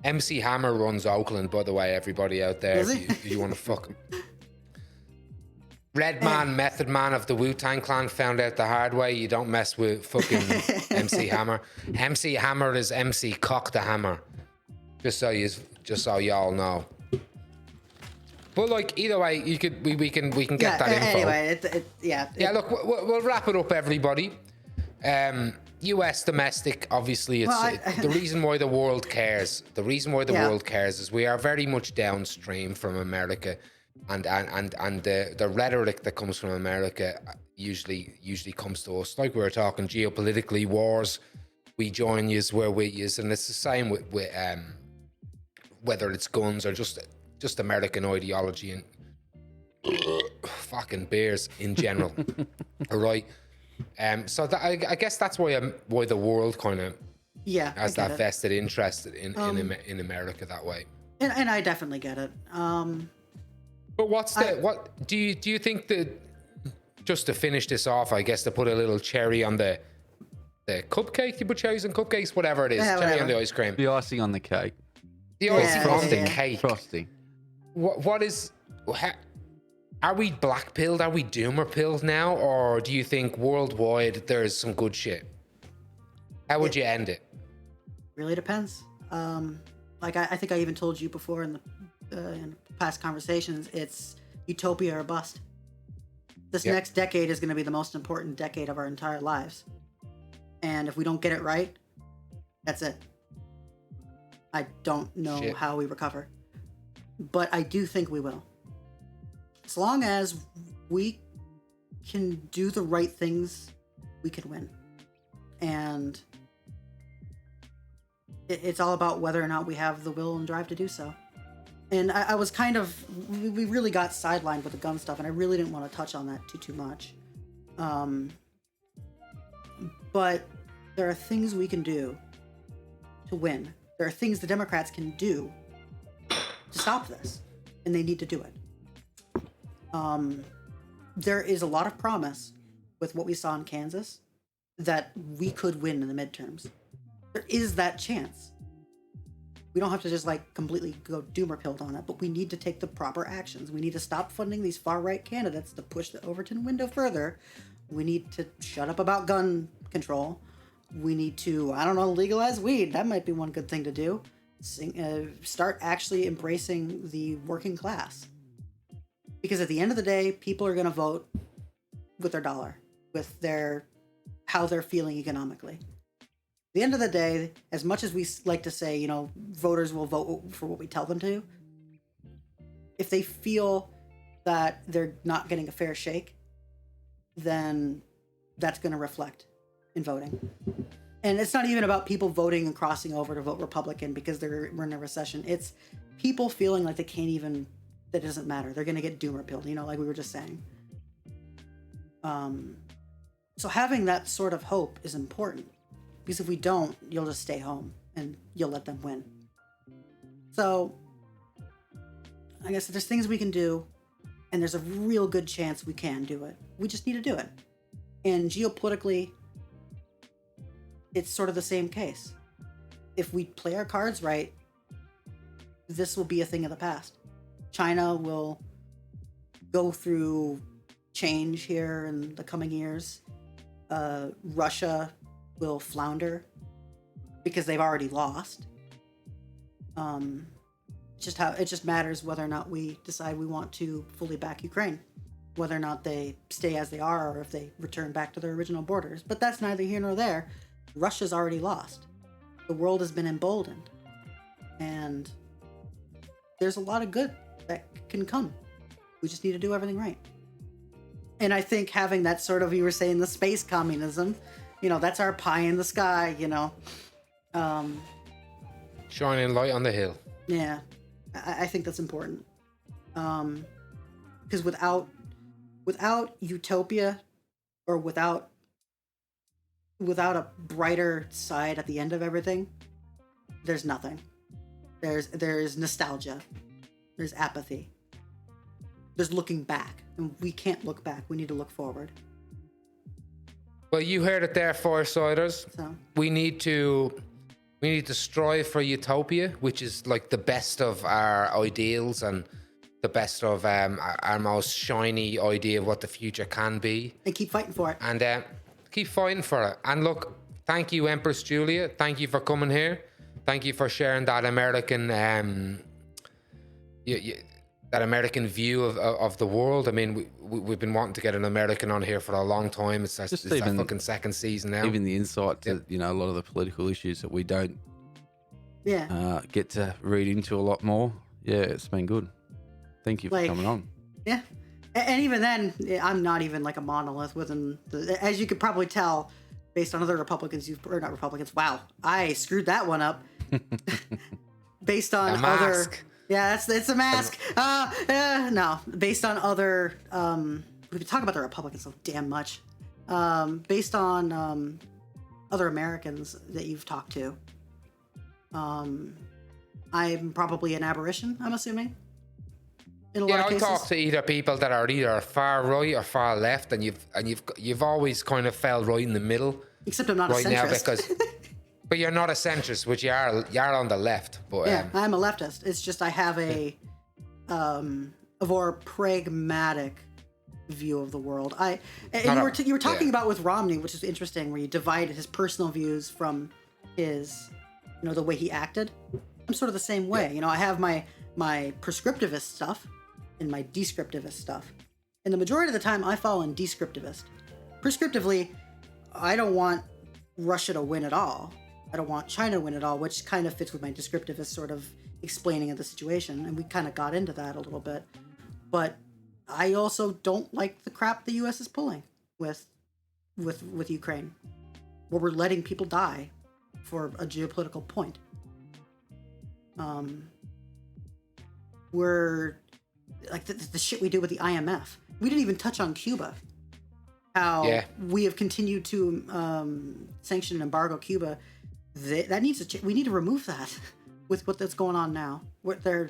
MC Hammer runs Oakland, by the way, everybody out there. If you want to fuck him. Red Man, Method Man of the Wu-Tang Clan found out the hard way. You don't mess with fucking MC Hammer. MC Hammer is MC Cock the Hammer. Just so y'all know. But like either way, we can get that info. Anyway, look, we'll wrap it up, everybody. U.S. domestic, obviously, the reason why the world cares. The reason why the world cares is we are very much downstream from America. And the rhetoric that comes from America usually comes to us. Like we were talking geopolitically, wars, we join yous, we're with yous, and it's the same with whether it's guns or just American ideology and fucking beers in general. All right. So I guess that's why the world kind of has that vested interest in America that way. And I definitely get it. But what do you think that, just to finish this off, I guess to put a little cherry on the cupcake, you put cherries on cupcakes, whatever it is, cherry on the ice cream. The icing on the cake. The icing on the cake. Frosting. Are we black pilled? Are we doomer pilled now? Or do you think worldwide there's some good shit? How would you end it? Really depends. Like I think I even told you before in past conversations, it's utopia or bust. This next decade is going to be the most important decade of our entire lives. And if we don't get it right, that's it. I don't know how we recover. But I do think we will. As long as we can do the right things, we can win. And it's all about whether or not we have the will and drive to do so. And I was kind of, we really got sidelined with the gun stuff, and I really didn't want to touch on that too much. But there are things we can do to win. There are things the Democrats can do to stop this, and they need to do it. There is a lot of promise with what we saw in Kansas that we could win in the midterms. There is that chance. We don't have to just like completely go doomer pilled on it, but we need to take the proper actions. We need to stop funding these far right candidates to push the Overton window further. We need to shut up about gun control. We need to, I don't know, legalize weed. That might be one good thing to do. Start actually embracing the working class. Because at the end of the day, people are going to vote with their dollar, with their how they're feeling economically. At the end of the day, as much as we like to say, you know, voters will vote for what we tell them to, if they feel that they're not getting a fair shake, then that's going to reflect in voting. And it's not even about people voting and crossing over to vote Republican because we're in a recession. It's people feeling like they can't even, that doesn't matter. They're going to get doomer pilled, you know, like we were just saying. So having that sort of hope is important, because if we don't, you'll just stay home and you'll let them win. So I guess there's things we can do, and there's a real good chance we can do it. We just need to do it. And geopolitically, it's sort of the same case. If we play our cards right, this will be a thing of the past. China will go through change here in the coming years. Russia will flounder because they've already lost. It just matters whether or not we decide we want to fully back Ukraine, whether or not they stay as they are or if they return back to their original borders. But that's neither here nor there. Russia's already lost. The world has been emboldened. And there's a lot of good that can come. We just need to do everything right. And I think having that sort of, you were saying, the space communism, you know, that's our pie in the sky, you know. Shining light on the hill. Yeah, I think that's important. Because without utopia, or without a brighter side at the end of everything, there's nothing. There's nostalgia. There's apathy. There's looking back, and we can't look back. We need to look forward. Well, you heard it there, Firesiders. So We need to strive for utopia, which is like the best of our ideals and the best of our most shiny idea of what the future can be. and keep fighting for it. And keep fighting for it. And look, thank you, Empress Julia. Thank you for coming here. Thank you for sharing that American that American view of the world. I mean, we've been wanting to get an American on here for a long time. It's that fucking second season now. Even the insight to you know a lot of the political issues that we don't get to read into a lot more. Yeah, it's been good. Thank you for coming on. Yeah. And even then, I'm not even like a monolith within as you could probably tell based on other Republicans or not Republicans. Wow, I screwed that one up. Based on other, yeah, it's a mask. No, based on other, we've been talking about the Republicans so damn much. Based on other Americans that you've talked to, I'm probably an aberration, I'm assuming. In a lot of cases. I talk to either people that are either far right or far left, and you've always kind of fell right in the middle. Except I'm not right a centrist. Now because, but you're not a centrist, which you're on the left. But yeah, I'm a leftist. It's just I have a more pragmatic view of the world. You were talking about with Romney, which is interesting, where you divided his personal views from his, you know, the way he acted. I'm sort of the same way. Yeah. You know, I have my prescriptivist stuff and my descriptivist stuff. And the majority of the time I fall in descriptivist. Prescriptively, I don't want Russia to win at all. I don't want China to win at all, which kind of fits with my descriptivist sort of explaining of the situation. And we kind of got into that a little bit. But I also don't like the crap the U.S. is pulling with Ukraine, where we're letting people die for a geopolitical point. We're like the shit we do with the IMF. We didn't even touch on Cuba. How we have continued to sanction and embargo Cuba. That needs to we need to remove that with what's going on now. Their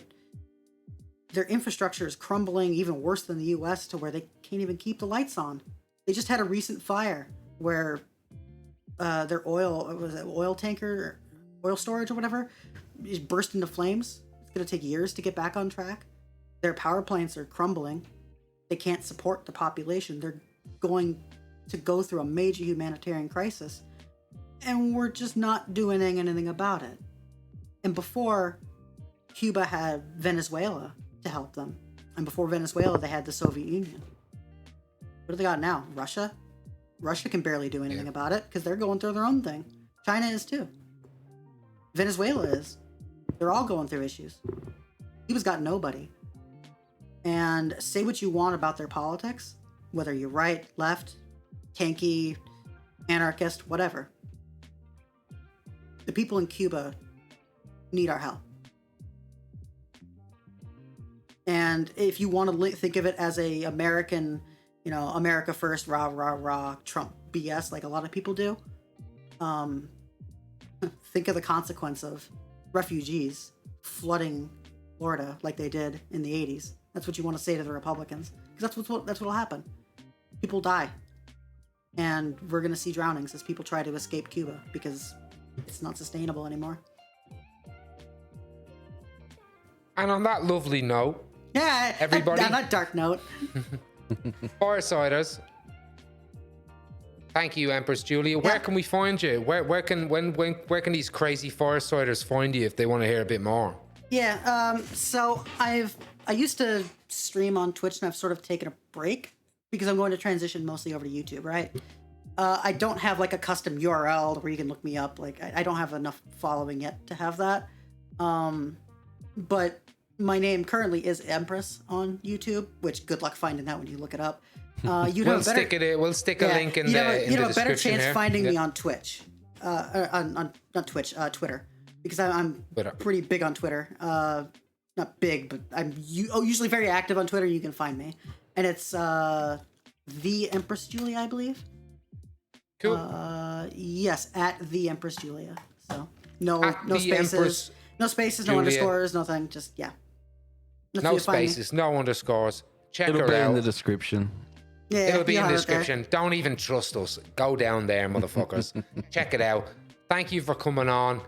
infrastructure is crumbling even worse than the U.S. to where they can't even keep the lights on. They just had a recent fire where their oil tanker, oil storage or whatever, just burst into flames. It's going to take years to get back on track. Their power plants are crumbling. They can't support the population. They're going to go through a major humanitarian crisis. And we're just not doing anything about it. And before, Cuba had Venezuela to help them. And before Venezuela, they had the Soviet Union. What do they got now? Russia? Russia can barely do anything about it because they're going through their own thing. China is too. Venezuela is. They're all going through issues. Cuba's got nobody. And say what you want about their politics, whether you're right, left, tanky, anarchist, whatever. The people in Cuba need our help. And if you want to think of it as a American, America first, rah, rah, rah, Trump BS, like a lot of people do, think of the consequence of refugees flooding Florida like they did in the 80s. That's what you want to say to the Republicans, because that's what'll happen. People die, and we're going to see drownings as people try to escape Cuba because it's not sustainable anymore. And on that lovely note, everybody, on that dark note, Firesiders, thank you, Empress Julia. Where can we find you? Where can these crazy Firesiders find you if they want to hear a bit more? So I used to stream on Twitch, and I've sort of taken a break because I'm going to transition mostly over to YouTube, right? I don't have like a custom URL where you can look me up. Like I don't have enough following yet to have that. But my name currently is Empress on YouTube, which good luck finding that when you look it up. We'll stick a link in the description. You have a better chance here. finding me on Twitch, not Twitch, Twitter, because I'm pretty big on Twitter. Not big, but I'm usually very active on Twitter. You can find me, and it's the Empress Julia, I believe. Cool. Yes, at the Empress Julia. So no spaces, no underscores, nothing. Just no spaces, no underscores. Check her out. It'll be in the description. Yeah, it'll be in the description. Don't even trust us. Go down there, motherfuckers. Check it out. Thank you for coming on.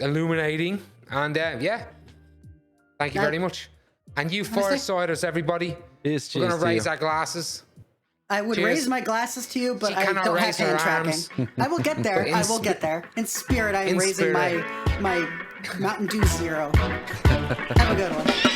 Illuminating. And thank you very much. And you Firesiders, everybody. We're going to raise our glasses. I would raise my glasses to you, but I don't have hand tracking. I will get there. I will get there. In spirit, I am raising my Mountain Dew Zero. Have a good one.